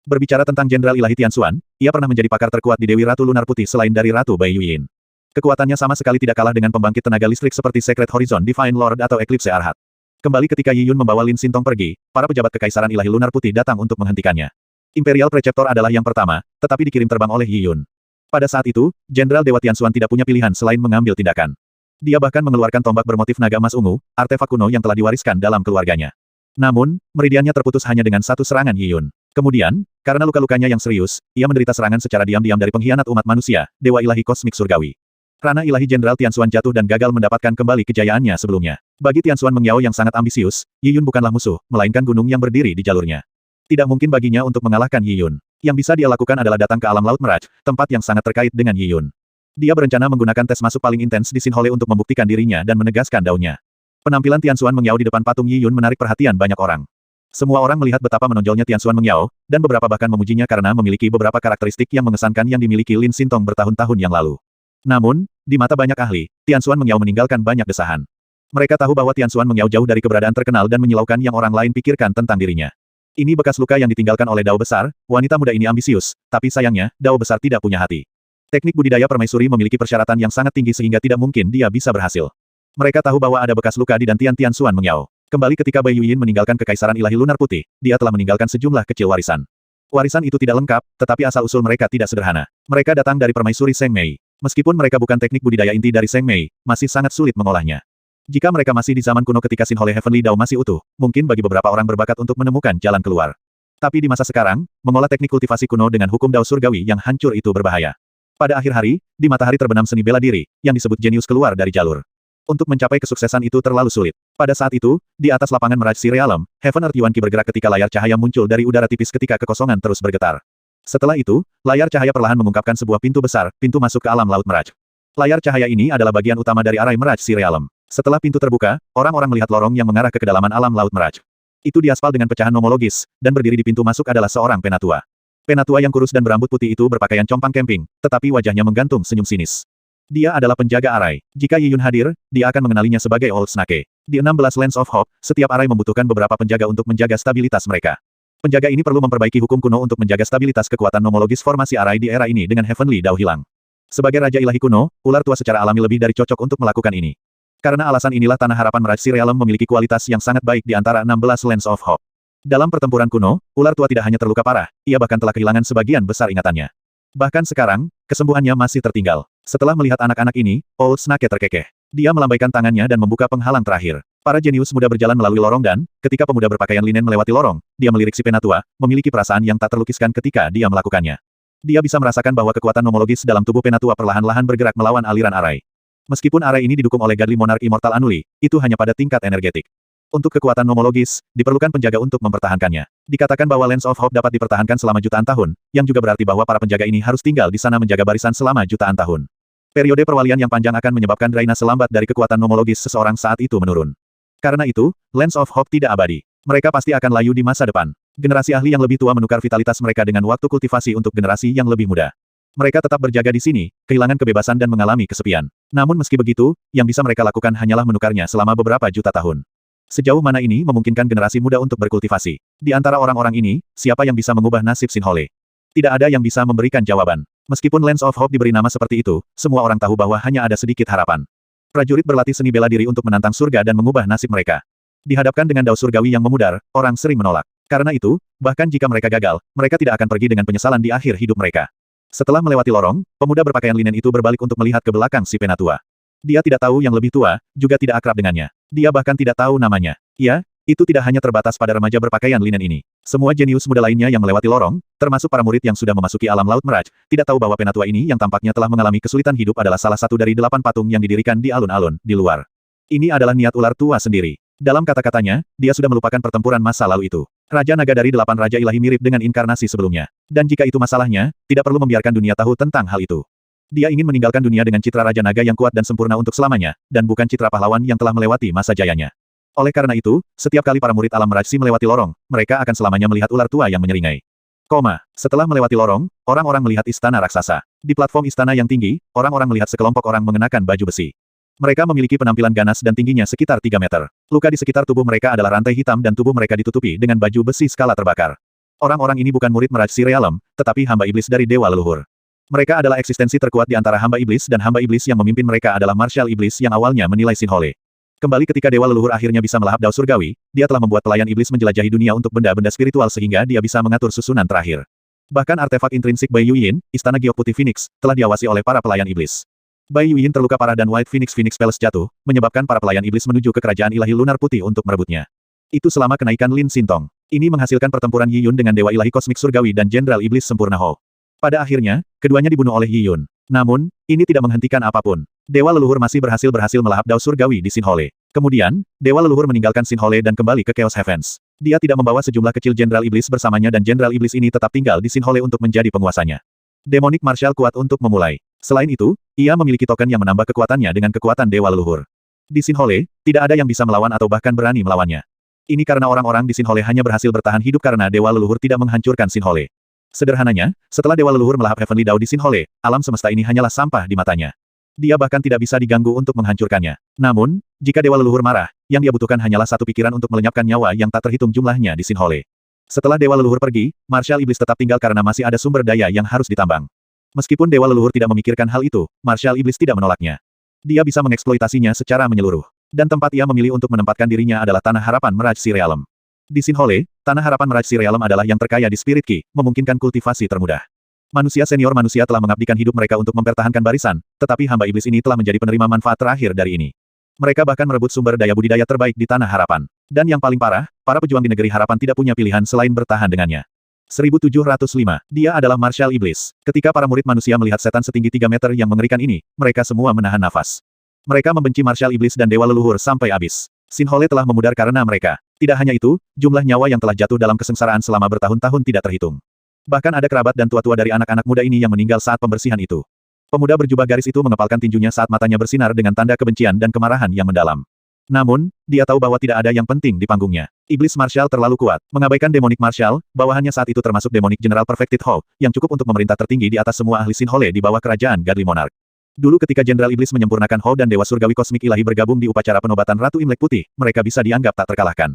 Berbicara tentang Jenderal Ilahi Tianxuan, ia pernah menjadi pakar terkuat di Dewi Ratu Lunar Putih selain dari Ratu Bai Yuyin. Kekuatannya sama sekali tidak kalah dengan pembangkit tenaga listrik seperti Secret Horizon Divine Lord atau Eclipse Arhat. Kembali ketika Yi Yun membawa Lin Xintong pergi, para pejabat Kekaisaran Ilahi Lunar Putih datang untuk menghentikannya. Imperial Preceptor adalah yang pertama, tetapi dikirim terbang oleh Yi Yun. Pada saat itu, Jenderal Dewa Tianxuan tidak punya pilihan selain mengambil tindakan. Dia bahkan mengeluarkan tombak bermotif naga emas ungu, artefak kuno yang telah diwariskan dalam keluarganya. Namun, meridiannya terputus hanya dengan satu serangan Yi Yun. Kemudian, karena luka-lukanya yang serius, ia menderita serangan secara diam-diam dari pengkhianat umat manusia, Dewa Ilahi Kosmik Surgawi. Rana Ilahi Jenderal Tianxuan jatuh dan gagal mendapatkan kembali kejayaannya sebelumnya. Bagi Tianxuan Mengyao yang sangat ambisius, Yi Yun bukanlah musuh, melainkan gunung yang berdiri di jalurnya. Tidak mungkin baginya untuk mengalahkan Yi Yun. Yang bisa dia lakukan adalah datang ke alam laut Meraj, tempat yang sangat terkait dengan Yi Yun. Dia berencana menggunakan tes masuk paling intens di Sinhole untuk membuktikan dirinya dan menegaskan daunnya. Penampilan Tianxuan Mengyao di depan patung Yi Yun menarik perhatian banyak orang. Semua orang melihat betapa menonjolnya Tianxuan Mengyao, dan beberapa bahkan memujinya karena memiliki beberapa karakteristik yang mengesankan yang dimiliki Lin Xintong bertahun-tahun yang lalu. Namun, di mata banyak ahli, Tianxuan Mengyao meninggalkan banyak desahan. Mereka tahu bahwa Tianxuan Mengyao jauh dari keberadaan terkenal dan menyilaukan yang orang lain pikirkan tentang dirinya. Ini bekas luka yang ditinggalkan oleh Dao Besar, wanita muda ini ambisius, tapi sayangnya, Dao Besar tidak punya hati. Teknik budidaya permaisuri memiliki persyaratan yang sangat tinggi sehingga tidak mungkin dia bisa berhasil. Mereka tahu bahwa ada bekas luka di dantian Tianxuan Mengyao. Kembali ketika Bai Yuyin meninggalkan Kekaisaran Ilahi Lunar Putih, dia telah meninggalkan sejumlah kecil warisan. Warisan itu tidak lengkap, tetapi asal-usul mereka tidak sederhana. Mereka datang dari permaisuri Seng Mei. Meskipun mereka bukan teknik budidaya inti dari Seng Mei, masih sangat sulit mengolahnya. Jika mereka masih di zaman kuno ketika Sinhole Heavenly Dao masih utuh, mungkin bagi beberapa orang berbakat untuk menemukan jalan keluar. Tapi di masa sekarang, mengolah teknik kultivasi kuno dengan hukum Dao Surgawi yang hancur itu berbahaya. Pada akhir hari, di matahari terbenam seni bela diri, yang disebut jenius keluar dari jalur. Untuk mencapai kesuksesan itu terlalu sulit. Pada saat itu, di atas lapangan Meraj Si Realm, Heaven Earth Yuan Qi bergerak ketika layar cahaya muncul dari udara tipis ketika kekosongan terus bergetar. Setelah itu, layar cahaya perlahan mengungkapkan sebuah pintu besar, pintu masuk ke alam Laut Meraj. Layar cahaya ini adalah bagian utama dari arai Meraj Sea Realm. Setelah pintu terbuka, orang-orang melihat lorong yang mengarah ke kedalaman alam Laut Meraj. Itu diaspal dengan pecahan nomologis, dan berdiri di pintu masuk adalah seorang penatua. Penatua yang kurus dan berambut putih itu berpakaian compang camping, tetapi wajahnya menggantung senyum sinis. Dia adalah penjaga arai. Jika Yi Yun hadir, dia akan mengenalinya sebagai Old Snake. Di 16 Lands of Hope, setiap arai membutuhkan beberapa penjaga untuk menjaga stabilitas mereka. Penjaga ini perlu memperbaiki hukum kuno untuk menjaga stabilitas kekuatan nomologis formasi arai di era ini dengan Heavenly Dao hilang. Sebagai Raja Ilahi kuno, ular tua secara alami lebih dari cocok untuk melakukan ini. Karena alasan inilah Tanah Harapan Meraj Sea Realm memiliki kualitas yang sangat baik di antara 16 Lands of Hope. Dalam pertempuran kuno, ular tua tidak hanya terluka parah, ia bahkan telah kehilangan sebagian besar ingatannya. Bahkan sekarang, kesembuhannya masih tertinggal. Setelah melihat anak-anak ini, Old Snake terkekeh. Dia melambaikan tangannya dan membuka penghalang terakhir. Para jenius muda berjalan melalui lorong dan, ketika pemuda berpakaian linen melewati lorong, dia melirik si penatua, memiliki perasaan yang tak terlukiskan ketika dia melakukannya. Dia bisa merasakan bahwa kekuatan nomologis dalam tubuh penatua perlahan-lahan bergerak melawan aliran arai. Meskipun arai ini didukung oleh Godly Monarch Immortal Anuli, itu hanya pada tingkat energetik. Untuk kekuatan nomologis, diperlukan penjaga untuk mempertahankannya. Dikatakan bahwa Lands of Hope dapat dipertahankan selama jutaan tahun, yang juga berarti bahwa para penjaga ini harus tinggal di sana menjaga barisan selama jutaan tahun. Periode perwalian yang panjang akan menyebabkan drainase lambat dari kekuatan nomologis seseorang saat itu menurun. Karena itu, Lands of Hope tidak abadi. Mereka pasti akan layu di masa depan. Generasi ahli yang lebih tua menukar vitalitas mereka dengan waktu kultivasi untuk generasi yang lebih muda. Mereka tetap berjaga di sini, kehilangan kebebasan dan mengalami kesepian. Namun meski begitu, yang bisa mereka lakukan hanyalah menukarnya selama beberapa juta tahun. Sejauh mana ini memungkinkan generasi muda untuk berkultivasi? Di antara orang-orang ini, siapa yang bisa mengubah nasib Sinhole? Tidak ada yang bisa memberikan jawaban. Meskipun Lands of Hope diberi nama seperti itu, semua orang tahu bahwa hanya ada sedikit harapan. Prajurit berlatih seni bela diri untuk menantang surga dan mengubah nasib mereka. Dihadapkan dengan dao surgawi yang memudar, orang sering menolak. Karena itu, bahkan jika mereka gagal, mereka tidak akan pergi dengan penyesalan di akhir hidup mereka. Setelah melewati lorong, pemuda berpakaian linen itu berbalik untuk melihat ke belakang si penatua. Dia tidak tahu yang lebih tua, juga tidak akrab dengannya. Dia bahkan tidak tahu namanya. Ya, itu tidak hanya terbatas pada remaja berpakaian linen ini. Semua jenius muda lainnya yang melewati lorong, termasuk para murid yang sudah memasuki alam Laut Meraj, tidak tahu bahwa penatua ini yang tampaknya telah mengalami kesulitan hidup adalah salah satu dari 8 patung yang didirikan di alun-alun, di luar. Ini adalah niat ular tua sendiri. Dalam kata-katanya, dia sudah melupakan pertempuran masa lalu itu. Raja Naga dari 8 Raja Ilahi mirip dengan inkarnasi sebelumnya. Dan jika itu masalahnya, tidak perlu membiarkan dunia tahu tentang hal itu. Dia ingin meninggalkan dunia dengan citra Raja Naga yang kuat dan sempurna untuk selamanya, dan bukan citra pahlawan yang telah melewati masa jayanya. Oleh karena itu, setiap kali para murid alam Meraj Sea melewati lorong, mereka akan selamanya melihat ular tua yang menyeringai. Setelah melewati lorong, orang-orang melihat istana raksasa. Di platform istana yang tinggi, orang-orang melihat sekelompok orang mengenakan baju besi. Mereka memiliki penampilan ganas dan tingginya sekitar 3 meter. Luka di sekitar tubuh mereka adalah rantai hitam dan tubuh mereka ditutupi dengan baju besi skala terbakar. Orang-orang ini bukan murid Meraj Sea Realm, tetapi hamba iblis dari Dewa Leluhur. Mereka adalah eksistensi terkuat di antara hamba iblis dan hamba iblis yang memimpin mereka adalah Marshal Iblis yang awalnya menilai Sinhole. Kembali ketika Dewa Leluhur akhirnya bisa melahap dao surgawi, dia telah membuat pelayan iblis menjelajahi dunia untuk benda-benda spiritual sehingga dia bisa mengatur susunan terakhir. Bahkan artefak intrinsik Bai Yuyin, Istana Giok Putih Phoenix, telah diawasi oleh para pelayan iblis. Bai Yuyin terluka parah dan White Phoenix Phoenix Palace jatuh, menyebabkan para pelayan iblis menuju ke kerajaan ilahi lunar putih untuk merebutnya. Itu selama kenaikan Lin Sintong. Ini menghasilkan pertempuran Yi Yun dengan Dewa Ilahi Kosmik Surgawi dan Jenderal Iblis Sempurna Ho. Pada akhirnya, keduanya dibunuh oleh Yi Yun. Namun, ini tidak menghentikan apapun. Dewa Leluhur masih berhasil melahap dao surgawi di Sinhole. Kemudian, Dewa Leluhur meninggalkan Sinhole dan kembali ke Chaos Heavens. Dia tidak membawa sejumlah kecil Jenderal Iblis bersamanya dan Jenderal Iblis ini tetap tinggal di Sinhole untuk menjadi penguasanya. Demonic Marshal kuat untuk memulai. Selain itu, ia memiliki token yang menambah kekuatannya dengan kekuatan Dewa Leluhur. Di Sinhole, tidak ada yang bisa melawan atau bahkan berani melawannya. Ini karena orang-orang di Sinhole hanya berhasil bertahan hidup karena Dewa Leluhur tidak menghancurkan Sinhole. Sederhananya, setelah Dewa Leluhur melahap Heavenly Dao di Sinhole, alam semesta ini hanyalah sampah di matanya. Dia bahkan tidak bisa diganggu untuk menghancurkannya. Namun, jika Dewa Leluhur marah, yang dia butuhkan hanyalah satu pikiran untuk melenyapkan nyawa yang tak terhitung jumlahnya di Sinhole. Setelah Dewa Leluhur pergi, Marshal Iblis tetap tinggal karena masih ada sumber daya yang harus ditambang. Meskipun Dewa Leluhur tidak memikirkan hal itu, Marshal Iblis tidak menolaknya. Dia bisa mengeksploitasinya secara menyeluruh. Dan tempat ia memilih untuk menempatkan dirinya adalah Tanah Harapan Meraj Sea Realm. Di Sinhole, Tanah Harapan Meraj Sea Realm adalah yang terkaya di Spirit Ki, memungkinkan kultivasi termudah. Manusia senior manusia telah mengabdikan hidup mereka untuk mempertahankan barisan, tetapi hamba iblis ini telah menjadi penerima manfaat terakhir dari ini. Mereka bahkan merebut sumber daya budidaya terbaik di Tanah Harapan. Dan yang paling parah, para pejuang di Negeri Harapan tidak punya pilihan selain bertahan dengannya. 1705. Dia adalah Marshal Iblis. Ketika para murid manusia melihat setan setinggi 3 meter yang mengerikan ini, mereka semua menahan nafas. Mereka membenci Marshal Iblis dan Dewa Leluhur sampai habis. Sinhole telah memudar karena mereka. Tidak hanya itu, jumlah nyawa yang telah jatuh dalam kesengsaraan selama bertahun-tahun tidak terhitung. Bahkan ada kerabat dan tua-tua dari anak-anak muda ini yang meninggal saat pembersihan itu. Pemuda berjubah garis itu mengepalkan tinjunya saat matanya bersinar dengan tanda kebencian dan kemarahan yang mendalam. Namun, dia tahu bahwa tidak ada yang penting di panggungnya. Iblis martial terlalu kuat. Mengabaikan demonic martial, bawahannya saat itu termasuk demonic General Perfected Hall, yang cukup untuk memerintah tertinggi di atas semua ahli Sinhole di bawah kerajaan Godly Monarch. Dulu ketika Jenderal Iblis menyempurnakan Hall dan Dewa Surgawi Kosmik Ilahi bergabung di upacara penobatan Ratu Imlek Putih, mereka bisa dianggap tak terkalahkan.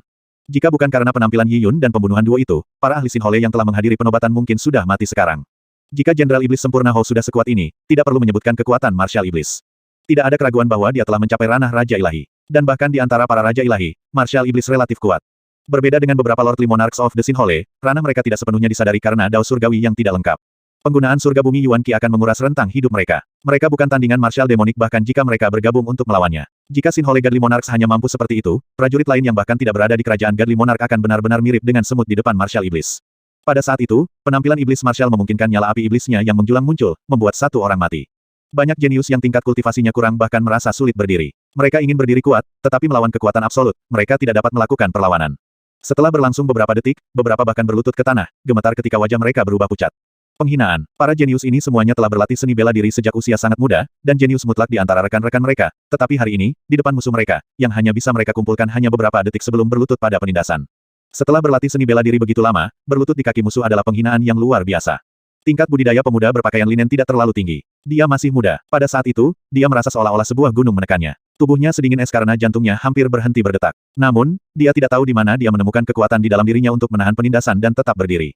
Jika bukan karena penampilan Yi Yun dan pembunuhan duo itu, para ahli Sinhole yang telah menghadiri penobatan mungkin sudah mati sekarang. Jika Jenderal Iblis sempurna Hall sudah sekuat ini, tidak perlu menyebutkan kekuatan martial Iblis. Tidak ada keraguan bahwa dia telah mencapai ranah Raja Ilahi. Dan bahkan di antara para Raja Ilahi, martial Iblis relatif kuat. Berbeda dengan beberapa Lordly Monarchs of the Sinhole, ranah mereka tidak sepenuhnya disadari karena dao surgawi yang tidak lengkap. Penggunaan surga bumi Yuan Qi akan menguras rentang hidup mereka. Mereka bukan tandingan martial demonik bahkan jika mereka bergabung untuk melawannya. Jika Sinhole Godly Monarchs hanya mampu seperti itu, prajurit lain yang bahkan tidak berada di kerajaan Godly Monarch akan benar-benar mirip dengan semut di depan martial Iblis. Pada saat itu, penampilan Iblis martial memungkinkan nyala api iblisnya yang menjulang muncul, membuat satu orang mati. Banyak jenius yang tingkat kultivasinya kurang bahkan merasa sulit berdiri. Mereka ingin berdiri kuat, tetapi melawan kekuatan absolut, mereka tidak dapat melakukan perlawanan. Setelah berlangsung beberapa detik, beberapa bahkan berlutut ke tanah, gemetar ketika wajah mereka berubah pucat. Penghinaan. Para jenius ini semuanya telah berlatih seni bela diri sejak usia sangat muda, dan jenius mutlak di antara rekan-rekan mereka. Tetapi hari ini, di depan musuh mereka, yang hanya bisa mereka kumpulkan hanya beberapa detik sebelum berlutut pada penindasan. Setelah berlatih seni bela diri begitu lama, berlutut di kaki musuh adalah penghinaan yang luar biasa. Tingkat budidaya pemuda berpakaian linen tidak terlalu tinggi. Dia masih muda. Pada saat itu, dia merasa seolah-olah sebuah gunung menekannya. Tubuhnya sedingin es karena jantungnya hampir berhenti berdetak. Namun, dia tidak tahu di mana dia menemukan kekuatan di dalam dirinya untuk menahan penindasan dan tetap berdiri.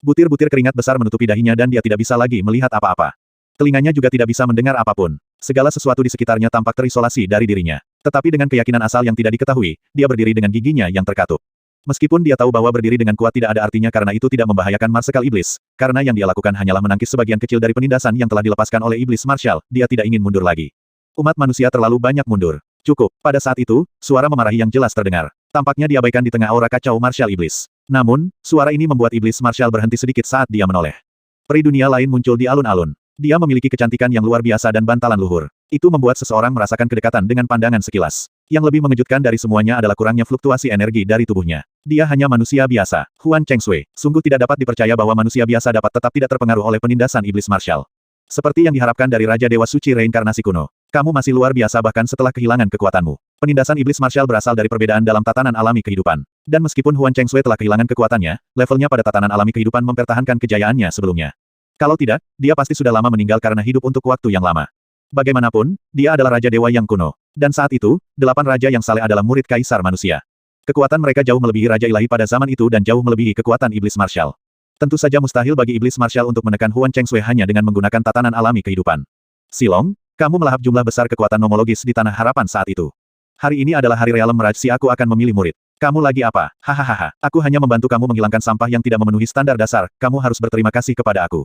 Butir-butir keringat besar menutupi dahinya dan dia tidak bisa lagi melihat apa-apa. Telinganya juga tidak bisa mendengar apapun. Segala sesuatu di sekitarnya tampak terisolasi dari dirinya. Tetapi dengan keyakinan asal yang tidak diketahui, dia berdiri dengan giginya yang terkatup. Meskipun dia tahu bahwa berdiri dengan kuat tidak ada artinya karena itu tidak membahayakan Marsekal Iblis, karena yang dia lakukan hanyalah menangkis sebagian kecil dari penindasan yang telah dilepaskan oleh Iblis Martial, dia tidak ingin mundur lagi. Umat manusia terlalu banyak mundur. Cukup. Pada saat itu, suara memarahi yang jelas terdengar. Tampaknya diabaikan di tengah aura kacau Martial Iblis. Namun, suara ini membuat Iblis Martial berhenti sedikit saat dia menoleh. Peri dunia lain muncul di alun-alun. Dia memiliki kecantikan yang luar biasa dan bantalan luhur. Itu membuat seseorang merasakan kedekatan dengan pandangan sekilas. Yang lebih mengejutkan dari semuanya adalah kurangnya fluktuasi energi dari tubuhnya. Dia hanya manusia biasa. Huan Chengsui. Sungguh tidak dapat dipercaya bahwa manusia biasa dapat tetap tidak terpengaruh oleh penindasan Iblis Martial. Seperti yang diharapkan dari Raja Dewa Suci reinkarnasi kuno. Kamu masih luar biasa bahkan setelah kehilangan kekuatanmu. Penindasan Iblis Martial berasal dari perbedaan dalam tatanan alami kehidupan. Dan meskipun Huan Chengsui telah kehilangan kekuatannya, levelnya pada tatanan alami kehidupan mempertahankan kejayaannya sebelumnya. Kalau tidak, dia pasti sudah lama meninggal karena hidup untuk waktu yang lama. Bagaimanapun, dia adalah Raja Dewa yang kuno. Dan saat itu, 8 Raja yang saleh adalah murid Kaisar manusia. Kekuatan mereka jauh melebihi Raja Ilahi pada zaman itu dan jauh melebihi kekuatan Iblis Martial. Tentu saja mustahil bagi Iblis Martial untuk menekan Huan Chengsui hanya dengan menggunakan tatanan alami kehidupan. Silong, kamu melahap jumlah besar kekuatan nomologis di Tanah Harapan saat itu. Hari ini adalah hari Realem Meraj aku akan memilih murid. Kamu lagi apa? Hahaha. Aku hanya membantu kamu menghilangkan sampah yang tidak memenuhi standar dasar, kamu harus berterima kasih kepada aku.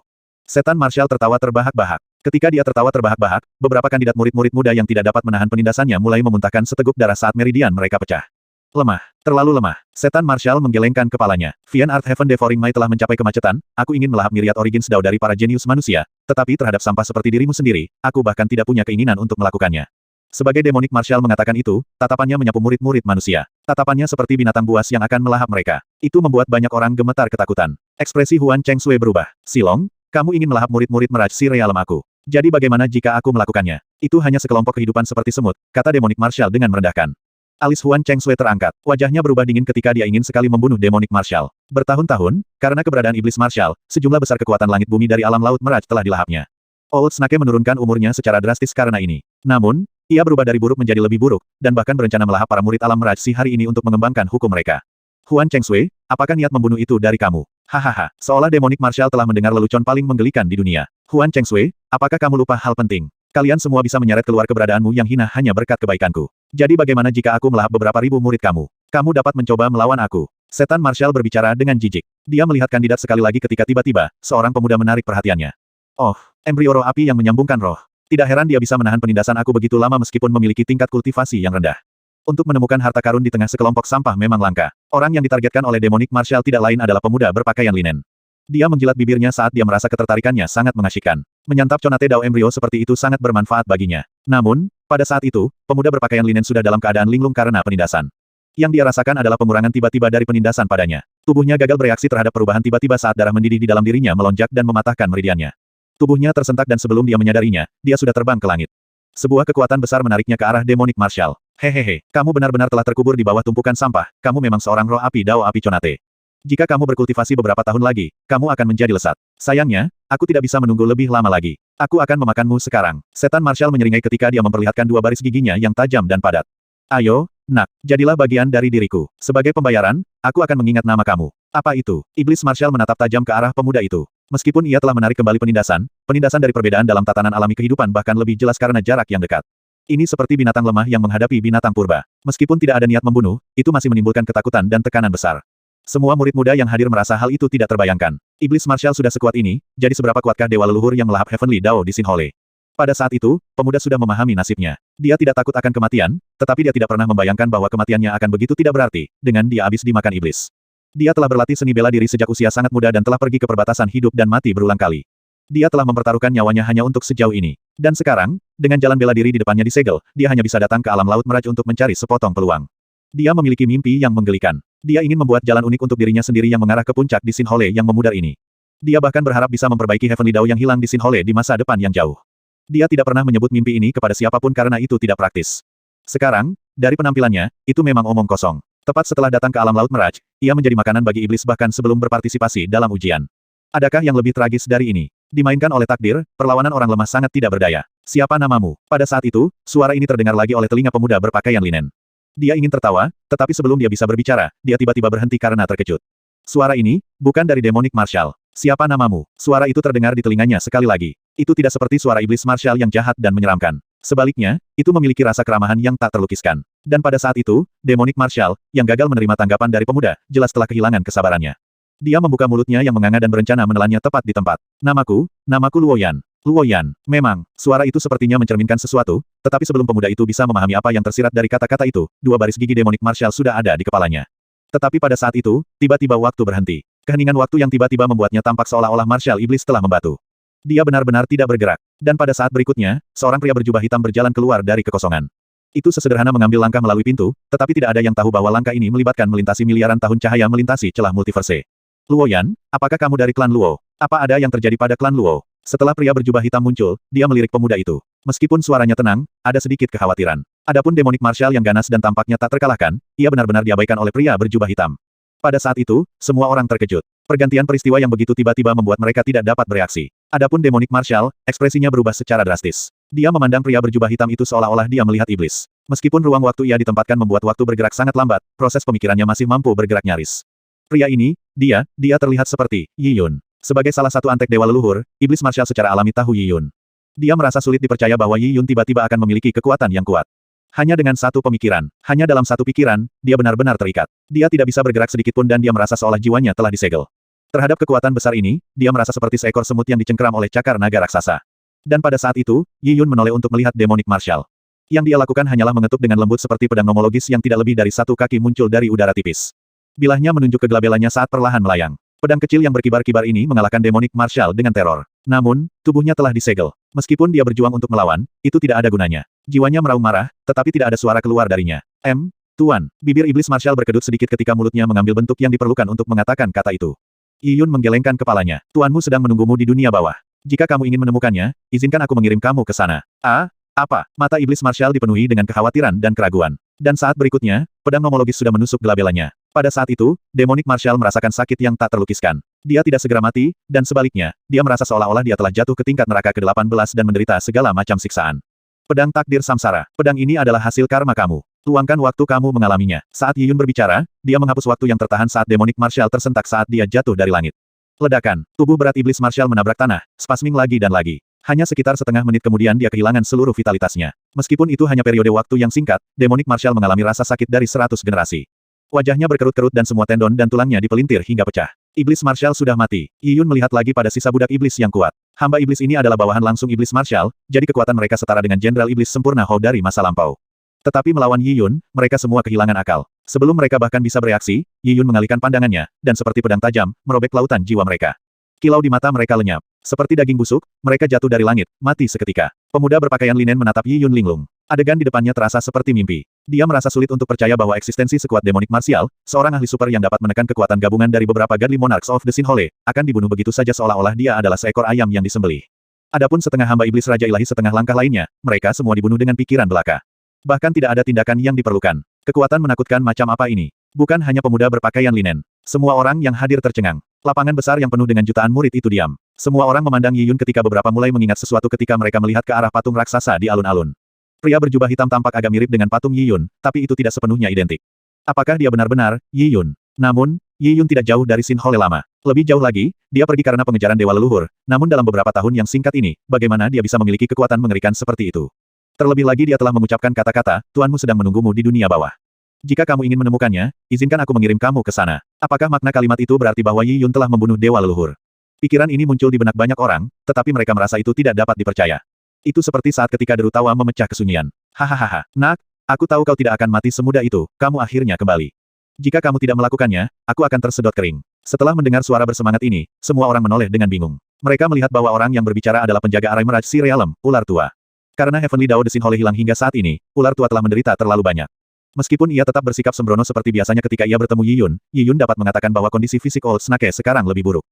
Setan Martial tertawa terbahak-bahak. Ketika dia tertawa terbahak-bahak, beberapa kandidat murid-murid muda yang tidak dapat menahan penindasannya mulai memuntahkan seteguk darah saat meridian mereka pecah. Lemah. Terlalu lemah. Setan Martial menggelengkan kepalanya. Vian Art Heaven Devouring Mai telah mencapai kemacetan, aku ingin melahap myriad origins dao dari para jenius manusia, tetapi terhadap sampah seperti dirimu sendiri, aku bahkan tidak punya keinginan untuk melakukannya. Sebagai Demonic Martial mengatakan itu, tatapannya menyapu murid-murid manusia. Tatapannya seperti binatang buas yang akan melahap mereka. Itu membuat banyak orang gemetar ketakutan. Ekspresi Huan Chengsui berubah. Silong, kamu ingin melahap murid-murid Meraj si Realem aku. Jadi bagaimana jika aku melakukannya? Itu hanya sekelompok kehidupan seperti semut, kata Demonic Martial dengan merendahkan. Alis Huan Chengsui terangkat. Wajahnya berubah dingin ketika dia ingin sekali membunuh Demonic Martial. Bertahun-tahun, karena keberadaan Iblis Martial, sejumlah besar kekuatan langit bumi dari alam laut Meraj telah dilahapnya. Old Snake menurunkan umurnya secara drastis karena ini. Namun, ia berubah dari buruk menjadi lebih buruk, dan bahkan berencana melahap para murid alam Meraj si hari ini untuk mengembangkan hukum mereka. Huan Chengsui, apakah niat membunuh itu dari kamu? Hahaha, seolah Demonic Martial telah mendengar lelucon paling menggelikan di dunia. Huan Chengsui, apakah kamu lupa hal penting? Kalian semua bisa menyeret keluar keberadaanmu yang hina hanya berkat kebaikanku. Jadi bagaimana jika aku melahap beberapa ribu murid kamu? Kamu dapat mencoba melawan aku. Setan Martial berbicara dengan jijik. Dia melihat kandidat sekali lagi ketika tiba-tiba, seorang pemuda menarik perhatiannya. Oh, embrio roh api yang menyambungkan roh. Tidak heran dia bisa menahan penindasan aku begitu lama meskipun memiliki tingkat kultivasi yang rendah. Untuk menemukan harta karun di tengah sekelompok sampah memang langka. Orang yang ditargetkan oleh Demonic Martial tidak lain adalah pemuda berpakaian linen. Dia menjilat bibirnya saat dia merasa ketertarikannya sangat mengasyikkan. Menyantap conate dao embrio seperti itu sangat bermanfaat baginya. Namun, pada saat itu, pemuda berpakaian linen sudah dalam keadaan linglung karena penindasan. Yang dia rasakan adalah pengurangan tiba-tiba dari penindasan padanya. Tubuhnya gagal bereaksi terhadap perubahan tiba-tiba saat darah mendidih di dalam dirinya melonjak dan mematahkan meridiannya. Tubuhnya tersentak dan sebelum dia menyadarinya, dia sudah terbang ke langit. Sebuah kekuatan besar menariknya ke arah Demonic Martial. Hehehe, kamu benar-benar telah terkubur di bawah tumpukan sampah, kamu memang seorang roh api Dao Api Conate. Jika kamu berkultivasi beberapa tahun lagi, kamu akan menjadi lesat. Sayangnya, aku tidak bisa menunggu lebih lama lagi. Aku akan memakanmu sekarang. Setan Martial menyeringai ketika dia memperlihatkan dua baris giginya yang tajam dan padat. Ayo, nak, jadilah bagian dari diriku. Sebagai pembayaran, aku akan mengingat nama kamu. Apa itu? Iblis Martial menatap tajam ke arah pemuda itu. Meskipun ia telah menarik kembali penindasan dari perbedaan dalam tatanan alami kehidupan bahkan lebih jelas karena jarak yang dekat. Ini seperti binatang lemah yang menghadapi binatang purba. Meskipun tidak ada niat membunuh, itu masih menimbulkan ketakutan dan tekanan besar. Semua murid muda yang hadir merasa hal itu tidak terbayangkan. Iblis Martial sudah sekuat ini, jadi seberapa kuatkah dewa leluhur yang melahap Heavenly Dao di Xinhole? Pada saat itu, pemuda sudah memahami nasibnya. Dia tidak takut akan kematian, tetapi dia tidak pernah membayangkan bahwa kematiannya akan begitu tidak berarti, dengan dia habis dimakan iblis. Dia telah berlatih seni bela diri sejak usia sangat muda dan telah pergi ke perbatasan hidup dan mati berulang kali. Dia telah mempertaruhkan nyawanya hanya untuk sejauh ini. Dan sekarang, dengan jalan bela diri di depannya disegel, dia hanya bisa datang ke alam laut Meraj untuk mencari sepotong peluang. Dia memiliki mimpi yang menggelikan. Dia ingin membuat jalan unik untuk dirinya sendiri yang mengarah ke puncak di Xinhole yang memudar ini. Dia bahkan berharap bisa memperbaiki Heavenly Dao yang hilang di Xinhole di masa depan yang jauh. Dia tidak pernah menyebut mimpi ini kepada siapapun karena itu tidak praktis. Sekarang, dari penampilannya, itu memang omong kosong. Tepat setelah datang ke alam laut Meraj, ia menjadi makanan bagi iblis bahkan sebelum berpartisipasi dalam ujian. Adakah yang lebih tragis dari ini? Dimainkan oleh takdir, perlawanan orang lemah sangat tidak berdaya. Siapa namamu? Pada saat itu, suara ini terdengar lagi oleh telinga pemuda berpakaian linen. Dia ingin tertawa, tetapi sebelum dia bisa berbicara, dia tiba-tiba berhenti karena terkejut. Suara ini, bukan dari Demonic Martial. Siapa namamu? Suara itu terdengar di telinganya sekali lagi. Itu tidak seperti suara iblis Martial yang jahat dan menyeramkan. Sebaliknya, itu memiliki rasa keramahan yang tak terlukiskan. Dan pada saat itu, Demonic Martial, yang gagal menerima tanggapan dari pemuda, jelas telah kehilangan kesabarannya. Dia membuka mulutnya yang menganga dan berencana menelannya tepat di tempat. Namaku Luoyan. Luoyan. Memang, suara itu sepertinya mencerminkan sesuatu, tetapi sebelum pemuda itu bisa memahami apa yang tersirat dari kata-kata itu, dua baris gigi Demonic Martial sudah ada di kepalanya. Tetapi pada saat itu, tiba-tiba waktu berhenti. Keheningan waktu yang tiba-tiba membuatnya tampak seolah-olah Martial Iblis telah membatu. Dia benar-benar tidak bergerak. Dan pada saat berikutnya, seorang pria berjubah hitam berjalan keluar dari kekosongan. Itu sesederhana mengambil langkah melalui pintu, tetapi tidak ada yang tahu bahwa langkah ini melibatkan melintasi miliaran tahun cahaya melintasi celah multiverse. Luoyan, apakah kamu dari klan Luo? Apa ada yang terjadi pada klan Luo? Setelah pria berjubah hitam muncul, dia melirik pemuda itu. Meskipun suaranya tenang, ada sedikit kekhawatiran. Adapun Demonic Martial yang ganas dan tampaknya tak terkalahkan, ia benar-benar diabaikan oleh pria berjubah hitam. Pada saat itu, semua orang terkejut. Pergantian peristiwa yang begitu tiba-tiba membuat mereka tidak dapat bereaksi. Adapun Demonic Martial, ekspresinya berubah secara drastis. Dia memandang pria berjubah hitam itu seolah-olah dia melihat iblis. Meskipun ruang waktu ia ditempatkan membuat waktu bergerak sangat lambat, proses pemikirannya masih mampu bergerak nyaris. Pria ini, dia terlihat seperti Yi Yun. Sebagai salah satu antek dewa leluhur, iblis Martial secara alami tahu Yi Yun. Dia merasa sulit dipercaya bahwa Yi Yun tiba-tiba akan memiliki kekuatan yang kuat. Hanya dengan satu pemikiran, hanya dalam satu pikiran, dia benar-benar terikat. Dia tidak bisa bergerak sedikitpun dan dia merasa seolah jiwanya telah disegel. Terhadap kekuatan besar ini, dia merasa seperti seekor semut yang dicengkeram oleh cakar naga raksasa. Dan pada saat itu, Yi Yun menoleh untuk melihat Demonic Martial. Yang dia lakukan hanyalah mengetuk dengan lembut seperti pedang nomologis yang tidak lebih dari satu kaki muncul dari udara tipis. Bilahnya menunjuk kegelabelannya saat perlahan melayang. Pedang kecil yang berkibar-kibar ini mengalahkan Demonic Martial dengan teror. Namun, tubuhnya telah disegel. Meskipun dia berjuang untuk melawan, itu tidak ada gunanya. Jiwanya meraung marah, tetapi tidak ada suara keluar darinya. Tuan. Bibir iblis Martial berkedut sedikit ketika mulutnya mengambil bentuk yang diperlukan untuk mengatakan kata itu. Yi Yun menggelengkan kepalanya. Tuanmu sedang menunggumu di dunia bawah. Jika kamu ingin menemukannya, izinkan aku mengirim kamu ke sana. Apa? Mata iblis Martial dipenuhi dengan kekhawatiran dan keraguan. Dan saat berikutnya, pedang nomologis sudah menusuk gelabelannya. Pada saat itu, Demonic Martial merasakan sakit yang tak terlukiskan. Dia tidak segera mati, dan sebaliknya, dia merasa seolah-olah dia telah jatuh ke tingkat neraka ke-18 dan menderita segala macam siksaan. Pedang takdir samsara. Pedang ini adalah hasil karma kamu. Luangkan waktu kamu mengalaminya. Saat Yi Yun berbicara, dia menghapus waktu yang tertahan saat Demonic Martial tersentak saat dia jatuh dari langit. Ledakan. Tubuh berat iblis Martial menabrak tanah, spasming lagi dan lagi. Hanya sekitar setengah menit kemudian dia kehilangan seluruh vitalitasnya. Meskipun itu hanya periode waktu yang singkat, Demonic Martial mengalami rasa sakit dari 100 generasi. Wajahnya berkerut-kerut dan semua tendon dan tulangnya dipelintir hingga pecah. Iblis Martial sudah mati. Yi Yun melihat lagi pada sisa budak iblis yang kuat. Hamba iblis ini adalah bawahan langsung iblis Martial, jadi kekuatan mereka setara dengan Jenderal Iblis sempurna Hou dari masa lampau. Tetapi melawan Yi Yun, mereka semua kehilangan akal. Sebelum mereka bahkan bisa bereaksi, Yi Yun mengalihkan pandangannya, dan seperti pedang tajam, merobek lautan jiwa mereka. Kilau di mata mereka lenyap. Seperti daging busuk, mereka jatuh dari langit, mati seketika. Pemuda berpakaian linen menatap Yi Yun linglung. Adegan di depannya terasa seperti mimpi. Dia merasa sulit untuk percaya bahwa eksistensi sekuat demonik marsial, seorang ahli super yang dapat menekan kekuatan gabungan dari beberapa Godly Monarchs of the Sinhole, akan dibunuh begitu saja seolah-olah dia adalah seekor ayam yang disembelih. Adapun setengah hamba iblis Raja Ilahi setengah langkah lainnya, mereka semua dibunuh dengan pikiran belaka. Bahkan tidak ada tindakan yang diperlukan. Kekuatan menakutkan macam apa ini? Bukan hanya pemuda berpakaian linen. Semua orang yang hadir tercengang. Lapangan besar yang penuh dengan jutaan murid itu diam. Semua orang memandang Yi Yun ketika beberapa mulai mengingat sesuatu ketika mereka melihat ke arah patung raksasa di alun-alun. Pria berjubah hitam tampak agak mirip dengan patung Yi Yun, tapi itu tidak sepenuhnya identik. Apakah dia benar-benar Yi Yun? Namun, Yi Yun tidak jauh dari Sinhole lama. Lebih jauh lagi, dia pergi karena pengejaran dewa leluhur, namun dalam beberapa tahun yang singkat ini, bagaimana dia bisa memiliki kekuatan mengerikan seperti itu? Terlebih lagi dia telah mengucapkan kata-kata, Tuanmu sedang menunggumu di dunia bawah. Jika kamu ingin menemukannya, izinkan aku mengirim kamu ke sana. Apakah makna kalimat itu berarti bahwa Yi Yun telah membunuh dewa leluhur? Pikiran ini muncul di benak banyak orang, tetapi mereka merasa itu tidak dapat dipercaya. Itu seperti saat ketika deru tawa memecah kesunyian. Hahaha, nak, aku tahu kau tidak akan mati semudah itu, kamu akhirnya kembali. Jika kamu tidak melakukannya, aku akan tersedot kering. Setelah mendengar suara bersemangat ini, semua orang menoleh dengan bingung. Mereka melihat bahwa orang yang berbicara adalah penjaga arai Mirage Sea Realm, ular tua. Karena Heavenly Dao The Sinhole hilang hingga saat ini, ular tua telah menderita terlalu banyak. Meskipun ia tetap bersikap sembrono seperti biasanya ketika ia bertemu Yi Yun dapat mengatakan bahwa kondisi fisik Old Snake sekarang lebih buruk.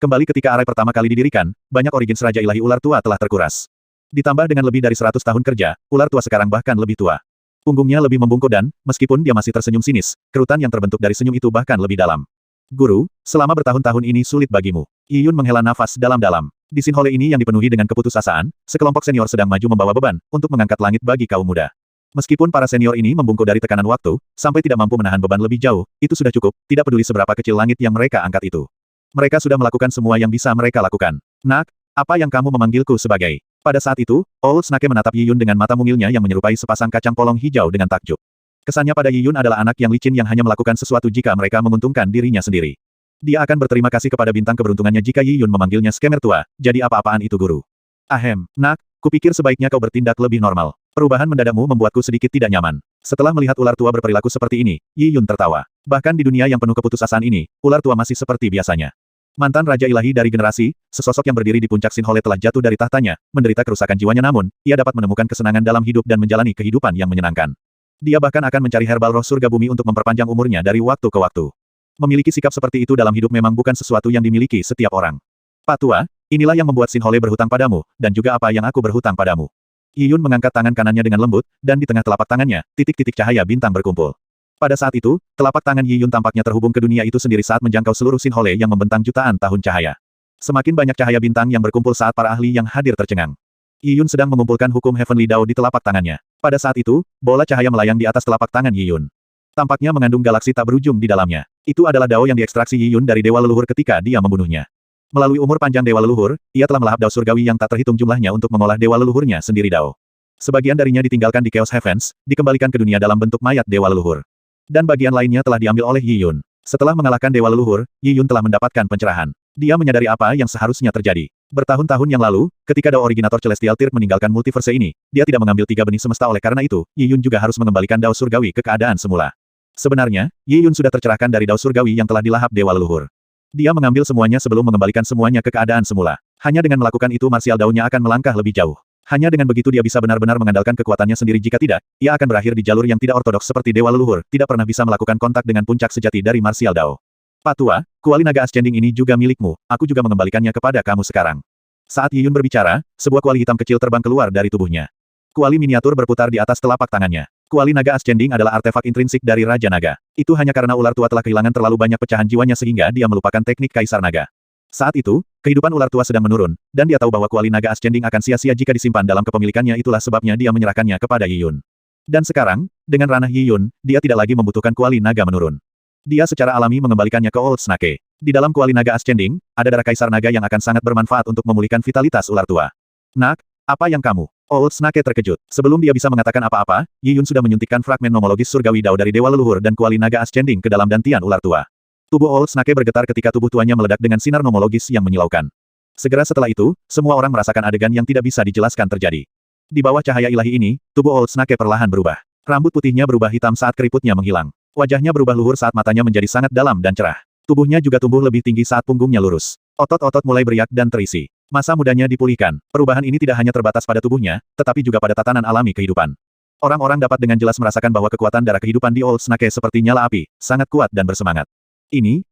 Kembali ketika arai pertama kali didirikan, banyak origins Raja Ilahi ular tua telah terkuras. Ditambah dengan lebih dari 100 tahun kerja, ular tua sekarang bahkan lebih tua. Punggungnya lebih membungkuk dan, meskipun dia masih tersenyum sinis, kerutan yang terbentuk dari senyum itu bahkan lebih dalam. Guru, selama bertahun-tahun ini sulit bagimu. Yi Yun menghela nafas dalam-dalam. Di Sinhole ini yang dipenuhi dengan keputusasaan, sekelompok senior sedang maju membawa beban, untuk mengangkat langit bagi kaum muda. Meskipun para senior ini membungkuk dari tekanan waktu, sampai tidak mampu menahan beban lebih jauh, itu sudah cukup, tidak peduli seberapa kecil langit yang mereka angkat itu. Mereka sudah melakukan semua yang bisa mereka lakukan. Nak, apa yang kamu memanggilku sebagai? Pada saat itu, Old Snake menatap Yi Yun dengan mata mungilnya yang menyerupai sepasang kacang polong hijau dengan takjub. Kesannya pada Yi Yun adalah anak yang licin yang hanya melakukan sesuatu jika mereka menguntungkan dirinya sendiri. Dia akan berterima kasih kepada bintang keberuntungannya jika Yi Yun memanggilnya skemer tua, jadi apa-apaan itu guru. Ahem, nak, kupikir sebaiknya kau bertindak lebih normal. Perubahan mendadakmu membuatku sedikit tidak nyaman. Setelah melihat ular tua berperilaku seperti ini, Yi Yun tertawa. Bahkan di dunia yang penuh keputusasaan ini, ular tua masih seperti biasanya. Mantan Raja Ilahi dari generasi, sesosok yang berdiri di puncak Sinhole telah jatuh dari tahtanya, menderita kerusakan jiwanya namun, ia dapat menemukan kesenangan dalam hidup dan menjalani kehidupan yang menyenangkan. Dia bahkan akan mencari herbal roh surga bumi untuk memperpanjang umurnya dari waktu ke waktu. Memiliki sikap seperti itu dalam hidup memang bukan sesuatu yang dimiliki setiap orang. Pak Tua, inilah yang membuat Sinhole berhutang padamu, dan juga apa yang aku berhutang padamu. Yi Yun mengangkat tangan kanannya dengan lembut, dan di tengah telapak tangannya, titik-titik cahaya bintang berkumpul. Pada saat itu, telapak tangan Yi Yun tampaknya terhubung ke dunia itu sendiri saat menjangkau seluruh Sinhole yang membentang jutaan tahun cahaya. Semakin banyak cahaya bintang yang berkumpul saat para ahli yang hadir tercengang. Yi Yun sedang mengumpulkan hukum Heavenly Dao di telapak tangannya. Pada saat itu, bola cahaya melayang di atas telapak tangan Yi Yun. Tampaknya mengandung galaksi tak berujung di dalamnya. Itu adalah Dao yang diekstraksi Yi Yun dari Dewa Leluhur ketika dia membunuhnya. Melalui umur panjang Dewa Leluhur, ia telah melahap Dao surgawi yang tak terhitung jumlahnya untuk mengolah Dewa Leluhurnya sendiri Dao. Sebagian darinya ditinggalkan di Chaos Heavens, dikembalikan ke dunia dalam bentuk mayat Dewa Leluhur. Dan bagian lainnya telah diambil oleh Yi Yun. Setelah mengalahkan Dewa Leluhur, Yi Yun telah mendapatkan pencerahan. Dia menyadari apa yang seharusnya terjadi. Bertahun-tahun yang lalu, ketika Dao Originator Celestial Tir meninggalkan multiverse ini, dia tidak mengambil 3 benih semesta oleh karena itu, Yi Yun juga harus mengembalikan Dao surgawi ke keadaan semula. Sebenarnya, Yi Yun sudah tercerahkan dari Dao surgawi yang telah dilahap Dewa Leluhur. Dia mengambil semuanya sebelum mengembalikan semuanya ke keadaan semula. Hanya dengan melakukan itu martial Dao-nya akan melangkah lebih jauh. Hanya dengan begitu dia bisa benar-benar mengandalkan kekuatannya sendiri jika tidak, ia akan berakhir di jalur yang tidak ortodoks seperti Dewa Leluhur, tidak pernah bisa melakukan kontak dengan puncak sejati dari martial Dao. Pak Tua, kuali naga ascending ini juga milikmu, aku juga mengembalikannya kepada kamu sekarang. Saat Yi Yun berbicara, sebuah kuali hitam kecil terbang keluar dari tubuhnya. Kuali miniatur berputar di atas telapak tangannya. Kuali naga ascending adalah artefak intrinsik dari Raja Naga. Itu hanya karena ular tua telah kehilangan terlalu banyak pecahan jiwanya sehingga dia melupakan teknik Kaisar Naga. Saat itu, kehidupan ular tua sedang menurun, dan dia tahu bahwa kuali naga ascending akan sia-sia jika disimpan dalam kepemilikannya itulah sebabnya dia menyerahkannya kepada Yi Yun. Dan sekarang, dengan ranah Yi Yun, dia tidak lagi membutuhkan kuali naga menurun. Dia secara alami mengembalikannya ke Old Snake. Di dalam kuali naga ascending, ada darah Kaisar Naga yang akan sangat bermanfaat untuk memulihkan vitalitas ular tua. Nak, apa yang kamu? Old Snake terkejut. Sebelum dia bisa mengatakan apa-apa, Yi Yun sudah menyuntikkan fragmen nomologis surgawi Dao dari Dewa Leluhur dan kuali naga ascending ke dalam dantian ular tua. Tubuh Old Snake bergetar ketika tubuh tuanya meledak dengan sinar nomologis yang menyilaukan. Segera setelah itu, semua orang merasakan adegan yang tidak bisa dijelaskan terjadi. Di bawah cahaya ilahi ini, tubuh Old Snake perlahan berubah. Rambut putihnya berubah hitam saat keriputnya menghilang. Wajahnya berubah luhur saat matanya menjadi sangat dalam dan cerah. Tubuhnya juga tumbuh lebih tinggi saat punggungnya lurus. Otot-otot mulai beriak dan terisi. Masa mudanya dipulihkan. Perubahan ini tidak hanya terbatas pada tubuhnya, tetapi juga pada tatanan alami kehidupan. Orang-orang dapat dengan jelas merasakan bahwa kekuatan darah kehidupan di Old Snake seperti nyala api, sangat kuat dan bersemangat. Ini.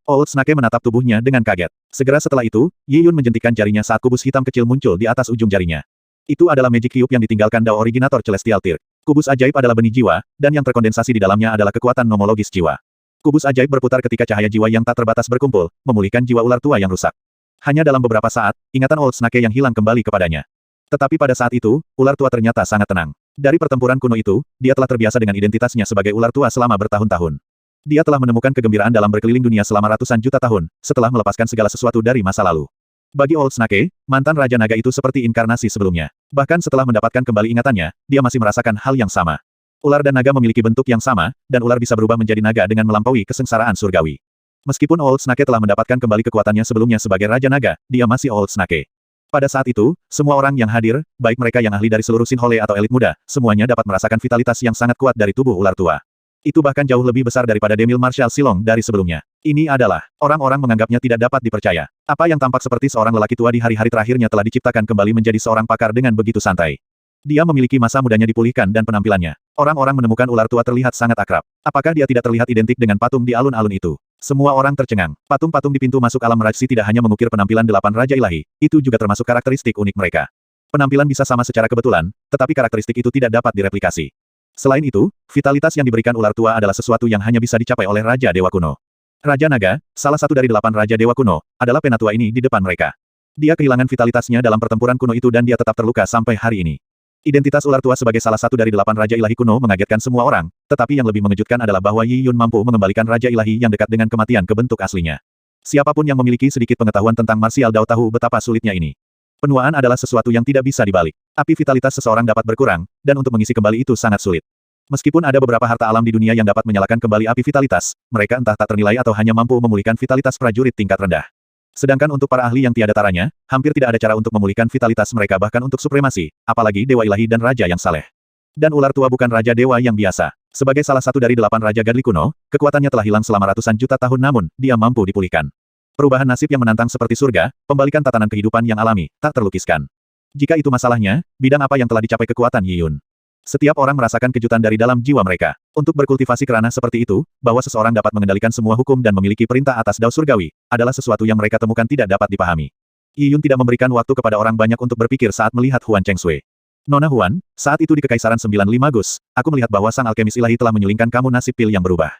Old Snake menatap tubuhnya dengan kaget. Segera setelah itu, Yi Yun menjentikan jarinya saat kubus hitam kecil muncul di atas ujung jarinya. Itu adalah Magic Cube yang ditinggalkan Dao Originator Celestial Tear. Kubus ajaib adalah benih jiwa, dan yang terkondensasi di dalamnya adalah kekuatan nomologis jiwa. Kubus ajaib berputar ketika cahaya jiwa yang tak terbatas berkumpul, memulihkan jiwa ular tua yang rusak. Hanya dalam beberapa saat, ingatan Old Snake yang hilang kembali kepadanya. Tetapi pada saat itu, ular tua ternyata sangat tenang. Dari pertempuran kuno itu, dia telah terbiasa dengan identitasnya sebagai ular tua selama bertahun-tahun. Dia telah menemukan kegembiraan dalam berkeliling dunia selama ratusan juta tahun, setelah melepaskan segala sesuatu dari masa lalu. Bagi Old Snake, mantan Raja Naga itu seperti inkarnasi sebelumnya. Bahkan setelah mendapatkan kembali ingatannya, dia masih merasakan hal yang sama. Ular dan naga memiliki bentuk yang sama, dan ular bisa berubah menjadi naga dengan melampaui kesengsaraan surgawi. Meskipun Old Snake telah mendapatkan kembali kekuatannya sebelumnya sebagai Raja Naga, dia masih Old Snake. Pada saat itu, semua orang yang hadir, baik mereka yang ahli dari seluruh Sinhole atau elit muda, semuanya dapat merasakan vitalitas yang sangat kuat dari tubuh ular tua. Itu bahkan jauh lebih besar daripada Demil Martial Silong dari sebelumnya. Ini adalah, orang-orang menganggapnya tidak dapat dipercaya. Apa yang tampak seperti seorang lelaki tua di hari-hari terakhirnya telah diciptakan kembali menjadi seorang pakar dengan begitu santai. Dia memiliki masa mudanya dipulihkan dan penampilannya. Orang-orang menemukan ular tua terlihat sangat akrab. Apakah dia tidak terlihat identik dengan patung di alun-alun itu? Semua orang tercengang. Patung-patung di pintu masuk alam Rajsi tidak hanya mengukir penampilan 8 Raja Ilahi, itu juga termasuk karakteristik unik mereka. Penampilan bisa sama secara kebetulan, tetapi karakteristik itu tidak dapat direplikasi. Selain itu, vitalitas yang diberikan ular tua adalah sesuatu yang hanya bisa dicapai oleh Raja Dewa Kuno. Raja Naga, salah satu dari 8 Raja Dewa Kuno, adalah penatua ini di depan mereka. Dia kehilangan vitalitasnya dalam pertempuran kuno itu dan dia tetap terluka sampai hari ini. Identitas ular tua sebagai salah satu dari 8 Raja Ilahi kuno mengagetkan semua orang, tetapi yang lebih mengejutkan adalah bahwa Yi Yun mampu mengembalikan Raja Ilahi yang dekat dengan kematian ke bentuk aslinya. Siapapun yang memiliki sedikit pengetahuan tentang martial Dao tahu betapa sulitnya ini. Penuaan adalah sesuatu yang tidak bisa dibalik. Api vitalitas seseorang dapat berkurang, dan untuk mengisi kembali itu sangat sulit. Meskipun ada beberapa harta alam di dunia yang dapat menyalakan kembali api vitalitas, mereka entah tak ternilai atau hanya mampu memulihkan vitalitas prajurit tingkat rendah. Sedangkan untuk para ahli yang tiada taranya, hampir tidak ada cara untuk memulihkan vitalitas mereka bahkan untuk supremasi, apalagi Dewa Ilahi dan Raja yang saleh. Dan ular tua bukan Raja Dewa yang biasa. Sebagai salah satu dari 8 Raja Gadli kuno, kekuatannya telah hilang selama ratusan juta tahun namun, dia mampu dipulihkan. Perubahan nasib yang menantang seperti surga, pembalikan tatanan kehidupan yang alami, tak terlukiskan. Jika itu masalahnya, bidang apa yang telah dicapai kekuatan Yi Yun? Setiap orang merasakan kejutan dari dalam jiwa mereka. Untuk berkultivasi kerana seperti itu, bahwa seseorang dapat mengendalikan semua hukum dan memiliki perintah atas Dao Surgawi, adalah sesuatu yang mereka temukan tidak dapat dipahami. Yi Yun tidak memberikan waktu kepada orang banyak untuk berpikir saat melihat Huan Chengsui. Nona Huan, saat itu di Kekaisaran 95 Gus, aku melihat bahwa sang alkemis ilahi telah menyulingkan kamu nasib pil yang berubah.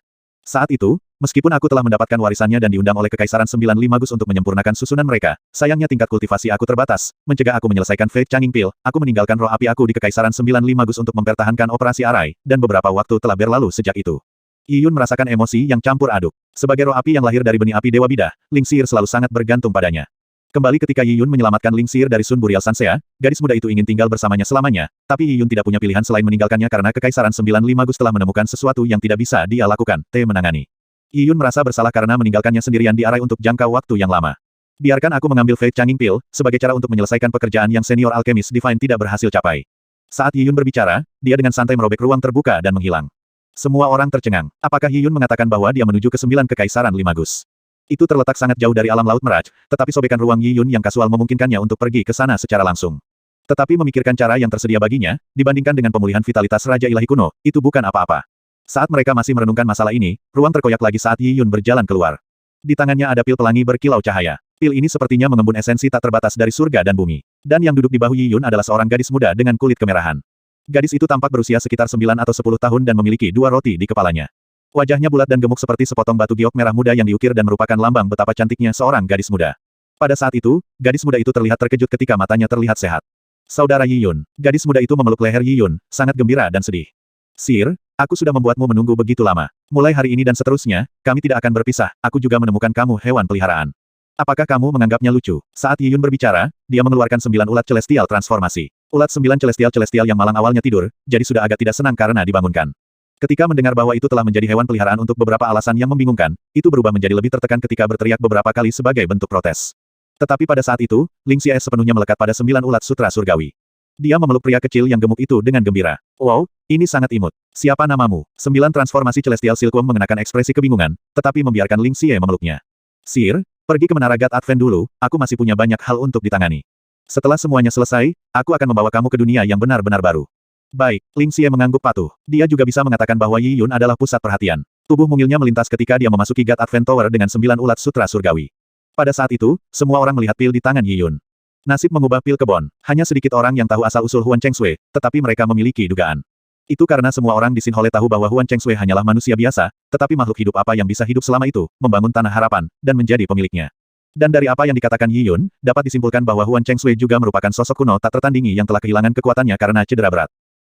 Saat itu, meskipun aku telah mendapatkan warisannya dan diundang oleh Kekaisaran 95 Gus untuk menyempurnakan susunan mereka, sayangnya tingkat kultivasi aku terbatas, mencegah aku menyelesaikan Fate Changing Pil, aku meninggalkan roh api aku di Kekaisaran 95 Gus untuk mempertahankan operasi Arai, dan beberapa waktu telah berlalu sejak itu. Yi Yun merasakan emosi yang campur aduk. Sebagai roh api yang lahir dari benih api Dewa Bidah, Ling Sir selalu sangat bergantung padanya. Kembali ketika Yi Yun menyelamatkan Ling Sir dari Sun Burial Sansea, gadis muda itu ingin tinggal bersamanya selamanya, tapi Yi Yun tidak punya pilihan selain meninggalkannya karena Kekaisaran 95 Gus telah menemukan sesuatu yang tidak bisa dia lakukan, menangani. Yi Yun merasa bersalah karena meninggalkannya sendirian di Arai untuk jangka waktu yang lama. Biarkan aku mengambil Fate Changing Pil, sebagai cara untuk menyelesaikan pekerjaan yang senior alkemis Divine tidak berhasil capai. Saat Yi Yun berbicara, dia dengan santai merobek ruang terbuka dan menghilang. Semua orang tercengang. Apakah Yi Yun mengatakan bahwa dia menuju ke 9 Kekaisaran 5 Gus? Itu terletak sangat jauh dari alam laut Meraj, tetapi sobekan ruang Yi Yun yang kasual memungkinkannya untuk pergi ke sana secara langsung. Tetapi memikirkan cara yang tersedia baginya, dibandingkan dengan pemulihan vitalitas Raja Ilahi kuno, itu bukan apa-apa. Saat mereka masih merenungkan masalah ini, ruang terkoyak lagi saat Yi Yun berjalan keluar. Di tangannya ada pil pelangi berkilau cahaya. Pil ini sepertinya mengembun esensi tak terbatas dari surga dan bumi. Dan yang duduk di bahu Yi Yun adalah seorang gadis muda dengan kulit kemerahan. Gadis itu tampak berusia sekitar 9 atau 10 tahun dan memiliki 2 roti di kepalanya. Wajahnya bulat dan gemuk seperti sepotong batu giok merah muda yang diukir dan merupakan lambang betapa cantiknya seorang gadis muda. Pada saat itu, gadis muda itu terlihat terkejut ketika matanya terlihat sehat. Saudara Yi Yun, gadis muda itu memeluk leher Yi Yun, sangat gembira dan sedih. Sir, aku sudah membuatmu menunggu begitu lama. Mulai hari ini dan seterusnya, kami tidak akan berpisah, aku juga menemukan kamu hewan peliharaan. Apakah kamu menganggapnya lucu? Saat Yi Yun berbicara, dia mengeluarkan 9 ulat celestial transformasi. Ulat 9 celestial yang malang awalnya tidur, jadi sudah agak tidak senang karena dibangunkan. Ketika mendengar bahwa itu telah menjadi hewan peliharaan untuk beberapa alasan yang membingungkan, itu berubah menjadi lebih tertekan ketika berteriak beberapa kali sebagai bentuk protes. Tetapi pada saat itu, Ling Xie sepenuhnya melekat pada 9 ulat sutra surgawi. Dia memeluk pria kecil yang gemuk itu dengan gembira. Wow, ini sangat imut. Siapa namamu? 9 transformasi Celestial Silkworm mengenakan ekspresi kebingungan, tetapi membiarkan Ling Xie memeluknya. Sir, pergi ke Menara God Advent dulu, aku masih punya banyak hal untuk ditangani. Setelah semuanya selesai, aku akan membawa kamu ke dunia yang benar-benar baru. Baik, Ling Xie mengangguk patuh. Dia juga bisa mengatakan bahwa Yi Yun adalah pusat perhatian. Tubuh mungilnya melintas ketika dia memasuki God Advent Tower dengan 9 ulat sutra surgawi. Pada saat itu, semua orang melihat pil di tangan Yi Yun. Nasib mengubah pil kebon. Hanya sedikit orang yang tahu asal-usul Huan Chengsui, tetapi mereka memiliki dugaan. Itu karena semua orang di Xin Hole tahu bahwa Huan Chengsui hanyalah manusia biasa, tetapi makhluk hidup apa yang bisa hidup selama itu, membangun tanah harapan, dan menjadi pemiliknya. Dan dari apa yang dikatakan Yi Yun, dapat disimpulkan bahwa Huan Chengsui juga merupakan sosok kuno tak tertandingi yang telah kehilangan kekuatannya karena cedera berat.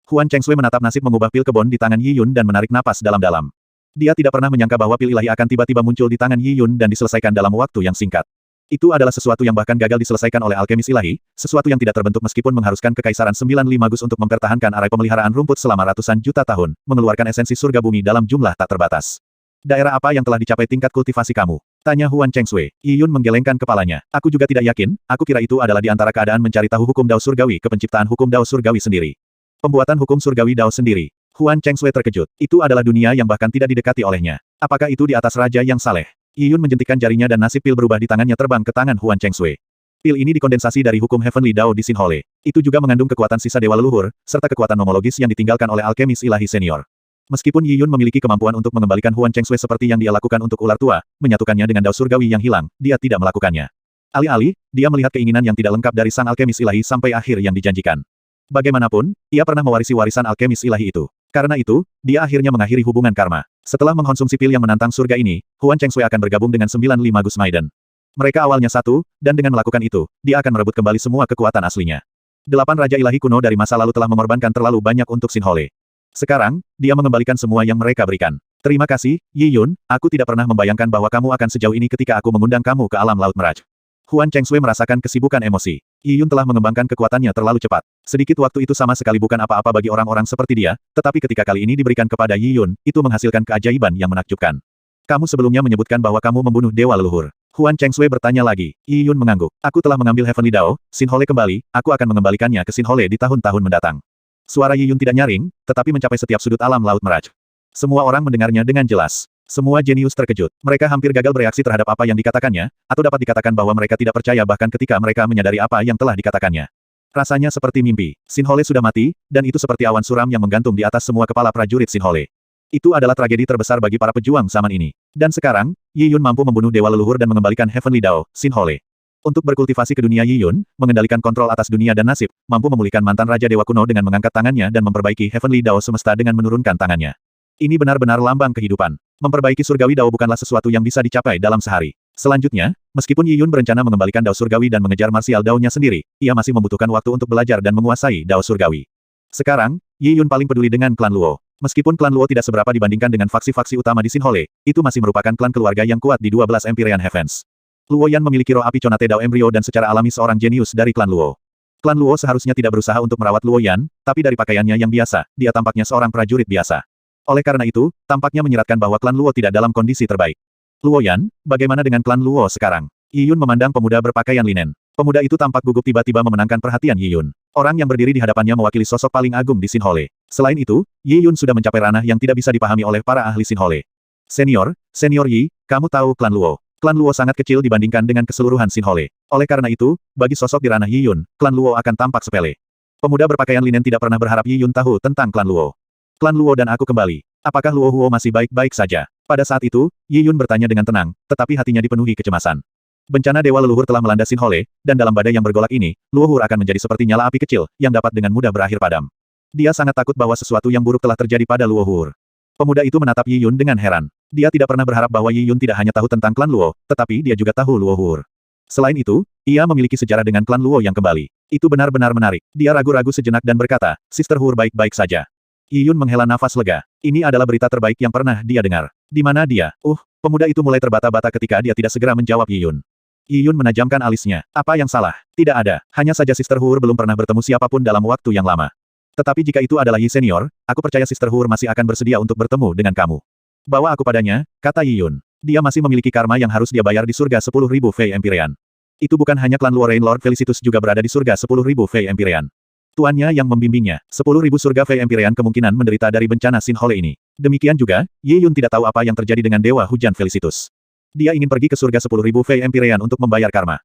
Huan Chengsui menatap nasib mengubah pil kebon di tangan Yi Yun dan menarik napas dalam-dalam. Dia tidak pernah menyangka bahwa pil ilahi akan tiba-tiba muncul di tangan Yi Yun dan diselesaikan dalam waktu yang singkat. Itu adalah sesuatu yang bahkan gagal diselesaikan oleh alkemis ilahi, sesuatu yang tidak terbentuk meskipun mengharuskan Kekaisaran 95 Gus untuk mempertahankan arai pemeliharaan rumput selama ratusan juta tahun, mengeluarkan esensi surga bumi dalam jumlah tak terbatas. Daerah apa yang telah dicapai tingkat kultivasi kamu? Tanya Huan Chengsui. Yi Yun menggelengkan kepalanya. Aku juga tidak yakin, aku kira itu adalah di antara keadaan mencari tahu hukum Dao Surgawi ke penciptaan hukum Dao Surgawi sendiri. Pembuatan hukum surgawi Dao sendiri. Huan Chengsui terkejut. Itu adalah dunia yang bahkan tidak didekati olehnya. Apakah itu di atas raja yang saleh? Yi Yun menjentikkan jarinya dan nasib pil berubah di tangannya terbang ke tangan Huan Chengsui. Pil ini dikondensasi dari hukum Heavenly Dao di Xin Hole. Itu juga mengandung kekuatan sisa dewa leluhur, serta kekuatan nomologis yang ditinggalkan oleh alkemis ilahi senior. Meskipun Yi Yun memiliki kemampuan untuk mengembalikan Huan Chengsui seperti yang dia lakukan untuk ular tua, menyatukannya dengan Dao Surgawi yang hilang, dia tidak melakukannya. Alih-alih, dia melihat keinginan yang tidak lengkap dari sang alkemis ilahi sampai akhir yang dijanjikan. Bagaimanapun, ia pernah mewarisi warisan alkemis ilahi itu. Karena itu, dia akhirnya mengakhiri hubungan karma. Setelah mengkonsumsi pil yang menantang surga ini, Huan Chengsui akan bergabung dengan 95 Gus Maiden. Mereka awalnya satu, dan dengan melakukan itu, dia akan merebut kembali semua kekuatan aslinya. 8 raja ilahi kuno dari masa lalu telah mengorbankan terlalu banyak untuk Xin Hole. Sekarang, dia mengembalikan semua yang mereka berikan. Terima kasih, Yi Yun, aku tidak pernah membayangkan bahwa kamu akan sejauh ini ketika aku mengundang kamu ke alam Laut Meraj. Huan Chengsui merasakan kesibukan emosi. Yi Yun telah mengembangkan kekuatannya terlalu cepat. Sedikit waktu itu sama sekali bukan apa-apa bagi orang-orang seperti dia, tetapi ketika kali ini diberikan kepada Yi Yun, itu menghasilkan keajaiban yang menakjubkan. Kamu sebelumnya menyebutkan bahwa kamu membunuh dewa leluhur. Huan Chengsui bertanya lagi. Yi Yun mengangguk. Aku telah mengambil Heavenly Dao, Xin Hole kembali, aku akan mengembalikannya ke Xin Hole di tahun-tahun mendatang. Suara Yi Yun tidak nyaring, tetapi mencapai setiap sudut alam Laut Meraj. Semua orang mendengarnya dengan jelas. Semua jenius terkejut. Mereka hampir gagal bereaksi terhadap apa yang dikatakannya, atau dapat dikatakan bahwa mereka tidak percaya bahkan ketika mereka menyadari apa yang telah dikatakannya. Rasanya seperti mimpi. Xin Hole sudah mati, dan itu seperti awan suram yang menggantung di atas semua kepala prajurit Xin Hole. Itu adalah tragedi terbesar bagi para pejuang zaman ini. Dan sekarang, Yi Yun mampu membunuh dewa leluhur dan mengembalikan Heavenly Dao, Xin Hole. Untuk berkultivasi ke dunia Yi Yun, mengendalikan kontrol atas dunia dan nasib, mampu memulihkan mantan Raja Dewa Kuno dengan mengangkat tangannya dan memperbaiki Heavenly Dao semesta dengan menurunkan tangannya. Ini benar-benar lambang kehidupan. Memperbaiki surgawi Dao bukanlah sesuatu yang bisa dicapai dalam sehari. Selanjutnya, meskipun Yi Yun berencana mengembalikan Dao surgawi dan mengejar martial Dao-nya sendiri, ia masih membutuhkan waktu untuk belajar dan menguasai Dao surgawi. Sekarang, Yi Yun paling peduli dengan klan Luo. Meskipun klan Luo tidak seberapa dibandingkan dengan faksi-faksi utama di Xin Hole, itu masih merupakan klan keluarga yang kuat di 12 Empyrean Heavens. Luo Yan memiliki roh api Conate Dao Embrio dan secara alami seorang jenius dari klan Luo. Klan Luo seharusnya tidak berusaha untuk merawat Luo Yan, tapi dari pakaiannya yang biasa, dia tampaknya seorang prajurit biasa. Oleh karena itu, tampaknya menyiratkan bahwa klan Luo tidak dalam kondisi terbaik. Luo Yan, bagaimana dengan klan Luo sekarang? Yi Yun memandang pemuda berpakaian linen. Pemuda itu tampak gugup tiba-tiba memenangkan perhatian Yi Yun. Orang yang berdiri di hadapannya mewakili sosok paling agung di Xin Hole. Selain itu, Yi Yun sudah mencapai ranah yang tidak bisa dipahami oleh para ahli Xin Hole. Senior Yi, kamu tahu klan Luo. Klan Luo sangat kecil dibandingkan dengan keseluruhan Xin Hole. Oleh karena itu, bagi sosok di ranah Yi Yun, klan Luo akan tampak sepele. Pemuda berpakaian linen tidak pernah berharap Yi Yun tahu tentang klan Luo. Klan Luo dan aku kembali. Apakah Luo Huo masih baik-baik saja? Pada saat itu, Yi Yun bertanya dengan tenang, tetapi hatinya dipenuhi kecemasan. Bencana dewa leluhur telah melanda Xin Hole, dan dalam badai yang bergolak ini, Luo Huo akan menjadi seperti nyala api kecil, yang dapat dengan mudah berakhir padam. Dia sangat takut bahwa sesuatu yang buruk telah terjadi pada Luo Huo. Pemuda itu menatap Yi Yun dengan heran. Dia tidak pernah berharap bahwa Yi Yun tidak hanya tahu tentang klan Luo, tetapi dia juga tahu Luo Huo. Selain itu, ia memiliki sejarah dengan klan Luo yang kembali. Itu benar-benar menarik. Dia ragu-ragu sejenak dan berkata, Sister Huo baik-baik saja. Yi Yun menghela nafas lega. Ini adalah berita terbaik yang pernah dia dengar. Di mana dia? Pemuda itu mulai terbata-bata ketika dia tidak segera menjawab Yi Yun. Yi Yun menajamkan alisnya. Apa yang salah? Tidak ada. Hanya saja Sister Huo belum pernah bertemu siapapun dalam waktu yang lama. Tetapi jika itu adalah Yi Senior, aku percaya Sister Huo masih akan bersedia untuk bertemu dengan kamu. Bawa aku padanya, kata Yi Yun. Dia masih memiliki karma yang harus dia bayar di surga 10.000 Fei Empyrean. Itu bukan hanya klan Luo Rain Lord Felicitus juga berada di surga 10.000 Fei Empyrean. Tuannya yang membimbingnya, 10.000 surga Fei Empyrean kemungkinan menderita dari bencana Xin Hole ini. Demikian juga, Yi Yun tidak tahu apa yang terjadi dengan Dewa Hujan Felicitus. Dia ingin pergi ke surga 10.000 Fei Empyrean untuk membayar karma.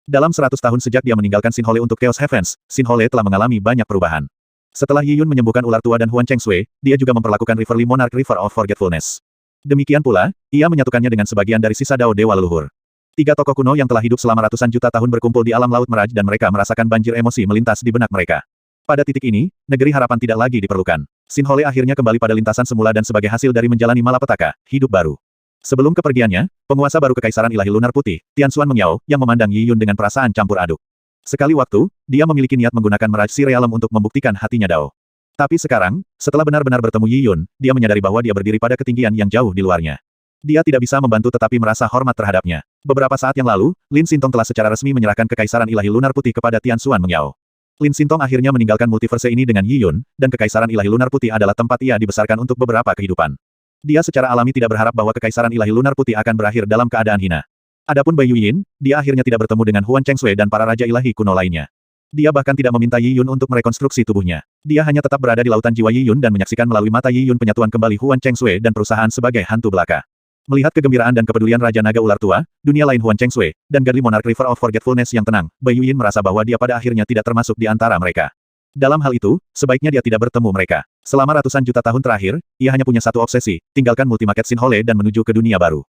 Dalam 100 tahun sejak dia meninggalkan Xin Hole untuk Chaos Heavens, Xin Hole telah mengalami banyak perubahan. Setelah Yi Yun menyembuhkan ular tua dan Huan Chengsui, dia juga memperlakukan Riverly Monarch River of Forgetfulness. Demikian pula, ia menyatukannya dengan sebagian dari sisa Dao Dewa Leluhur. Tiga tokoh kuno yang telah hidup selama ratusan juta tahun berkumpul di alam laut Meraj dan mereka merasakan banjir emosi melintas di benak mereka. Pada titik ini, negeri harapan tidak lagi diperlukan. Xin Hole akhirnya kembali pada lintasan semula dan sebagai hasil dari menjalani malapetaka, hidup baru. Sebelum kepergiannya, penguasa baru Kekaisaran Ilahi Lunar Putih, Tianxuan Mengyao, yang memandang Yi Yun dengan perasaan campur aduk. Sekali waktu, dia memiliki niat menggunakan Meraj Si Realm untuk membuktikan hatinya Dao. Tapi sekarang, setelah benar-benar bertemu Yi Yun, dia menyadari bahwa dia berdiri pada ketinggian yang jauh di luarnya. Dia tidak bisa membantu tetapi merasa hormat terhadapnya. Beberapa saat yang lalu, Lin Xintong telah secara resmi menyerahkan Kekaisaran Ilahi Lunar Putih kepada Tianxuan Mengyao. Lin Xintong akhirnya meninggalkan multiverse ini dengan Yi Yun, dan Kekaisaran Ilahi Lunar Putih adalah tempat ia dibesarkan untuk beberapa kehidupan. Dia secara alami tidak berharap bahwa Kekaisaran Ilahi Lunar Putih akan berakhir dalam keadaan hina. Adapun Bai Yuyin, dia akhirnya tidak bertemu dengan Huan Chengsui dan para Raja Ilahi kuno lainnya. Dia bahkan tidak meminta Yi Yun untuk merekonstruksi tubuhnya. Dia hanya tetap berada di lautan jiwa Yi Yun dan menyaksikan melalui mata Yi Yun penyatuan kembali Huan Chengsui dan perusahaan sebagai hantu belaka. Melihat kegembiraan dan kepedulian Raja Naga Ular Tua, dunia lain Huan Chengsui, dan Godly Monarch River of Forgetfulness yang tenang, Bai Yuyin merasa bahwa dia pada akhirnya tidak termasuk di antara mereka. Dalam hal itu, sebaiknya dia tidak bertemu mereka. Selama ratusan juta tahun terakhir, ia hanya punya satu obsesi, tinggalkan multimarket Xin Hole dan menuju ke dunia baru.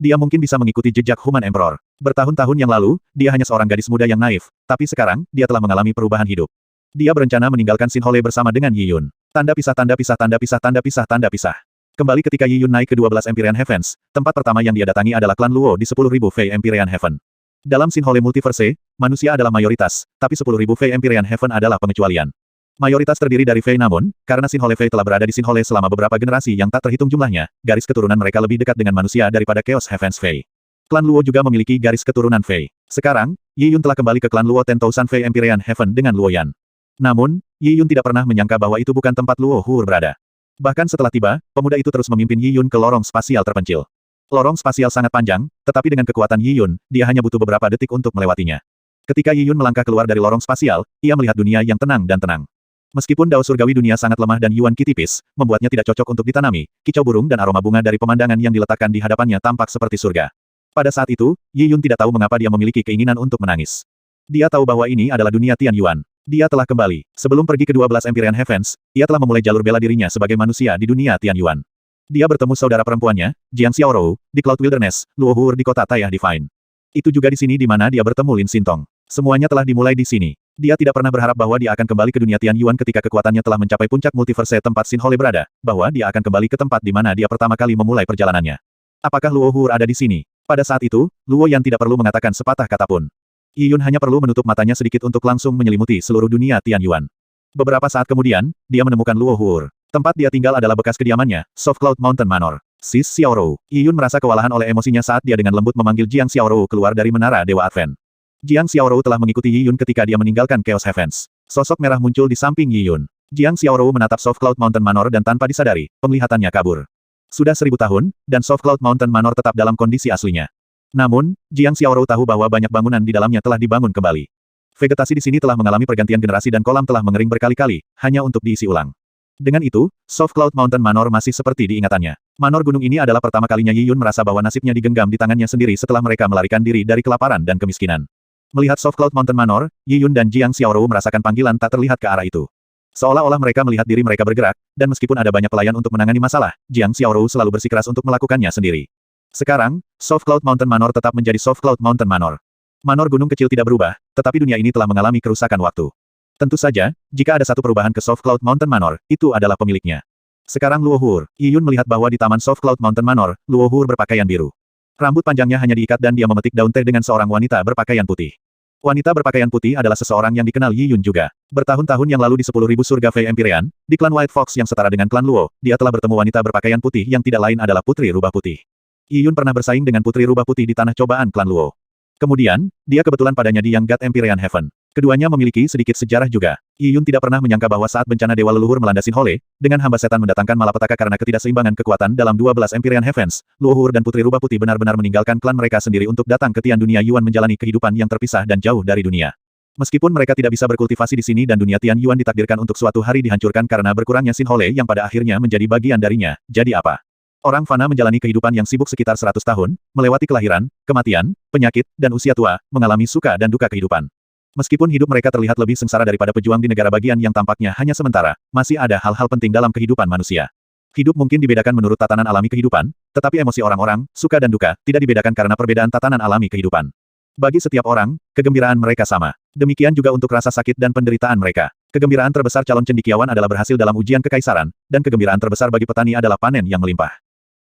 Dia mungkin bisa mengikuti jejak Human Emperor. Bertahun-tahun yang lalu, dia hanya seorang gadis muda yang naif, tapi sekarang, dia telah mengalami perubahan hidup. Dia berencana meninggalkan Xin Hole bersama dengan Yi Yun. Tanda pisah tanda pisah tanda pisah tanda pisah tanda pisah. Kembali ketika Yi Yun naik ke 12 Empyrean Heavens, tempat pertama yang dia datangi adalah klan Luo di 10.000 Fey Empyrean Heaven. Dalam Xin Hole Multiverse, manusia adalah mayoritas, tapi 10.000 Fey Empyrean Heaven adalah pengecualian. Mayoritas terdiri dari Fey namun, karena Xin Hole Fey telah berada di Xin Hole selama beberapa generasi yang tak terhitung jumlahnya, garis keturunan mereka lebih dekat dengan manusia daripada Chaos Heavens Fey. Klan Luo juga memiliki garis keturunan Fey. Sekarang, Yi Yun telah kembali ke klan Luo 10,000 Fey Empyrean Heaven dengan Luo Yan. Namun, Yi Yun tidak pernah menyangka bahwa itu bukan tempat Luo Hur berada. Bahkan setelah tiba, pemuda itu terus memimpin Yi Yun ke lorong spasial terpencil. Lorong spasial sangat panjang, tetapi dengan kekuatan Yi Yun, dia hanya butuh beberapa detik untuk melewatinya. Ketika Yi Yun melangkah keluar dari lorong spasial, ia melihat dunia yang tenang dan tenang. Meskipun dao surgawi dunia sangat lemah dan Yuan Qi tipis, membuatnya tidak cocok untuk ditanami, kicau burung dan aroma bunga dari pemandangan yang diletakkan di hadapannya tampak seperti surga. Pada saat itu, Yi Yun tidak tahu mengapa dia memiliki keinginan untuk menangis. Dia tahu bahwa ini adalah dunia Tian Yuan. Dia telah kembali. Sebelum pergi ke 12 Empyrean Heavens, ia telah memulai jalur bela dirinya sebagai manusia di dunia Tian Yuan. Dia bertemu saudara perempuannya, Jiang Xiaorou, di Cloud Wilderness, Luo Hur di kota Tayah Divine. Itu juga di sini di mana dia bertemu Lin Xintong. Semuanya telah dimulai di sini. Dia tidak pernah berharap bahwa dia akan kembali ke dunia Tian Yuan ketika kekuatannya telah mencapai puncak multiverse tempat Xin Hole berada, bahwa dia akan kembali ke tempat di mana dia pertama kali memulai perjalanannya. Apakah Luo Hur ada di sini? Pada saat itu, Luo Yan tidak perlu mengatakan sepatah kata pun. Yi Yun hanya perlu menutup matanya sedikit untuk langsung menyelimuti seluruh dunia Tian Yuan. Beberapa saat kemudian, dia menemukan Luo Hur. Tempat dia tinggal adalah bekas kediamannya, Soft Cloud Mountain Manor. Sis Xiaorou. Yi Yun merasa kewalahan oleh emosinya saat dia dengan lembut memanggil Jiang Xiaorou keluar dari menara Dewa Advent. Jiang Xiaorou telah mengikuti Yi Yun ketika dia meninggalkan Chaos Heavens. Sosok merah muncul di samping Yi Yun. Jiang Xiaorou menatap Soft Cloud Mountain Manor dan tanpa disadari, penglihatannya kabur. Sudah 1000 tahun, dan Soft Cloud Mountain Manor tetap dalam kondisi aslinya. Namun, Jiang Xiaorou tahu bahwa banyak bangunan di dalamnya telah dibangun kembali. Vegetasi di sini telah mengalami pergantian generasi dan kolam telah mengering berkali-kali, hanya untuk diisi ulang. Dengan itu, Soft Cloud Mountain Manor masih seperti diingatannya. Manor gunung ini adalah pertama kalinya Yi Yun merasa bahwa nasibnya digenggam di tangannya sendiri setelah mereka melarikan diri dari kelaparan dan kemiskinan. Melihat Soft Cloud Mountain Manor, Yi Yun dan Jiang Xiaorou merasakan panggilan tak terlihat ke arah itu. Seolah-olah mereka melihat diri mereka bergerak, dan meskipun ada banyak pelayan untuk menangani masalah, Jiang Xiaorou selalu bersikeras untuk melakukannya sendiri. Sekarang, Soft Cloud Mountain Manor tetap menjadi Soft Cloud Mountain Manor. Manor gunung kecil tidak berubah, tetapi dunia ini telah mengalami kerusakan waktu. Tentu saja, jika ada satu perubahan ke Soft Cloud Mountain Manor, itu adalah pemiliknya. Sekarang Luo Hur, Yi Yun melihat bahwa di taman Soft Cloud Mountain Manor, Luo Hur berpakaian biru. Rambut panjangnya hanya diikat dan dia memetik daun teh dengan seorang wanita berpakaian putih. Wanita berpakaian putih adalah seseorang yang dikenal Yi Yun juga. Bertahun-tahun yang lalu di 10.000 surga Fey Empyrean, di klan White Fox yang setara dengan klan Luo, dia telah bertemu wanita berpakaian putih yang tidak lain adalah Putri Rubah Putih. Yi Yun pernah bersaing dengan Putri Rubah Putih di tanah cobaan klan Luo. Kemudian, dia kebetulan padanya di Yang God Empyrean Heaven. Keduanya memiliki sedikit sejarah juga. Yi Yun tidak pernah menyangka bahwa saat bencana Dewa Leluhur melanda Xin Hole, dengan hamba setan mendatangkan malapetaka karena ketidakseimbangan kekuatan dalam 12 Empyrean Heavens, Luo Hur dan Putri Rubah Putih benar-benar meninggalkan klan mereka sendiri untuk datang ke Tian dunia Yuan menjalani kehidupan yang terpisah dan jauh dari dunia. Meskipun mereka tidak bisa berkultivasi di sini dan dunia Tian Yuan ditakdirkan untuk suatu hari dihancurkan karena berkurangnya Xin Hole yang pada akhirnya menjadi bagian darinya, jadi apa? Orang fana menjalani kehidupan yang sibuk sekitar 100 tahun, melewati kelahiran, kematian, penyakit, dan usia tua, mengalami suka dan duka kehidupan. Meskipun hidup mereka terlihat lebih sengsara daripada pejuang di negara bagian yang tampaknya hanya sementara, masih ada hal-hal penting dalam kehidupan manusia. Hidup mungkin dibedakan menurut tatanan alami kehidupan, tetapi emosi orang-orang, suka dan duka, tidak dibedakan karena perbedaan tatanan alami kehidupan. Bagi setiap orang, kegembiraan mereka sama. Demikian juga untuk rasa sakit dan penderitaan mereka. Kegembiraan terbesar calon cendekiawan adalah berhasil dalam ujian kekaisaran, dan kegembiraan terbesar bagi petani adalah panen yang melimpah.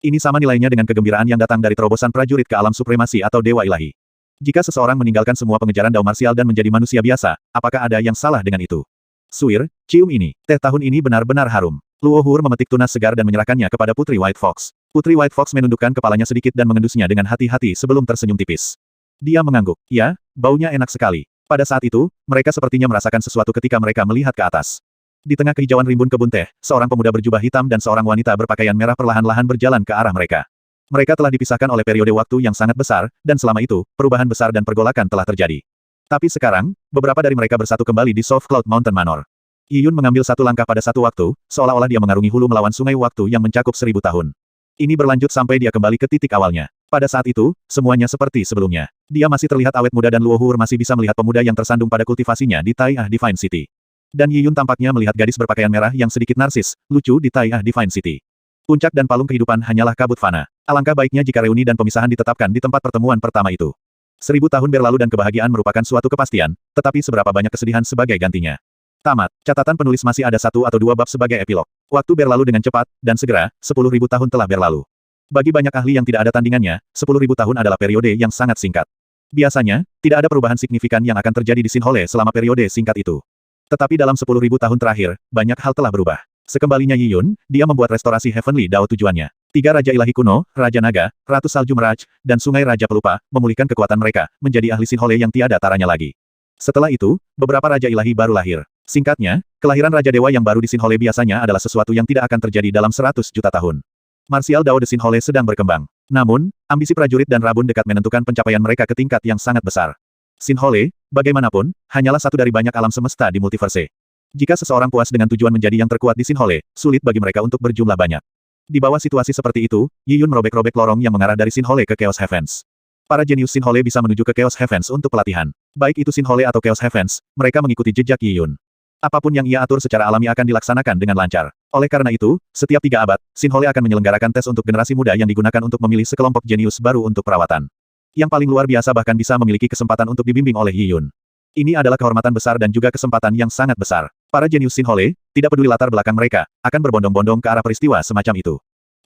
Ini sama nilainya dengan kegembiraan yang datang dari terobosan prajurit ke alam supremasi atau dewa ilahi. Jika seseorang meninggalkan semua pengejaran dao marsial dan menjadi manusia biasa, apakah ada yang salah dengan itu? Suir, cium ini. Teh tahun ini benar-benar harum. Luo Hur memetik tunas segar dan menyerahkannya kepada Putri White Fox. Putri White Fox menundukkan kepalanya sedikit dan mengendusnya dengan hati-hati sebelum tersenyum tipis. Dia mengangguk. Ya, baunya enak sekali. Pada saat itu, mereka sepertinya merasakan sesuatu ketika mereka melihat ke atas. Di tengah kehijauan rimbun kebun teh, seorang pemuda berjubah hitam dan seorang wanita berpakaian merah perlahan-lahan berjalan ke arah mereka. Mereka telah dipisahkan oleh periode waktu yang sangat besar, dan selama itu, perubahan besar dan pergolakan telah terjadi. Tapi sekarang, beberapa dari mereka bersatu kembali di Soft Cloud Mountain Manor. Yiyun mengambil satu langkah pada satu waktu, seolah-olah dia mengarungi hulu melawan sungai waktu yang mencakup 1000 tahun. Ini berlanjut sampai dia kembali ke titik awalnya. Pada saat itu, semuanya seperti sebelumnya. Dia masih terlihat awet muda dan Luo Hur masih bisa melihat pemuda yang tersandung pada kultivasinya di Tai'ah Divine City. Dan Yiyun tampaknya melihat gadis berpakaian merah yang sedikit narsis, lucu di Tai'ah Divine City. Puncak dan palung kehidupan hanyalah kabut fana. Alangkah baiknya jika reuni dan pemisahan ditetapkan di tempat pertemuan pertama itu. 1000 tahun berlalu dan kebahagiaan merupakan suatu kepastian, tetapi seberapa banyak kesedihan sebagai gantinya. Tamat. Catatan penulis masih ada 1 atau 2 bab sebagai epilog. Waktu berlalu dengan cepat, dan segera, 10.000 tahun telah berlalu. Bagi banyak ahli yang tidak ada tandingannya, 10.000 tahun adalah periode yang sangat singkat. Biasanya, tidak ada perubahan signifikan yang akan terjadi di Sinhole selama periode singkat itu. Tetapi dalam 10.000 tahun terakhir, banyak hal telah berubah. Sekembalinya Yiyun, dia membuat restorasi Heavenly Dao tujuannya. 3 Raja Ilahi Kuno, Raja Naga, Ratu Salju Meraj, dan Sungai Raja Pelupa, memulihkan kekuatan mereka, menjadi ahli Sinhole yang tiada taranya lagi. Setelah itu, beberapa Raja Ilahi baru lahir. Singkatnya, kelahiran Raja Dewa yang baru di Sinhole biasanya adalah sesuatu yang tidak akan terjadi dalam 100 juta tahun. Martial Dao de Sinhole sedang berkembang. Namun, ambisi prajurit dan Rabun dekat menentukan pencapaian mereka ke tingkat yang sangat besar. Sinhole, bagaimanapun, hanyalah satu dari banyak alam semesta di multiverse. Jika seseorang puas dengan tujuan menjadi yang terkuat di Sinhole, sulit bagi mereka untuk berjumlah banyak. Di bawah situasi seperti itu, Yiyun merobek-robek lorong yang mengarah dari Sinhole ke Chaos Heavens. Para jenius Sinhole bisa menuju ke Chaos Heavens untuk pelatihan. Baik itu Sinhole atau Chaos Heavens, mereka mengikuti jejak Yiyun. Apapun yang ia atur secara alami akan dilaksanakan dengan lancar. Oleh karena itu, setiap 3 abad, Sinhole akan menyelenggarakan tes untuk generasi muda yang digunakan untuk memilih sekelompok jenius baru untuk perawatan. Yang paling luar biasa bahkan bisa memiliki kesempatan untuk dibimbing oleh Yiyun. Ini adalah kehormatan besar dan juga kesempatan yang sangat besar. Para jenius Sinhole, tidak peduli latar belakang mereka, akan berbondong-bondong ke arah peristiwa semacam itu.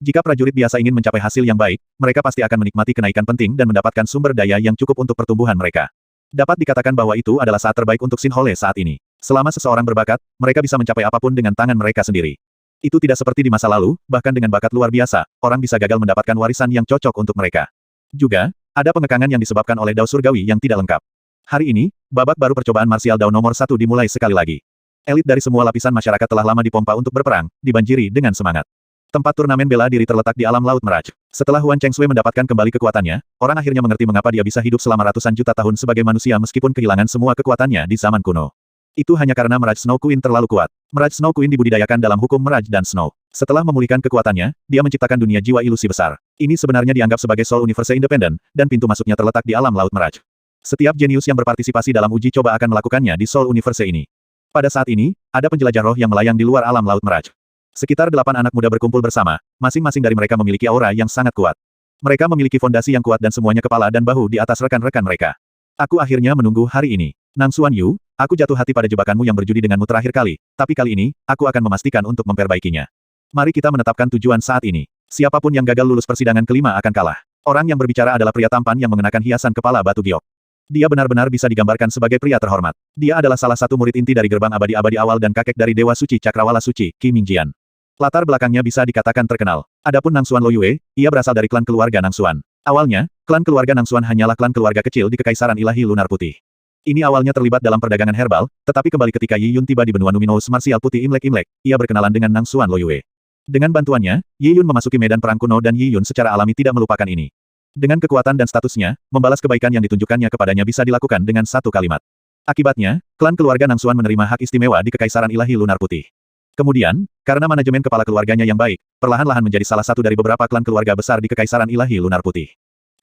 Jika prajurit biasa ingin mencapai hasil yang baik, mereka pasti akan menikmati kenaikan penting dan mendapatkan sumber daya yang cukup untuk pertumbuhan mereka. Dapat dikatakan bahwa itu adalah saat terbaik untuk Sinhole saat ini. Selama seseorang berbakat, mereka bisa mencapai apapun dengan tangan mereka sendiri. Itu tidak seperti di masa lalu, bahkan dengan bakat luar biasa, orang bisa gagal mendapatkan warisan yang cocok untuk mereka. Juga, ada pengekangan yang disebabkan oleh Dao Surgawi yang tidak lengkap. Hari ini, babak baru percobaan martial Dao nomor 1 dimulai sekali lagi. Elit dari semua lapisan masyarakat telah lama dipompa untuk berperang, dibanjiri dengan semangat. Tempat turnamen bela diri terletak di alam Laut Meraj. Setelah Huan Chengsui mendapatkan kembali kekuatannya, orang akhirnya mengerti mengapa dia bisa hidup selama ratusan juta tahun sebagai manusia meskipun kehilangan semua kekuatannya di zaman kuno. Itu hanya karena Meraj Snow Queen terlalu kuat. Meraj Snow Queen dibudidayakan dalam hukum Meraj dan Snow. Setelah memulihkan kekuatannya, dia menciptakan dunia jiwa ilusi besar. Ini sebenarnya dianggap sebagai Soul Universe Independent, dan pintu masuknya terletak di alam Laut Meraj. Setiap jenius yang berpartisipasi dalam uji coba akan melakukannya di Soul Universe ini. Pada saat ini, ada penjelajah roh yang melayang di luar alam Laut Meraj. Sekitar 8 anak muda berkumpul bersama, masing-masing dari mereka memiliki aura yang sangat kuat. Mereka memiliki fondasi yang kuat dan semuanya kepala dan bahu di atas rekan-rekan mereka. Aku akhirnya menunggu hari ini. Nang Xuan Yu, aku jatuh hati pada jebakanmu yang berjudi denganmu terakhir kali, tapi kali ini, aku akan memastikan untuk memperbaikinya. Mari kita menetapkan tujuan saat ini. Siapapun yang gagal lulus persidangan kelima akan kalah. Orang yang berbicara adalah pria tampan yang mengenakan hiasan kepala batu giok. Dia benar-benar bisa digambarkan sebagai pria terhormat. Dia adalah salah satu murid inti dari gerbang abadi-abadi awal dan kakek dari Dewa Suci Cakrawala Suci, Qi Mingjian. Latar belakangnya bisa dikatakan terkenal. Adapun Nang Xuan Loyue, ia berasal dari klan keluarga Nang Xuan. Awalnya, klan keluarga Nang Xuan hanyalah klan keluarga kecil di Kekaisaran Ilahi Lunar Putih. Ini awalnya terlibat dalam perdagangan herbal, tetapi kembali ketika Yiyun tiba di benua Luminous Martial Putih Imlek-Imlek, ia berkenalan dengan Nang Xuan Loyue. Dengan bantuannya, Yiyun memasuki medan perang kuno dan Yiyun secara alami tidak melupakan ini. Dengan kekuatan dan statusnya, membalas kebaikan yang ditunjukkannya kepadanya bisa dilakukan dengan satu kalimat. Akibatnya, klan keluarga Nang Xuan menerima hak istimewa di Kekaisaran Ilahi Lunar Putih. Kemudian, karena manajemen kepala keluarganya yang baik, perlahan-lahan menjadi salah satu dari beberapa klan keluarga besar di Kekaisaran Ilahi Lunar Putih.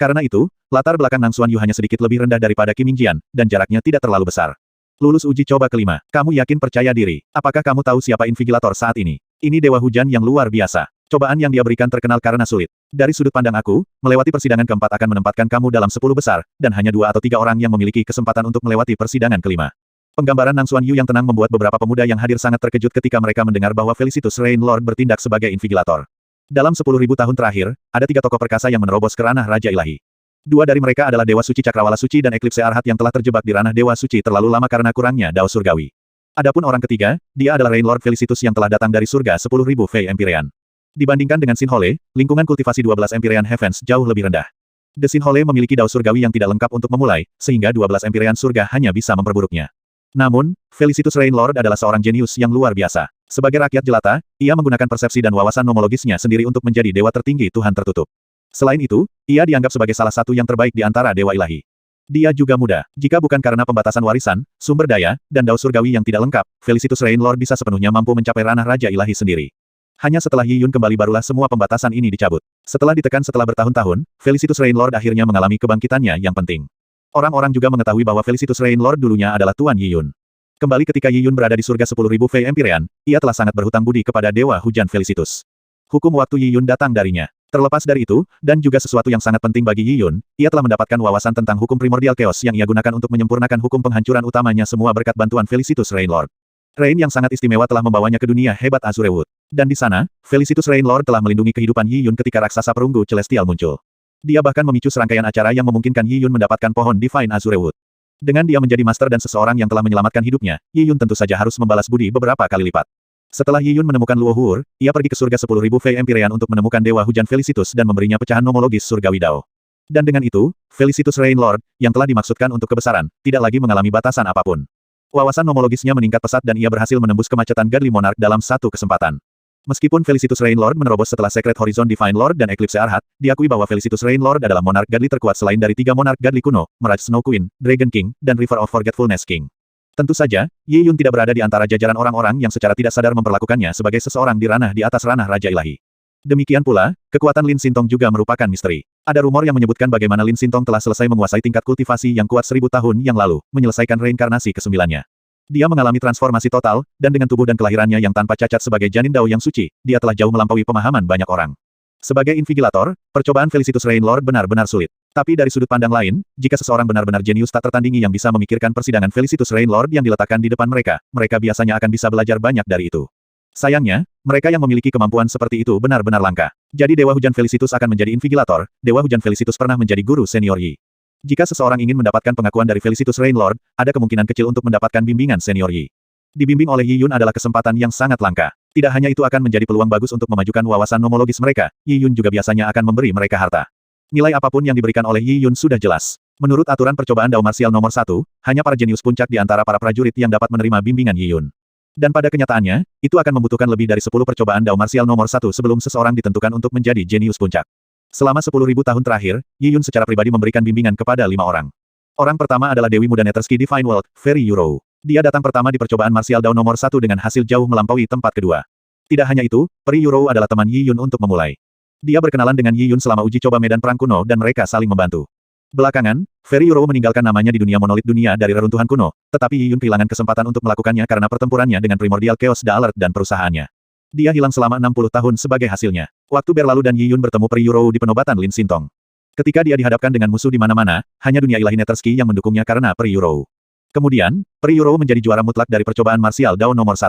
Karena itu, latar belakang Nang Xuan Yu hanya sedikit lebih rendah daripada Qi Mingjian, dan jaraknya tidak terlalu besar. Lulus uji coba kelima. Kamu yakin percaya diri? Apakah kamu tahu siapa Invigilator saat ini? Ini Dewa Hujan yang luar biasa. Cobaan yang dia berikan terkenal karena sulit. Dari sudut pandang aku, melewati persidangan keempat akan menempatkan kamu dalam 10 besar, dan hanya 2 atau 3 orang yang memiliki kesempatan untuk melewati persidangan kelima. Penggambaran Nang Xuan Yu yang tenang membuat beberapa pemuda yang hadir sangat terkejut ketika mereka mendengar bahwa Felicitus Rain Lord bertindak sebagai Invigilator. Dalam 10.000 tahun terakhir, ada 3 tokoh perkasa yang menerobos ke ranah Raja Ilahi. 2 dari mereka adalah Dewa Suci Cakrawala Suci dan Eklipse Arhat yang telah terjebak di ranah Dewa Suci terlalu lama karena kurangnya Dao Surgawi. Adapun orang ketiga, dia adalah Rain Lord Felicitus yang telah datang dari surga 10.000 Fei Empyrean. Dibandingkan dengan Xin Hole, lingkungan kultivasi 12 Empyrean Heavens jauh lebih rendah. The Xin Hole memiliki Dao Surgawi yang tidak lengkap untuk memulai, sehingga 12 Empyrean surga hanya bisa memperburuknya. Namun, Felicitus Rain Lord adalah seorang jenius yang luar biasa. Sebagai rakyat jelata, ia menggunakan persepsi dan wawasan nomologisnya sendiri untuk menjadi dewa tertinggi Tuhan tertutup. Selain itu, ia dianggap sebagai salah satu yang terbaik di antara dewa ilahi. Dia juga muda. Jika bukan karena pembatasan warisan, sumber daya, dan Dao Surgawi yang tidak lengkap, Felicitus Rain Lord bisa sepenuhnya mampu mencapai ranah Raja Ilahi sendiri. Hanya setelah Yi Yun kembali barulah semua pembatasan ini dicabut. Setelah ditekan setelah bertahun-tahun, Felicitus Rain Lord akhirnya mengalami kebangkitannya yang penting. Orang-orang juga mengetahui bahwa Felicitus Rain Lord dulunya adalah Tuan Yi Yun. Kembali ketika Yi Yun berada di surga 10.000 Fei Empyrean, ia telah sangat berhutang budi kepada Dewa Hujan Felicitus. Hukum waktu Yi Yun datang darinya. Terlepas dari itu, dan juga sesuatu yang sangat penting bagi Yi Yun, ia telah mendapatkan wawasan tentang hukum primordial chaos yang ia gunakan untuk menyempurnakan hukum penghancuran utamanya semua berkat bantuan Felicitus Rain Lord. Rain yang sangat istimewa telah membawanya ke dunia hebat Azurewood. Dan di sana, Felicitus Rain Lord telah melindungi kehidupan Yi Yun ketika raksasa perunggu Celestial muncul. Dia bahkan memicu serangkaian acara yang memungkinkan Yi Yun mendapatkan pohon Divine Azurewood. Dengan dia menjadi master dan seseorang yang telah menyelamatkan hidupnya, Yi Yun tentu saja harus membalas budi beberapa kali lipat. Setelah Yi Yun menemukan Luo Huor, ia pergi ke surga 10.000 Fei Empyrean untuk menemukan Dewa Hujan Felicitus dan memberinya pecahan nomologis surgawi Dao. Dan dengan itu, Felicitus Rain Lord, yang telah dimaksudkan untuk kebesaran, tidak lagi mengalami batasan apapun. Wawasan nomologisnya meningkat pesat dan ia berhasil menembus kemacetan Godly Monarch dalam satu kesempatan. Meskipun Felicitus Rain Lord menerobos setelah Secret Horizon Divine Lord dan Eclipse Arhat, diakui bahwa Felicitus Rain Lord adalah monark Godly terkuat selain dari 3 monark Godly kuno, Mirage Snow Queen, Dragon King, dan River of Forgetfulness King. Tentu saja, Yi Yun tidak berada di antara jajaran orang-orang yang secara tidak sadar memperlakukannya sebagai seseorang di atas ranah Raja Ilahi. Demikian pula, kekuatan Lin Sintong juga merupakan misteri. Ada rumor yang menyebutkan bagaimana Lin Sintong telah selesai menguasai tingkat kultivasi yang kuat 1000 tahun yang lalu, menyelesaikan reinkarnasi ke-9-nya. Dia mengalami transformasi total, dan dengan tubuh dan kelahirannya yang tanpa cacat sebagai janin Dao yang suci, dia telah jauh melampaui pemahaman banyak orang. Sebagai Invigilator, percobaan Felicitus Rain Lord benar-benar sulit. Tapi dari sudut pandang lain, jika seseorang benar-benar jenius tak tertandingi yang bisa memikirkan persidangan Felicitus Rain Lord yang diletakkan di depan mereka, mereka biasanya akan bisa belajar banyak dari itu. Sayangnya, mereka yang memiliki kemampuan seperti itu benar-benar langka. Jadi Dewa Hujan Felicitus akan menjadi Invigilator, Dewa Hujan Felicitus pernah menjadi guru senior Yi. Jika seseorang ingin mendapatkan pengakuan dari Felicitus Rain Lord, ada kemungkinan kecil untuk mendapatkan bimbingan senior Yi. Dibimbing oleh Yi Yun adalah kesempatan yang sangat langka. Tidak hanya itu akan menjadi peluang bagus untuk memajukan wawasan nomologis mereka, Yi Yun juga biasanya akan memberi mereka harta. Nilai apapun yang diberikan oleh Yi Yun sudah jelas. Menurut aturan percobaan Dao Martial nomor 1, hanya para jenius puncak di antara para prajurit yang dapat menerima bimbingan Yi Yun. Dan pada kenyataannya, itu akan membutuhkan lebih dari 10 percobaan Dao Martial nomor 1 sebelum seseorang ditentukan untuk menjadi jenius puncak. Selama 10.000 tahun terakhir, Yi Yun secara pribadi memberikan bimbingan kepada 5 orang. Orang pertama adalah Dewi Muda Netherski Divine World, Fairy Yuro. Dia datang pertama di percobaan martial Dao nomor 1 dengan hasil jauh melampaui tempat kedua. Tidak hanya itu, Peri Yuro adalah teman Yi Yun untuk memulai. Dia berkenalan dengan Yi Yun selama uji coba medan perang kuno dan mereka saling membantu. Belakangan, Fairy Yuro meninggalkan namanya di dunia monolit dunia dari reruntuhan kuno, tetapi Yi Yun kehilangan kesempatan untuk melakukannya karena pertempurannya dengan Primordial Chaos Da Alert dan perusahaannya. Dia hilang selama 60 tahun sebagai hasilnya. Waktu berlalu dan Yi Yun bertemu Peri Yuro di penobatan Lin Sintong. Ketika dia dihadapkan dengan musuh di mana-mana, hanya dunia ilahi Netherski yang mendukungnya karena Peri Yuro. Kemudian, Peri Yuro menjadi juara mutlak dari percobaan martial Dao nomor 1.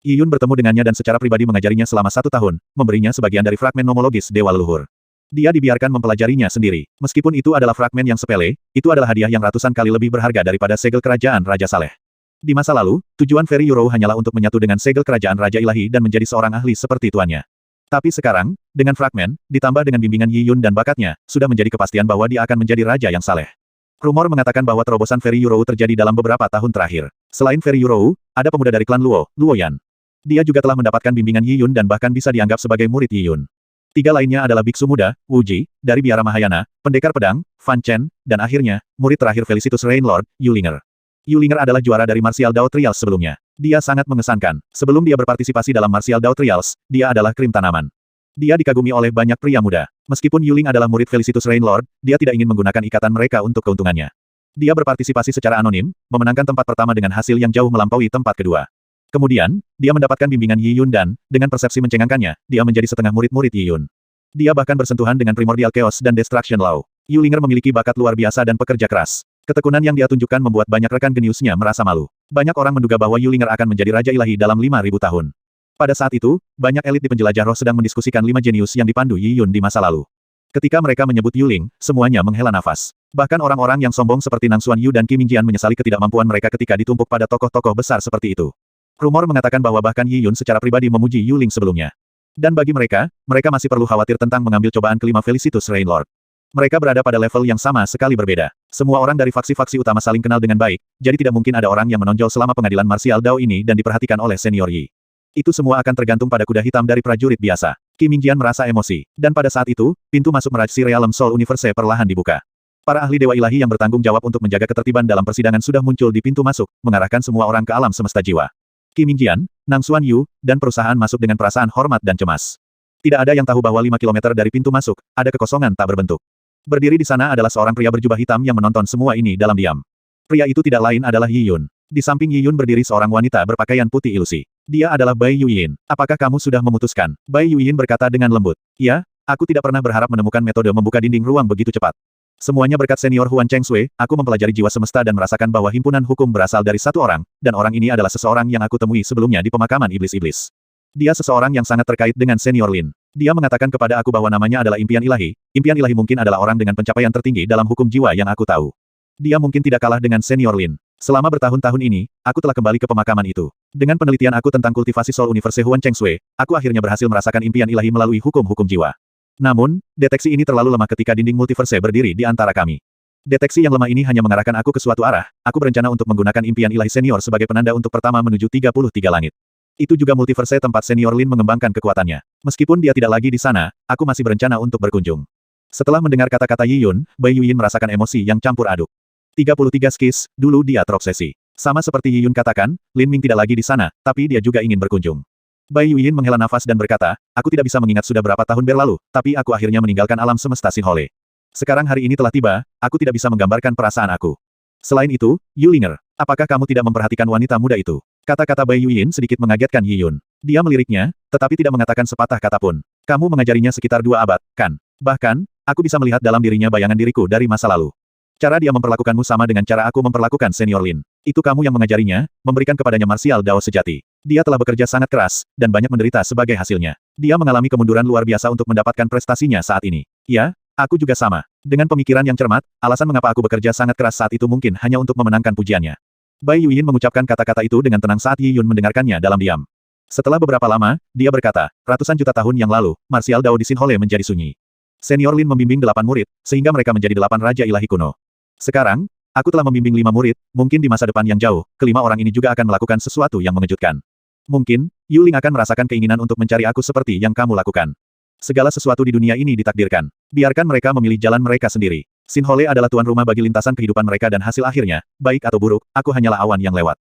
Yi Yun bertemu dengannya dan secara pribadi mengajarinya selama 1 tahun, memberinya sebagian dari fragmen nomologis Dewa Leluhur. Dia dibiarkan mempelajarinya sendiri. Meskipun itu adalah fragmen yang sepele, itu adalah hadiah yang ratusan kali lebih berharga daripada segel kerajaan Raja Saleh. Di masa lalu, tujuan Fairy Yuro hanyalah untuk menyatu dengan segel kerajaan Raja Ilahi dan menjadi seorang ahli seperti tuannya. Tapi sekarang, dengan fragmen, ditambah dengan bimbingan Yi Yun dan bakatnya, sudah menjadi kepastian bahwa dia akan menjadi raja yang saleh. Rumor mengatakan bahwa terobosan Fairy Yuro terjadi dalam beberapa tahun terakhir. Selain Fairy Yuro, ada pemuda dari klan Luo, Luo Yan. Dia juga telah mendapatkan bimbingan Yi Yun dan bahkan bisa dianggap sebagai murid Yi Yun. 3 lainnya adalah biksu muda, Wu Ji, dari Biara Mahayana, pendekar pedang, Fan Chen, dan akhirnya, murid terakhir Felicitus Rain Lord, Yulinger. Yulinger adalah juara dari Martial Dao Trials sebelumnya. Dia sangat mengesankan. Sebelum dia berpartisipasi dalam Martial Dao Trials, dia adalah krim tanaman. Dia dikagumi oleh banyak pria muda. Meskipun Yuling adalah murid Felicitus Rain Lord, dia tidak ingin menggunakan ikatan mereka untuk keuntungannya. Dia berpartisipasi secara anonim, memenangkan tempat pertama dengan hasil yang jauh melampaui tempat kedua. Kemudian, dia mendapatkan bimbingan Yi Yun dan, dengan persepsi mencengangkannya, dia menjadi setengah murid-murid Yi Yun. Dia bahkan bersentuhan dengan Primordial Chaos dan Destruction Law. Yulinger memiliki bakat luar biasa dan pekerja keras. Ketekunan yang dia tunjukkan membuat banyak rekan geniusnya merasa malu. Banyak orang menduga bahwa Yulinger akan menjadi Raja Ilahi dalam 5.000 tahun. Pada saat itu, banyak elit di penjelajah roh sedang mendiskusikan 5 jenius yang dipandu Yi Yun di masa lalu. Ketika mereka menyebut Yuling, semuanya menghela nafas. Bahkan orang-orang yang sombong seperti Nang Xuan Yu dan Qi Mingjian menyesali ketidakmampuan mereka ketika ditumpuk pada tokoh-tokoh besar seperti itu. Rumor mengatakan bahwa bahkan Yi Yun secara pribadi memuji Yuling sebelumnya. Dan bagi mereka, mereka masih perlu khawatir tentang mengambil cobaan kelima Felicitus Rainlord. Mereka berada pada level yang sama sekali berbeda. Semua orang dari faksi-faksi utama saling kenal dengan baik, jadi tidak mungkin ada orang yang menonjol selama pengadilan marsial Dao ini dan diperhatikan oleh senior Yi. Itu semua akan tergantung pada kuda hitam dari prajurit biasa. Qi Mingjian merasa emosi. Dan pada saat itu, pintu masuk Mirage Realm Soul Universe perlahan dibuka. Para ahli Dewa Ilahi yang bertanggung jawab untuk menjaga ketertiban dalam persidangan sudah muncul di pintu masuk, mengarahkan semua orang ke alam semesta jiwa. Qi Mingjian, Nang Xuan Yu, dan perusahaan masuk dengan perasaan hormat dan cemas. Tidak ada yang tahu bahwa 5 kilometer dari pintu masuk, ada kekosongan tak berbentuk. Berdiri di sana adalah seorang pria berjubah hitam yang menonton semua ini dalam diam. Pria itu tidak lain adalah Yi Yun. Di samping Yi Yun berdiri seorang wanita berpakaian putih ilusi. Dia adalah Bai Yuyin. Apakah kamu sudah memutuskan? Bai Yuyin berkata dengan lembut. Ya, aku tidak pernah berharap menemukan metode membuka dinding ruang begitu cepat. Semuanya berkat senior Huan Chengsui, aku mempelajari jiwa semesta dan merasakan bahwa himpunan hukum berasal dari satu orang, dan orang ini adalah seseorang yang aku temui sebelumnya di pemakaman iblis-iblis. Dia seseorang yang sangat terkait dengan senior Lin. Dia mengatakan kepada aku bahwa namanya adalah impian ilahi. Impian ilahi mungkin adalah orang dengan pencapaian tertinggi dalam hukum jiwa yang aku tahu. Dia mungkin tidak kalah dengan senior Lin. Selama bertahun-tahun ini, aku telah kembali ke pemakaman itu. Dengan penelitian aku tentang kultivasi Soul Universe Huan Chengsui, aku akhirnya berhasil merasakan impian ilahi melalui hukum-hukum jiwa. Namun, deteksi ini terlalu lemah ketika dinding multiverse berdiri di antara kami. Deteksi yang lemah ini hanya mengarahkan aku ke suatu arah. Aku berencana untuk menggunakan impian ilahi senior sebagai penanda untuk pertama menuju 33 langit. Itu juga multiverse tempat senior Lin mengembangkan kekuatannya. Meskipun dia tidak lagi di sana, aku masih berencana untuk berkunjung. Setelah mendengar kata-kata Yi Yun, Bai Yuyin merasakan emosi yang campur aduk. 33 skis, dulu dia terobsesi. Sama seperti Yi Yun katakan, Lin Ming tidak lagi di sana, tapi dia juga ingin berkunjung. Bai Yuyin menghela nafas dan berkata, aku tidak bisa mengingat sudah berapa tahun berlalu, tapi aku akhirnya meninggalkan alam semesta Sinhole. Sekarang hari ini telah tiba, aku tidak bisa menggambarkan perasaan aku. Selain itu, Yulinger, apakah kamu tidak memperhatikan wanita muda itu? Kata-kata Bai Yuyin sedikit mengagetkan Yi Yun. Dia meliriknya, tetapi tidak mengatakan sepatah kata pun. Kamu mengajarinya sekitar 2 abad, kan? Bahkan, aku bisa melihat dalam dirinya bayangan diriku dari masa lalu. Cara dia memperlakukanmu sama dengan cara aku memperlakukan senior Lin. Itu kamu yang mengajarinya, memberikan kepadanya marsial Dao sejati. Dia telah bekerja sangat keras, dan banyak menderita sebagai hasilnya. Dia mengalami kemunduran luar biasa untuk mendapatkan prestasinya saat ini. Ya, aku juga sama. Dengan pemikiran yang cermat, alasan mengapa aku bekerja sangat keras saat itu mungkin hanya untuk memenangkan pujiannya. Bai Yuyin mengucapkan kata-kata itu dengan tenang saat Yi Yun mendengarkannya dalam diam. Setelah beberapa lama, dia berkata, ratusan juta tahun yang lalu, marsial Dao di Sinhole menjadi sunyi. Senior Lin membimbing 8 murid, sehingga mereka menjadi 8 raja ilahi kuno. Sekarang, aku telah membimbing 5 murid, mungkin di masa depan yang jauh, kelima orang ini juga akan melakukan sesuatu yang mengejutkan. Mungkin, Yuling akan merasakan keinginan untuk mencari aku seperti yang kamu lakukan. Segala sesuatu di dunia ini ditakdirkan. Biarkan mereka memilih jalan mereka sendiri. Sinhole adalah tuan rumah bagi lintasan kehidupan mereka dan hasil akhirnya, baik atau buruk, aku hanyalah awan yang lewat.